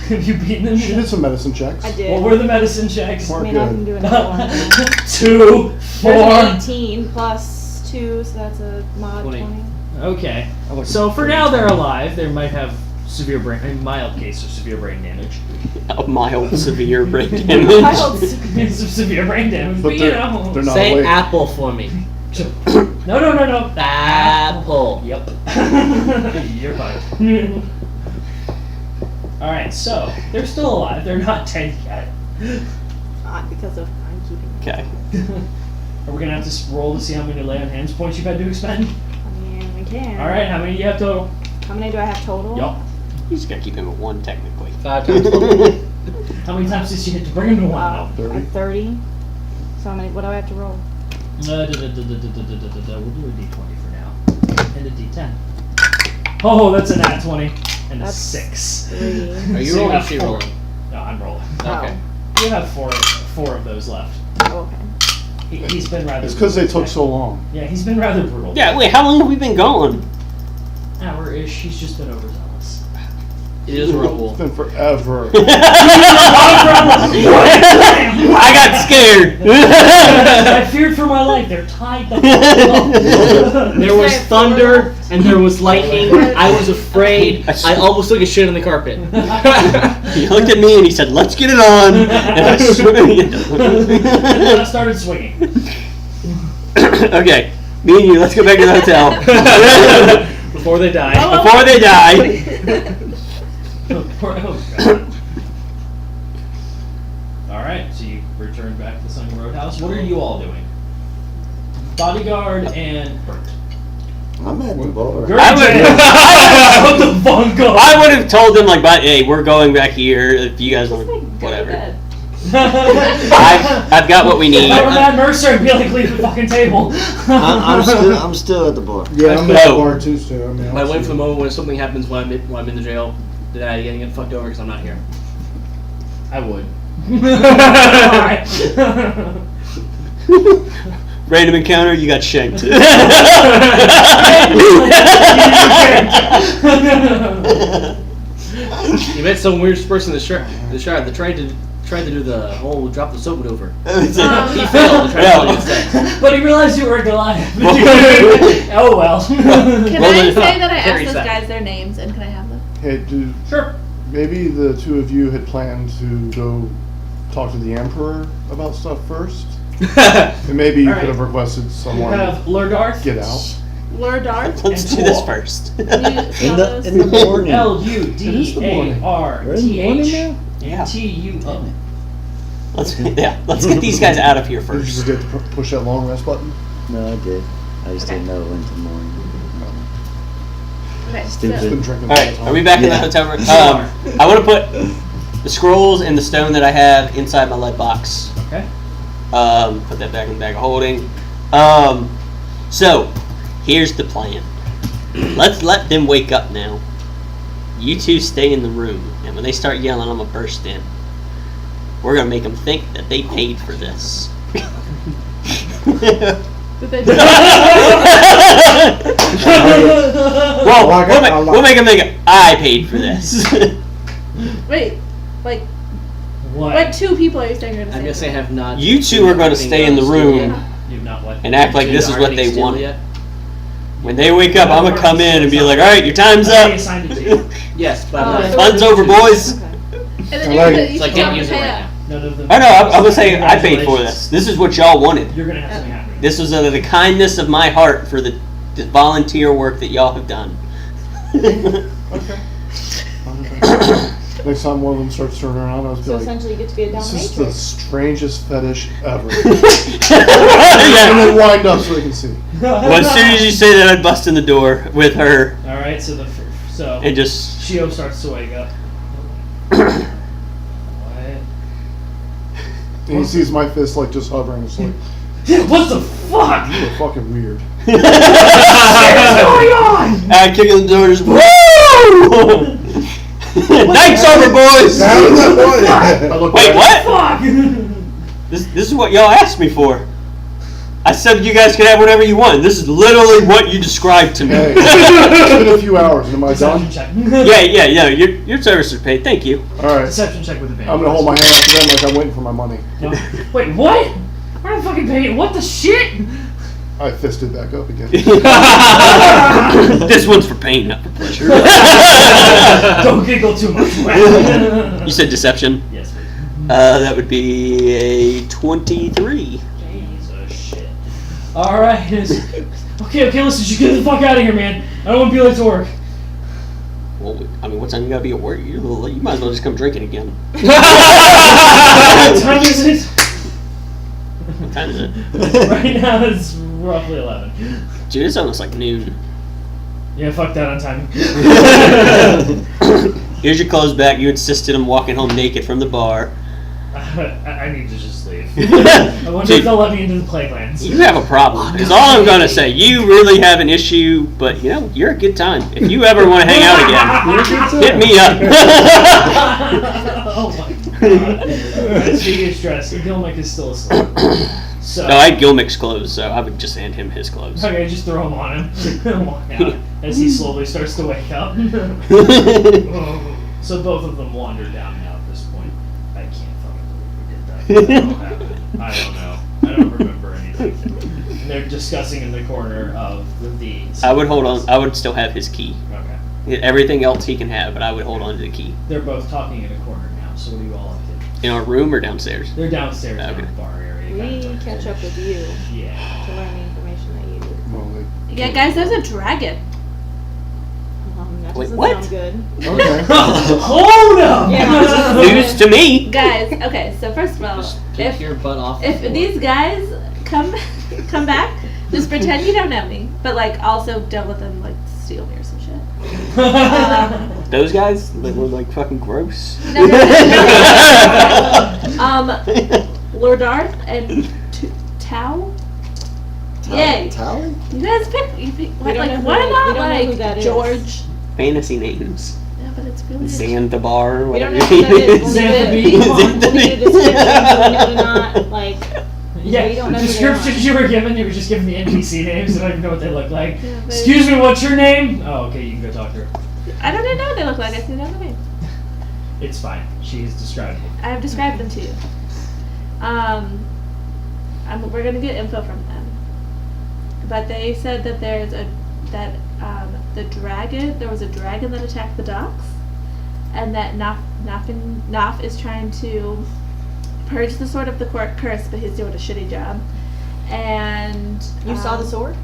Have you beaten them She yet? did some medicine checks. I did. What were the medicine checks? I We're mean, I can good. do another one. 2, 4. There's an 18 plus 2, so that's a mod 20. 20. Okay. I like So the for now they're alive. They might have a mild case of severe brain damage. A mild, severe brain damage. Mild Some severe brain damage, But but you they're know. not Say awake. apple for me. No. Apple. Yep. You're fine. Alright, so they're still alive. They're not dead yet. Not because of I'm keeping. Okay. Are we gonna have to roll to see how many lay on hands points you've had to expend? I mean, we can. Alright, how many do you have total? How many do I have total? Yup. You just gotta keep him at 1 technically. 5 times 12. How many times did you hit to bring him to one? Wow. 30. 30. So how many? What do I have to roll? We'll do a d20 for now. And a d10. Oh, that's a nat 20. And a That's 6. 3. Are you So rolling or have is she four. rolling? No, I'm rolling. Okay. You have four of those left. Oh, okay. He's been rather. It's because they brutal took so long. Yeah, he's been rather brutal. Yeah, wait, how long have we been going? Hour-ish. He's just been overzealous. It is a It's roll. been forever. I got scared. I feared for my life. They're tied the fuck up. There was thunder and there was lightning. I was afraid. I almost took a shit on the carpet. He looked at me and he said, "Let's get it on." And I And I started swinging. Okay, me and you, let's go back to the hotel. Before they die. Before they die. Oh, God. Alright, so you return back to the Sunny Roadhouse. What are you all doing? Bodyguard and Bert. I'm at the bar. What the bungo? I would have told them, like, but hey, we're going back here. If you guys don't, Just, like, go to whatever. bed. I've got what we need. If I were Mad Mercer, I'd be like, leave the fucking table. I'm still at the bar. Yeah, I'm at the Oh. bar too, so I mean. I I'll wait for see. the moment when something happens when I'm in the jail. That I get fucked over because I'm not here. I would. Random encounter, you got shanked. You met some weird person in the shard that tried to do the whole drop the soap maneuver. He failed to try to do it instead. But he realized you were a Goliath. Well- Oh well. Can Well, I then- say that I Very asked those sad. guys their names and can I have them? Hey, dude, Sure. maybe the two of you had planned to go talk to the Emperor about stuff first? And maybe you All could have right. requested You someone have Lord Darth. get out. Lord Darth? Let's And do this Paul. first. Can you spell In those? the morning. We're in the morning now? Yeah. LUDARTHO. Let's get these guys out of here Did you first. forget to push that long rest button? No, I did. I just didn't know it went to the morning. Okay, Stupid. Been drinking All all right, the time. are we back in the Yeah. hotel room? I want to put the scrolls and the stone that I have inside my lead box. Okay. Put that back in the bag of holding. So, here's the plan. Let's let them wake up now. You two stay in the room, and when they start yelling, I'm gonna burst in. We're gonna make them think that they paid for this. Did they Well, Well, I got- we'll make them think I paid for this. Wait, like, What? what two people are you saying you're gonna I'm gonna say have not. You two are gonna stay in the room You've not left. and act like Two this is aren't what they still want. yet? When they wake up, I'm gonna come in and be like, all right, your time's up. Assigned it to you. Yes, but I'm Oh, not. so Fun's over, boys. Okay. And then I you like can, it. you So I can can't tell use it them to right pay now. None of them. I know, I'm gonna say I paid for this. This is what y'all wanted. You're gonna have something happen. This was the kindness of my heart for the volunteer work that y'all have done. Next time one of them starts turning around, I was So like, essentially, you get to be a this is the dominatrix. strangest fetish ever. And Yeah. then wind up so they can see. Well, as soon as you say that, I'd bust in the door with her All right. So and just. Shio starts to wake up. What? And he sees my fist like just hovering. It's like, What the fuck? you are fucking weird. What's going on? I kick in the door, just woo! Night's over, boys. I look Wait, back. what? Fuck! This is what y'all asked me for. I said you guys could have whatever you want. This is literally what you described to me. Hey, it's been a few hours. Am I Deception done? check. Yeah. Your service is paid. Thank you. All right. Deception check with advantage. I'm gonna hold my hand up to them like I'm waiting for my money. No. Wait, what? We're not fucking paying. What the shit? I fisted back up again. This one's for pain, not for pleasure. Don't giggle too much. You said deception. Yes, please. That would be a 23. Jesus shit. Alright. Okay, listen, just get the fuck out of here, man. I don't want to be late to work. Well, I mean, what time you gotta be at work? You might as well just come drinking again. What time is it? What time is it? Right now it's roughly 11. Dude, it's almost like noon. Yeah, fuck that on time. Here's your clothes back. You insisted on walking home naked from the bar. I need to just leave. I wonder if they'll let me into the playgrounds. You have a problem. Is all I'm gonna say. You really have an issue, but you know, you're a good time. If you ever want to hang out again, hit me up. Oh my god. Speaking of stress, Gilmick is still asleep. So, No, I had Gilmick's clothes, so I would just hand him his clothes. okay, just throw him on him and walk out as he slowly starts to wake up. So both of them wander down now at this point. I can't fucking believe we did that. What happened? I don't know. I don't remember anything. And they're discussing in the corner of the. I would hold on. I would still have his key. Okay. Everything else he can have, but I would hold on to the key. They're both talking in a corner now. So what do you all up to? In our room or downstairs? They're downstairs Okay. in the bar area. We kinda catch talking. up with you Yeah. to learn the information that you do. Well, Yeah, guys, there's a dragon. That Wait, doesn't what? sound good. okay. Hold up! Yeah. News to me. Guys, okay, so first of all, Just pick if your butt off. if the floor. these guys come back, just pretend you don't know me, but like also don't let them like steal me or some shit. Those guys, they were like fucking gross. No. Lord Darth and Tao. Yay! Tally? You guys pick. You pick. We don't know Like who- what we about don't know who that like is. George? Fantasy names. Yeah, but it's really. Zanzibar, We don't whatever. know who that is. We'll need a description so we know to not, like, Yeah, we don't know the who they are. descriptions you were given, you were just given the NPC names. I don't even know what they look like. Yeah, but- Excuse me, what's your name? Oh, okay, you can go talk to her. I don't even know what they look like. I see their name. It's fine. She's described it. I have described them to you. We're gonna get info from them. But they said that there was a dragon that attacked the docks, and that Naf is trying to purge the sword of the curse, but he's doing a shitty job. And You saw the sword?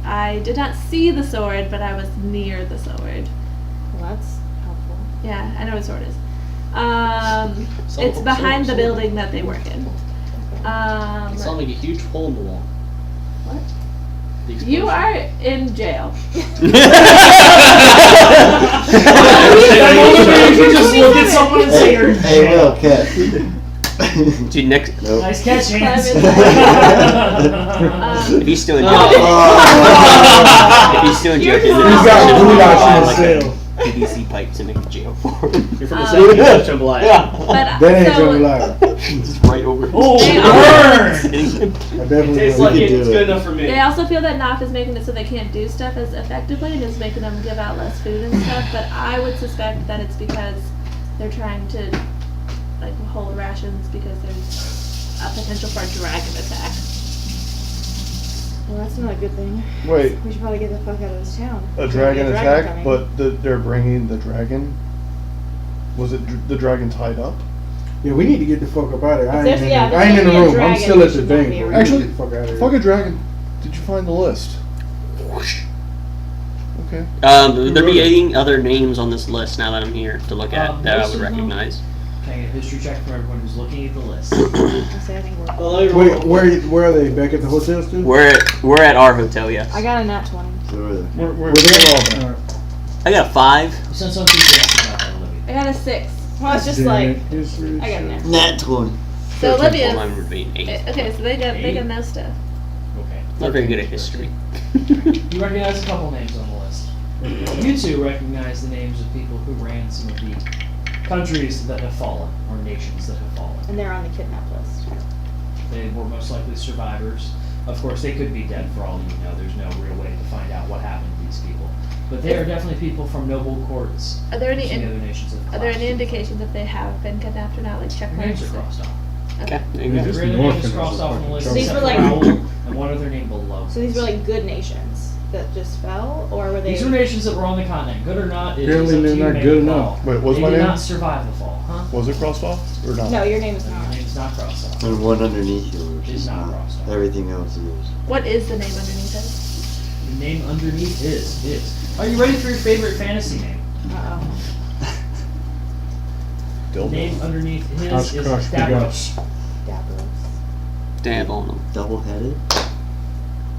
I did not see the sword, but I was near the sword. Well, that's helpful. Yeah, I know what sword is. It's Sword, behind the sword. building that they work in. It sounded like a huge hole in the wall. What? The You explosion. are in jail. That moment where you can just look at someone and say you're in Hey, jail. Will, Cat. Dude, next. Nope. Nice catch, Hans. If he's still in Oh. if he's still in jail, You're then You this got should blue be lights in like the a cell. PVC pipe to make a jail for him. You're from the Um, same English jambalaya. Yeah. But That ain't so, jambalaya. Just right over. Oh, They burn! I definitely Tastes will. like can it. do It's it. good enough for me. They also feel that NOF is making it so they can't do stuff as effectively and is making them give out less food and stuff. But I would suspect that it's because they're trying to like hold rations because there's a potential for a dragon attack. Well, that's not a good thing. Wait, We should probably get the fuck out of this town. a There's dragon gonna be attack, coming. but they're bringing the dragon. Was it the dragon tied up? Yeah, we need to get the fuck up out of here. I If ain't there's- in, yeah, the, I ain't in the if there's room. gonna I'm be a still at dragon, the we should not thing. be but we around. need to Actually, get the fuck out of here. Fuck a dragon. Did you find the list? Okay. There be any other names on this list now that I'm here to look at that I most would of them- recognize? Can I get a history check from everyone who's looking at the list? I say I think we're. Wait, where are they? Back at the hotel still? We're at our hotel, yes. I got a nat 20. So we're there. We're We're there? Alright. I got a 5. You sent something to us about that, Olivia. I got a 6. Well, it's just Damn like it. History I got check. an F. Nat 20. So Olivia. Mine would be an 8. Okay, so they got no stuff. Okay. Not very good at history. You recognize a couple names on the list. You two recognize the names of people who ran some of the countries that have fallen, or nations that have fallen. And they're on the kidnap list. They were most likely survivors. Of course, they could be dead for all you know. There's no real way to find out what happened to these people. But they are definitely people from noble courts. Are there any Some of the other nations have are there any collapsed. indications that they have been kidnapped or not, like Their names checkpoints? are crossed off. Okay. there you Yeah, go. just Three of their North names Carolina's crossed a off on the fucking list, trouble. These except were for like- Raoul and one other name below. So these were like good nations that just fell, or were they? These were nations that were on the continent. Good or not, it is Apparently up to they're you not to make good the call. enough. Wait, what's They my did name? not survive the fall, huh? Was it crossed off or not? No, your name is Your not. name's not crossed off. And one underneath yours It's is not not. crossed off. Everything else is. What is the name underneath it? The name underneath is. Are you ready for your favorite fantasy name? Uh oh. The Dildo. name underneath his Hush, is hush, Davros. Davros. Dab on them. Double headed?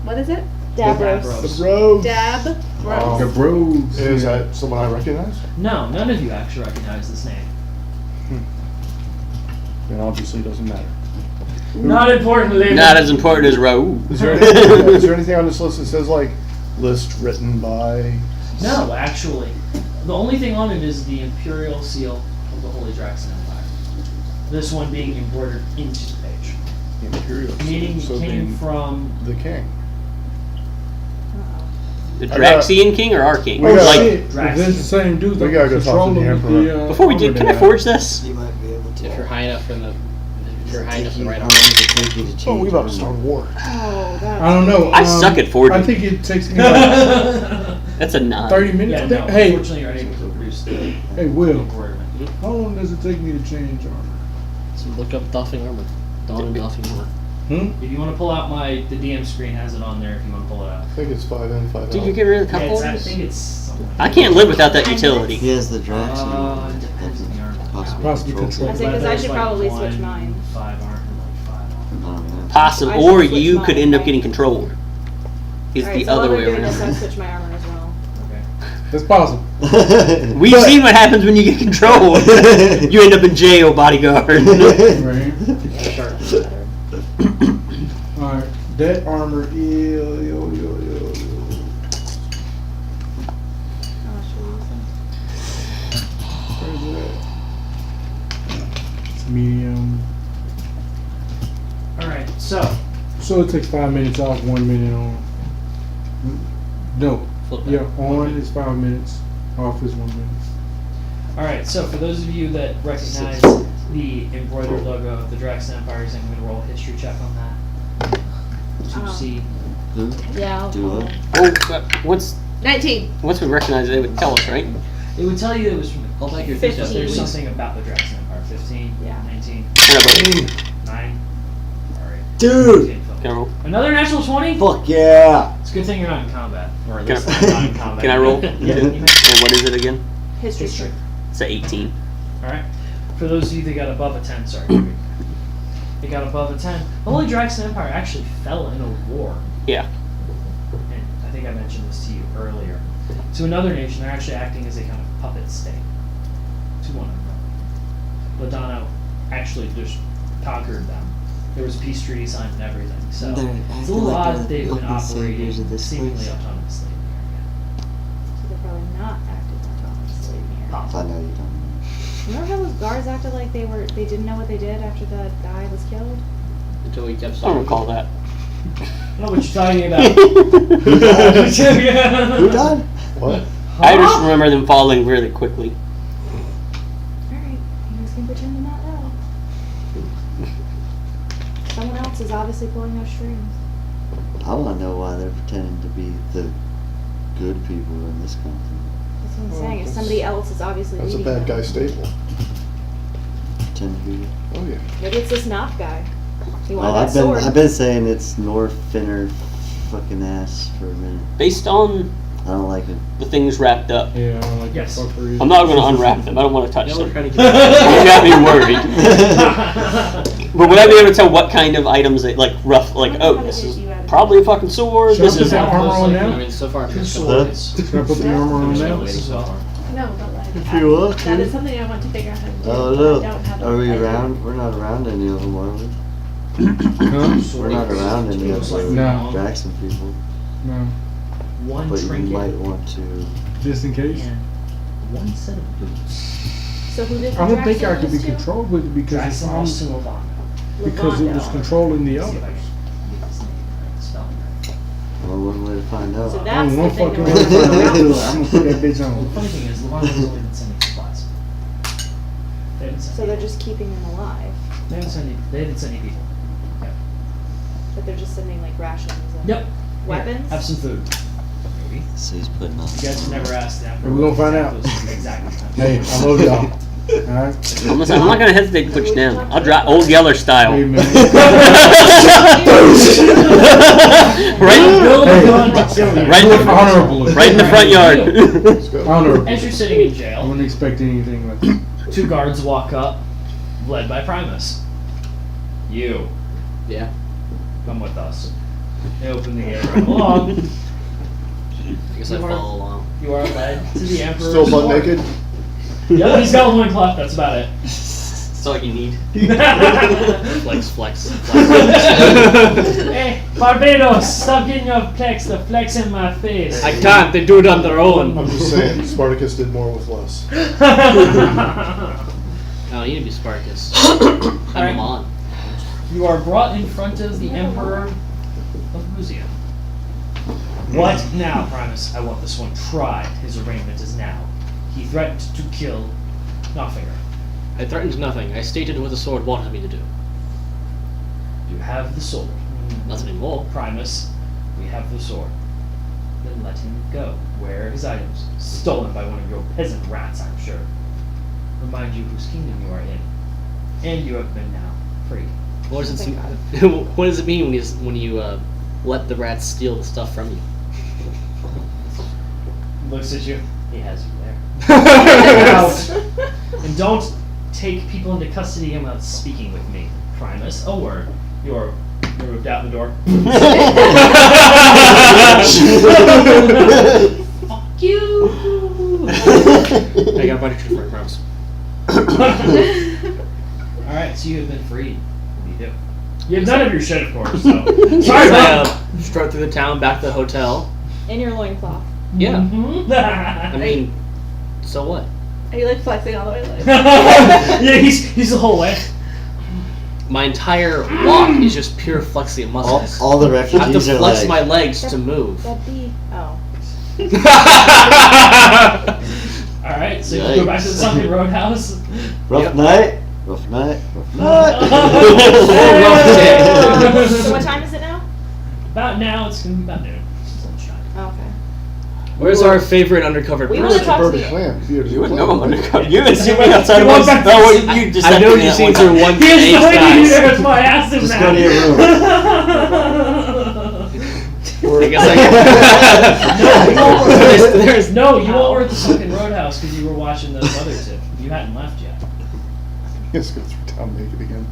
What is it? Davros. The bro. Dab. Oh. The bros. Is that someone I recognize? No, none of you actually recognize this name. Then obviously it doesn't matter. Not important, Lily. Not as important as Raoul. Is there anything on this list that says like list written by? No, actually. The only thing on it is the imperial seal of the Holy Draxon Empire. This one being embroidered into the page. The Imperial. Meaning So came the- from the king. The I got- Draxian king or our king? We got- Like, Shit, if Drax. that's the same dude, We gotta go talk to the Emperor. before we did, can I forge this? You might be able to. If you're high enough in the, if you're high enough in the right How arm. long does it take you to change? Oh, we about to armor? start a war. Oh, that's. I don't know. I suck at forging. I think it takes me like That's a 9. 30 minutes. Yeah, I no, think. Hey, unfortunately you're unable to produce the hey, Will. embroiderment. How long does it take me to change armor? So look up Doffing armor. Dawn and Doffing armor. If you want to pull out the DM screen has it on there if you want to pull it out. I think it's 5 in, 5 out. Did you get rid of the Yeah, it's, I cup think it's something. I can't live without that utility. He has the Draxon. It depends on the armor. Possibly Possibly control. I think 'cause I should probably switch mine. 5 aren't like 5 aren't. Possible, I should or switch you could mine, end up right? getting controlled. Is Alright, the so other while way we're doing this, I around. switch my armor as well. Okay. That's possible. We've But- seen what happens when you get controlled. You end up in jail, bodyguard. Right. Sharp. All right. That armor is. Oh, should we use them? Where's it at? It's medium. Alright, so So it takes 5 minutes off, 1 minute on. No. Flip that. Yeah, on is 5 minutes. Off is 1 minute. alright, so for those of you that recognize the embroidered logo of the Draxon Empire, I'm going to roll a history check on that. To see. Who? Yeah, I'll Do follow. it. Well, once 19. we recognize it, it would tell us, right? It would tell you it was from. I'll take your 15. There's something about the Draxon Empire. 15, Yeah. 19, Can I 9. Alright. Dude! Can I roll? Another natural 20? Fuck yeah! It's a good thing you're not in combat. Or at Can least I- I'm not in combat. Can I roll? Yeah, you may. And what is it again? History. History. It's a 18. Alright. For those of you that got above a 10, sorry. They got above a 10. The Holy Draxon Empire actually fell in a war. Yeah. And I think I mentioned this to you earlier. To another nation, they're actually acting as a kind of puppet state to one another. Ladano actually just conquered them. There was a peace treaty signed and everything. So They're it's a acting little like odd the that they've been local saviors operating of this seemingly place. autonomously in So they're probably not acting autonomously the area. here. I know you don't. Remember how those guards acted like they didn't know what they did after the guy was killed? Until we kept I don't recall that. I don't know what you're talking about. Who died? What? I just remember them falling really quickly. Alright, you guys can pretend to not know. Someone else is obviously pulling those strings. I want to know why they're pretending to be the good people in this country. That's what I'm Well, saying. If that's- somebody else is obviously That's a leading bad them. guy staple. Pretend to be. Oh yeah. Maybe it's this Knopf guy. He wanted Well, that sword. I've been saying it's North Finner fucking ass for a minute. Based on I don't like it. the things wrapped up, Yeah, I don't like Yes. that fucker either. I'm not going to unwrap them. I don't want to touch Yeah, we're them. trying to get. You got me worried. But would I be able to tell what kind of items they like rough? Like, oh, this is probably a fucking sword. Should This I put is that armor on I now? mean, so far, Two I'm swords. Should I put the armor on now? waiting so far. No, but like If you want that is to. something I want to figure out how to do. Oh but look, I don't have are we a idea. around? We're not around any of them, are we? Huh? We're not around any of the No. Jackson people. No. One But you trinket might want to. Just in case. and one set of boots. So who did the I don't think I Draxon could be lose to? controlled with it because it's Draxon on, Silvano. because it was Levando. controlling the Let's see others. if I can get his name right, spelling right. Well, one way to find out. So I that's don't the know thing fucking that way to we're find out. around. I'm gonna put that bitch The on. funny thing is, Levano's only been sending supplies. They haven't sent So they're just keeping them alive, They haven't sent any people. but they're just sending like rations and Yep. weapons. Here, have some food. Maybe. So he's putting on. You guys have never asked them. We're gonna find out. Exactly. Hey, I love y'all. Alright? I'm not going to hesitate to put you down. I'll drop Old Yeller style. Hey, man. Honorably. Right in the front yard. Let's go. Honorably. As you're sitting in I jail, wouldn't expect anything like that. two guards walk up, led by Primus. You, Yeah. come with us. They open the gate right along. I guess I You are- follow along. You are led to the Emperor's Still butt court. naked. Yeah, he's got a loincloth, that's about it. That's all you need. Flex, flex. Hey, Barbados, stop getting your flex, the flex in my face. I can't, they do it on their I'm own. just saying, Spartacus did more with less. I don't need to be Spartacus. I'm Alright. Amon. You are brought in front of the Emperor of Museum. What now, Primus? I want this one tried. His arraignment is now. He threatened to kill Knopfinger. I threatened nothing. I stated what the sword wanted me to do. You have the sword. Nothing anymore. Primus, we have the sword. Then let him go. Where are his items? Stolen by one of your peasant rats, I'm sure. Remind you whose kingdom you are in. And you have been now freed. What does it? Thank What does it mean when you let the rats steal the stuff from you? Looks at you. He has you there. Out. And don't take people into custody without speaking with me, Primus. A word. You're moved out the door. Fuck you. I got a bunch of for Primus. Alright, so you have been freed. What do? You have none of your shit, of course, so. Sorry, straight through the town, back to the hotel. In your loincloth. Yeah. Mhm. I mean, so what? Are you like flexing all the way? Like, Yeah, he's the whole way. My entire walk is just pure flexing of muscles. All the I have to refugees are flex like, my legs to move. That'd be. Oh. Alright, so you go back to the Sunken Roadhouse. rough Yep. night, rough night, rough night. So what time is it now? About now, it's gonna be about noon. It's lunchtime. Oh, okay. Where's our favorite undercover We person? wanna talk to Perfect you. plan. You wouldn't know I'm undercover. You would see me outside of You my. walk back to Oh, the- wait, you just I said know to me you've that seen one through time. one He is ace the lady dice. there with my ass in Just that. go to your room. I guess I there's No, you all were at the Sunken Roadhouse because you were watching those other two. You hadn't left yet. Let's go through town naked again.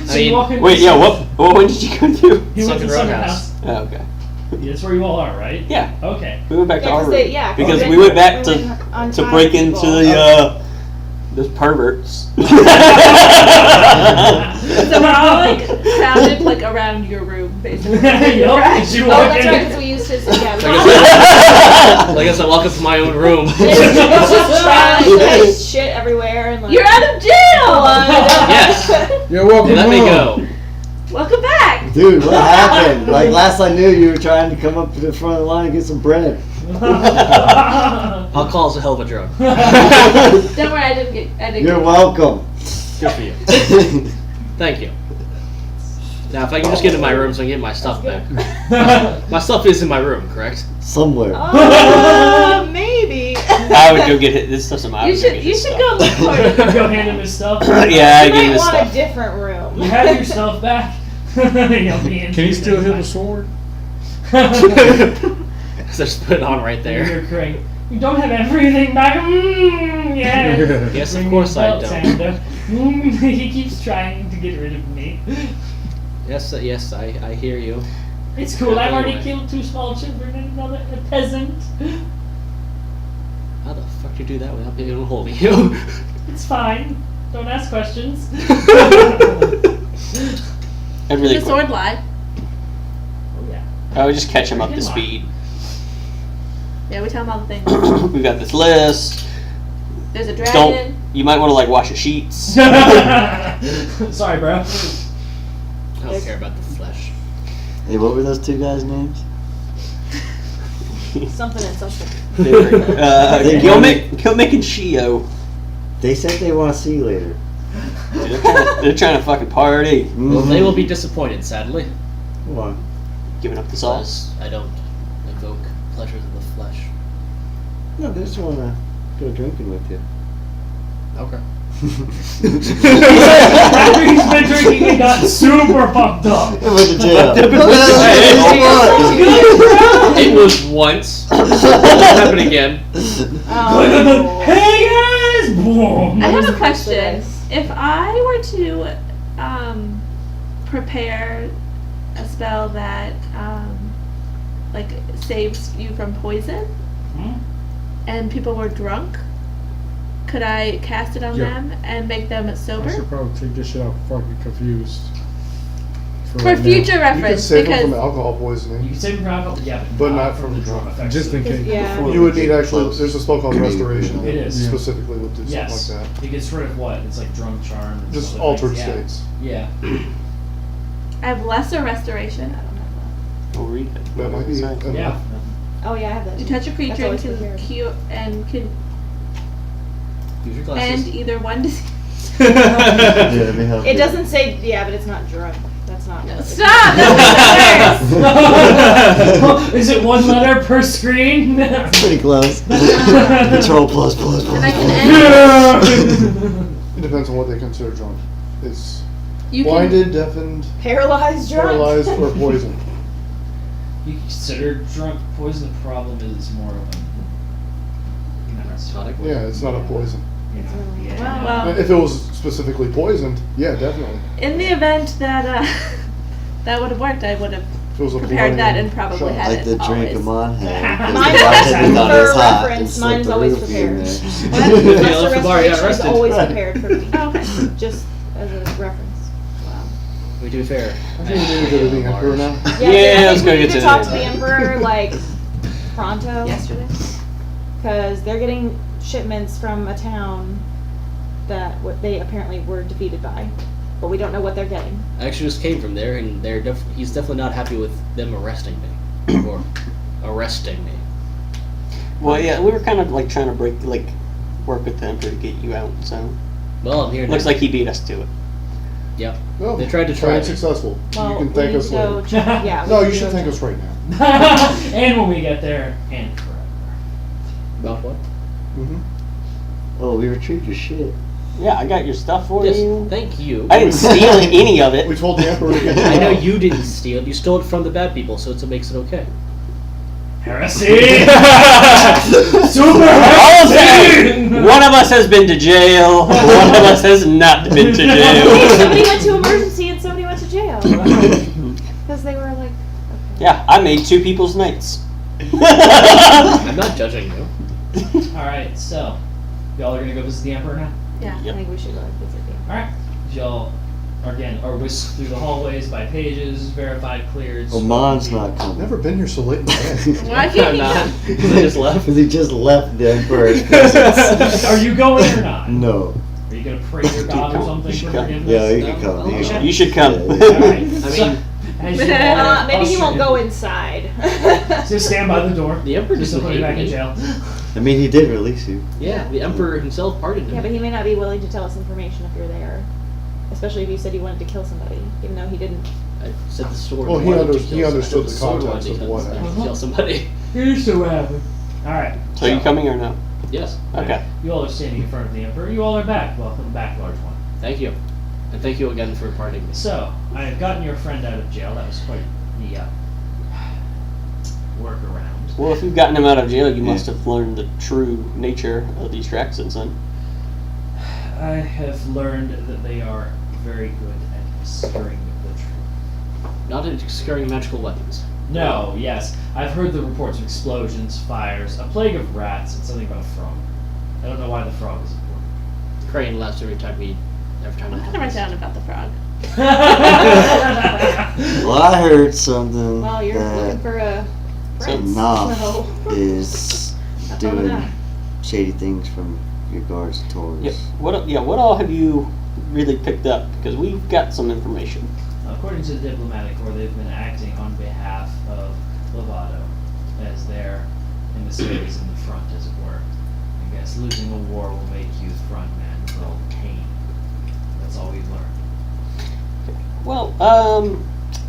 So you mean, walk in. Wait, yeah, what when did you go to? You went to Sunken the Sunken Roadhouse. House. Oh, okay. That's where you all are, right? Yeah, Okay. we went back to Yeah, our 'cause room. they- yeah, 'cause because they- we went back we went to on to time break with into people. the Those perverts. So we're all like crowded like around your room, basically. Yup, Right. as you Oh, walk that's in. right, because we used to. Yeah, I guess I walk up to my own room. it's just trash, like, shit everywhere, and like. You're out of jail! Yes. You're welcome Let me home. go. Welcome back! Dude, what happened? Like last I knew, you were trying to come up to the front of the line and get some bread. Alcohol's a hell of a drug. Don't worry, I didn't You're get welcome. Good for you. Thank you. Now, if I can just get in my room so I can get my stuff back. My stuff is in my room, correct? Somewhere. Maybe. I would go get it. This stuff's in my. You should go look for it. Go hand him his stuff. Yeah, I You get might his want stuff. a different room. You have your stuff back. Can Can you still hit a sword? Just put it on right there. You're Kring. You don't have everything back. Yeah. Yes, of Bring course your I belt, don't. Santa. He keeps trying to get rid of me. Yes, I hear you. It's cool. I've already Anyway. killed 2 small children and a peasant. How the fuck do you do that without being able to hold you? It's fine. Don't ask questions. I'd really The quick. sword lie. Oh yeah. I would just catch him up to speed. Yeah, we tell him all the things. We got this list. There's a Don't. dragon. You might want to like wash your sheets. Sorry, bro. I don't care about the flesh. Hey, what were those two guys' names? Something and something. Gilmick and Shio. They said they want to see you later. They're trying to fucking party. Well, they will be disappointed, sadly. Why? Giving up the sauce. Because I don't evoke pleasures of the flesh. No, they just want to go drinking with you. Okay. After he's been drinking and got super fucked up. I went to jail. It was once. It won't happen again. Oh. Hey guys! Boom. I have a Who's question. this? If I were to prepare a spell that like saves you from poison, Hmm? and people were drunk, could I cast it on Yeah. them and make them I sober? should probably take this shit out fucking confused. For right now. future You can reference, save them because from alcohol You poisoning. can save from alcohol, yeah, But not from from the drunk. drug effects. Just in case. Yeah. Before You would we need get actually, close. there's a spell called restoration. It is. Yeah. Specifically would do Yes. something like It gets rid of what? It's like drunk charm. And that. Just some other altered things. states. Yeah. I have lesser restoration. I don't have We'll read it. That might be Sorry. enough. Yeah. Oh yeah, I have that. that. You too. touch a That's creature and always can prepared. cure and can Use your end glasses. either one disease. Yeah, let me help It you. doesn't say yeah, but it's not drug. That's not. what it Stop! That's worse. Is it 1 letter per screen? Pretty close. Control plus plus plus. And I can end. It depends on what they consider drunk. It's You can. blinded, deafened, Paralyzed drunk. paralyzed, or poisoned. You consider drunk poison. The problem is it's more of a Tonic. Yeah, it's not a poison. Yeah. Well, If it was specifically poisoned, yeah, definitely. in the event that that would have worked, I would have If it was a prepared that and blinding probably shot. had Like it the drink always. Amon had. 'cause Mine the bartender is- thought it was for hot reference, and slipped mine's the always roofie in prepared. there. Yeah, Lesser Bar, you got restoration is arrested. always Right. prepared for me. Oh, okay. Just as a reference. We do fair. I think we need to go to the Emperor now. Yeah, Yeah, I let's think go we need get to to talk the- to the Emperor like pronto. Yesterday. Because they're getting shipments from a town that what they apparently were defeated by, but we don't know what they're getting. I actually just came from there, and he's definitely not happy with them arresting me. Or arresting me. Well, yeah, we were kind of like trying to work with the Emperor to get you out. So Well, I'm here now. looks like he beat us to it. Yep. No, They tried to try try and me. successful. Well, You can we thank need us to go later. check- yeah. No, we you need to should go thank check. us right now. And when we get there, and forever. About what? Mm-hmm. Oh, we retrieved your shit. Yeah, I got your stuff for Yes, you. thank you. I didn't steal any of it. We told the Emperor to get I know you. you didn't steal it. You stole it from the bad people, so it makes it okay. Heresy! Super heresy! One of us has been to jail. One of us has not been to Hey, jail. somebody went to emergency and somebody went to jail. Because they were like, Yeah, I made 2 people's nights. I'm not judging you. Alright, so. Y'all are gonna go visit the Emperor now? Yeah. I think we should go visit the Emperor. Alright. Y'all, again, are whisked through the hallways by pages, verified, cleared. Amon's spoken not coming. Never been here so late in the day. Why can't I'm he not. come? They just left. Because he just left the Emperor's to. presence. Are you going or not? No. Are you gonna pray your God or come. something You should for come. forgiveness? Yeah, he No. can come. He Okay. can You should come. Yeah, Alright. I mean, as you all Maybe he usher won't in- go inside. Just stand by the door. the Emperor Just to doesn't put you back hate in me. jail. I mean, he did release you. Yeah, the Emperor himself pardoned him. Yeah, but he may not be willing to tell us information if you're there. Especially if you said you wanted to kill somebody, even though he didn't. I said the sword. Well, he wanted to under- kill he somebody. understood I said the sword context wanted to of what kill- kill somebody. Here's what happened. Alright. So you coming or no? Yes. Okay. You all are standing in front of the Emperor. You all are back. Welcome back, large one. Thank you. And thank you again for pardoning me. So, I have gotten your friend out of jail. That was quite the workaround. Well, if you've gotten him out of jail, you Yeah. must have learned the true nature of these Draxons, then. I have learned that they are very good at obscuring the truth. Not in securing magical weapons. No, yes. I've heard the reports of explosions, fires, a plague of rats, and something about a frog. I don't know why the frog is important. Crane laughs every time I'm gonna write down about the frog. Well, I heard something Well, you're looking that for a prince. Knopf So. is Have fun with doing that. shady things from your guards' tours. Yeah. What all have you really picked up? Because we've got some information. According to the diplomatic corps, they've been acting on behalf of Lovato as their emissaries in the front, as it were. I guess losing a war will make you the front man for all the pain. That's all we've learned. Well,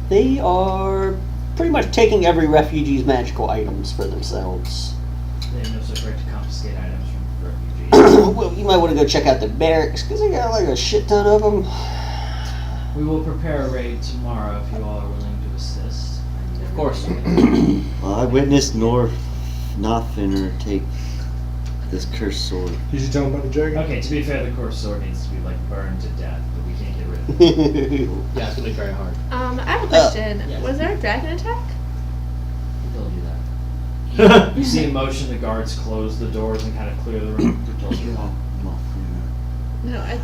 they are pretty much taking every refugee's magical items for themselves. They have no such right to confiscate items from refugees. Well, you might want to go check out the barracks, because they got like a shit ton of them. We will prepare a raid tomorrow if you all are willing to assist. Of course. Well, I witnessed Nothinner take this cursed sword. You should tell him about the dragon. Okay, to be fair, the course sword needs to be like burned to death, but we can't get rid of it. Yeah, it's gonna be very hard. I have a question. yes. Was there a dragon attack? Who told you that? You see in motion the guards close the doors and kind of clear the room. Who told you that? No,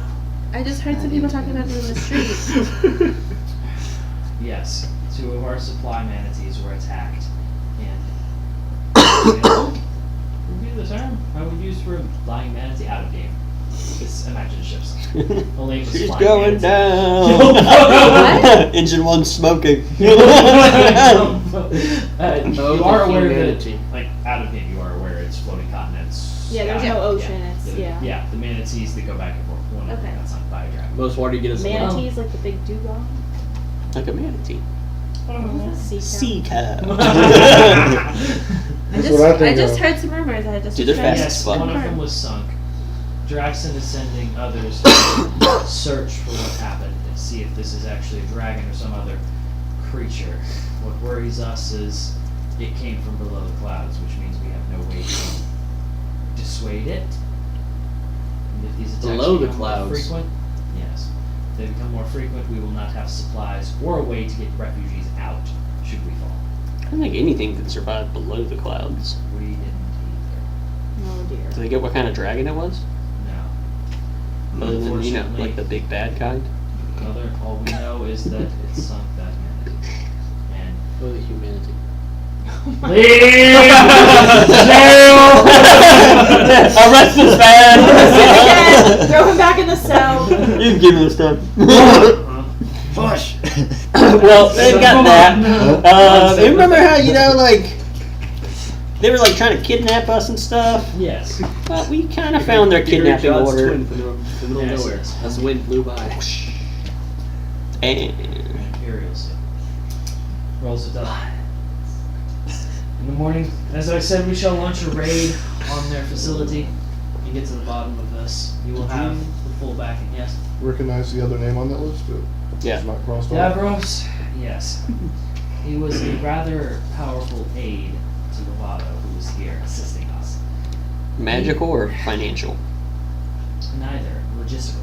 I just heard some people talking about it in the street. Yes, 2 of our supply manatees were attacked, and would be the term I would use for flying manatee out of game. Just imagine ships. Only it was She's flying going manatee. down. Engine 1 smoking. You Oh, are the aware humanity. that, like, out of game, you are aware it's floating continents. Yeah, there's sky. no ocean. It's Yeah, the manatees that go back and forth. One of them, Okay. that's not biodragon. Most water you get is land. Manatees like the big dugong. Like a manatee. Sea cow. Sea cow. That's what I think I just of. heard some rumors. I just Dude, they're was trying fast to as Yes, fuck. one of them confirm. was sunk. Draxon is sending others to search for what happened and see if this is actually a dragon or some other creature. What worries us is it came from below the clouds, which means we have no way to dissuade it. And if these attacks Below the become more clouds? frequent, yes. If they become more frequent, we will not have supplies or a way to get refugees out should we fall. I don't think anything can survive below the clouds. We didn't either. Oh dear. Do they get what kind of dragon it was? No. Other than, Unfortunately- like the big bad kind? All we know is that it sunk that manatee. And Oh, the humanity. leave Arrest this man! Throw him back in the cell. You can give me this stuff. Push! Well, they've got that. You remember how, like, they were, like, trying to kidnap us and stuff? Yes. Well, we kind of found their kidnapping God's order. twin from the middle of Yes, nowhere. yes. As the wind blew by. And Imperial seal. Rolls it up. In the morning, as I said, we shall launch a raid on their facility and get to the bottom of this. You will have the full backing. Yes. Recognize the other name on that list? Yeah. It's not crossed off. Davros? Yes. He was a rather powerful aide to Lovato, who was here assisting us. magical or financial? Neither. Logistical.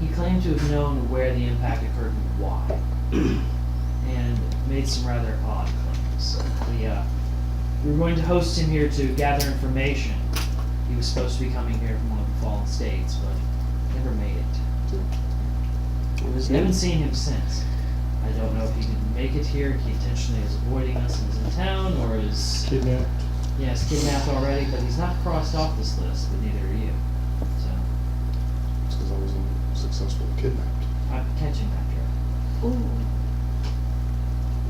He claimed to have known where the impact occurred and why, and made some rather odd claims. We were going to host him here to gather information. He was supposed to be coming here from one of the fallen states, but his We name? haven't seen him since. I don't know if he didn't make it here, he intentionally is avoiding us and is in town, or is Kidnapped. yes, kidnapped already, but he's not crossed off this list, but neither are you. So It's because I wasn't successfully kidnapped. I'm catching that drift. Ooh.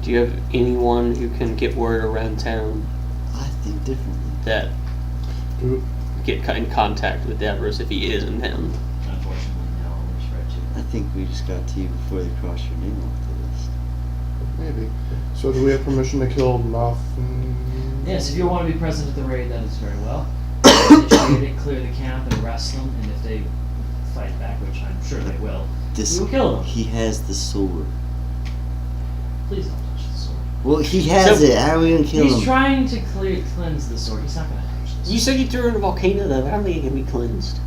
Do you have anyone who can get word around town I think differently. that Who? get in contact with Davros if he is in town? Unfortunately, no, I'm spread too. I think we just got to you before they crossed your name off the list. Maybe. So do we have permission to kill Noth? Yes, if you want to be present at the raid, that is very well. Initiate it, clear the camp, and arrest them, and if they fight back, which I'm sure they will, This, you will kill them. he has the sword. Please don't touch the sword. Well, he has So- it. How are we gonna kill He's him? trying to cleanse the sword. He's not going to touch the sword. You said you threw it in a volcano though. How are they gonna be cleansed?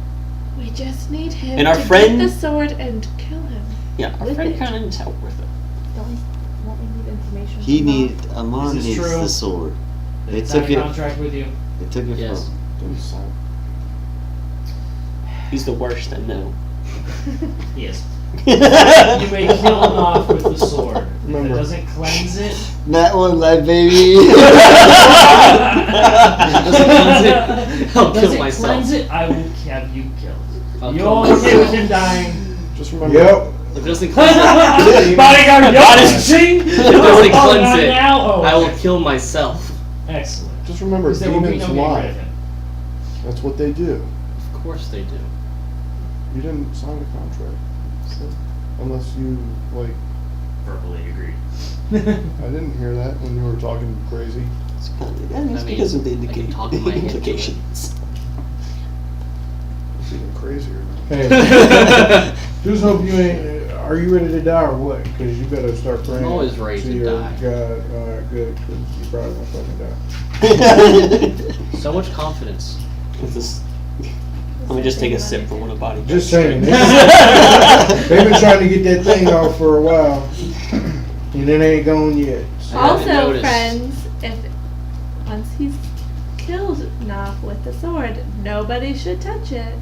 We just need him And our to friend- get the sword and kill him. Yeah, our With friend it. kind of needs help with it. Don't we need information? He from need Amon This is needs true. the sword. They It's took not a it. contract with you. They took it Yes. from. Don't sign. He's the worst, I know. He is. You may kill him off with the sword. If it Remember. doesn't cleanse it, Not one life, baby. I'll kill doesn't myself. cleanse it, I will have you killed. I'll You're kill okay with myself. him dying? Just remember. Yep. If it doesn't cleanse it, Bodyguard, Bodyguard. ching! if it doesn't Oh, cleanse not it, now? Oh, I will okay. kill myself. Excellent. Just remember, Because there will be demons no getting rid lie. of him. That's what they do. Of course they do. You didn't sign a contract. So, unless you, like, Verbally agreed. I didn't hear that when you were talking crazy. It's kind of, yeah, I it's mean, because of the I can talk my hand to it. implications. It's even crazier now. Hey, just hope you ain't. Are you ready to die or what? Because you better start praying. I'm always ready to your die. God, good, because you probably won't fucking die. So much confidence. With this, let me just take a sip from one of body. Just saying. They've been trying to get that thing off for a while, and it ain't gone yet. I haven't Also, noticed. friends, if once he's killed Knopf with the sword, nobody should touch it.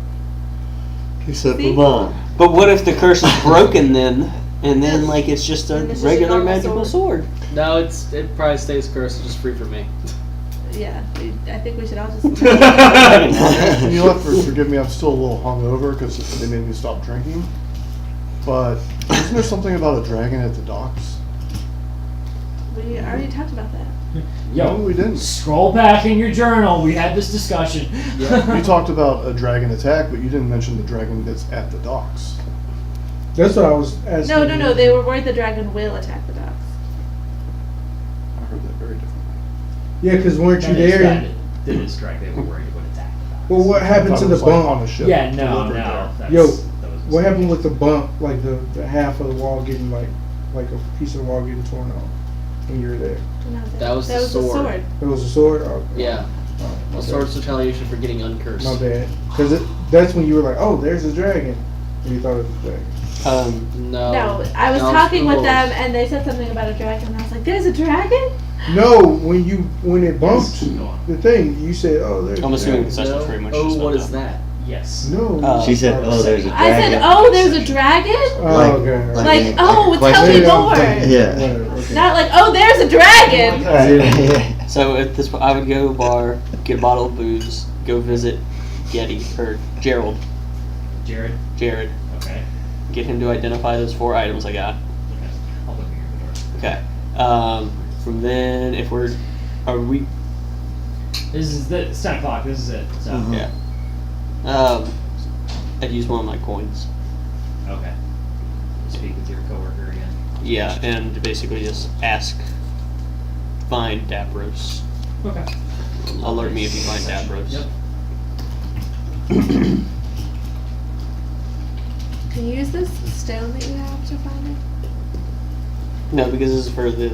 Except See? Amon. But what if the curse is broken then? And then, like, it's just a And it's just a regular normal magical sword. No, it probably stays cursed. It's just free for me. Yeah, I think we should all just. And you'll have to forgive me, I'm still a little hungover because they made me stop drinking. But isn't there something about a dragon at the docks? We already talked about that. No, we didn't. Scroll back in your journal. We had this discussion. You talked about a dragon attack, but you didn't mention the dragon that's at the docks. That's what I was asking. No. They were worried the dragon will attack the docks. I heard that very differently. Yeah, because weren't you That is there? right. That is correct. They were worried it would attack the docks. Well, what I happened thought to it the was, like, bump? on a ship. Yeah, no, delivered no. there. That's, Yo, that was a What mistake. happened with the bump? Like the half of the wall getting like a piece of the wall getting torn off when you were there. That was the sword. It was a sword. Oh, Yeah. oh, my A bad. sword's retaliation for getting uncursed. My bad. Because that's when you were like, oh, there's a dragon. And you thought it was a dragon. No. No, I was No, talking with fools. them and they said something about a dragon and I was like, there's a dragon? No, when it bumped Go on. the thing, you said, oh, there's I'm a assuming dragon. that's No. pretty much Oh, just what not is done. that? Yes. No. She said, oh, there's a I dragon. said, oh, there's a dragon? Oh, Like- okay. Like, a oh, tell question. me Yeah, more. Yeah. Whatever, okay. Not like, oh, there's a dragon. Yeah. So at this point, I would go to a bar, get a bottle of booze, go visit Getty or Gerald, Jared. Jared, Okay. get him to identify those 4 items I got. Okay. I'll look here the door. Okay. From then, if we're, are we? It's 10 o'clock. This is it. So. Mhm. Yeah. I'd use one of my coins. Okay. Speak with your coworker again. Yeah, and basically just ask, find Davros. Okay. Alert me if you find Davros. Yep. Can you use this stone that you have to find it? No, because this is for the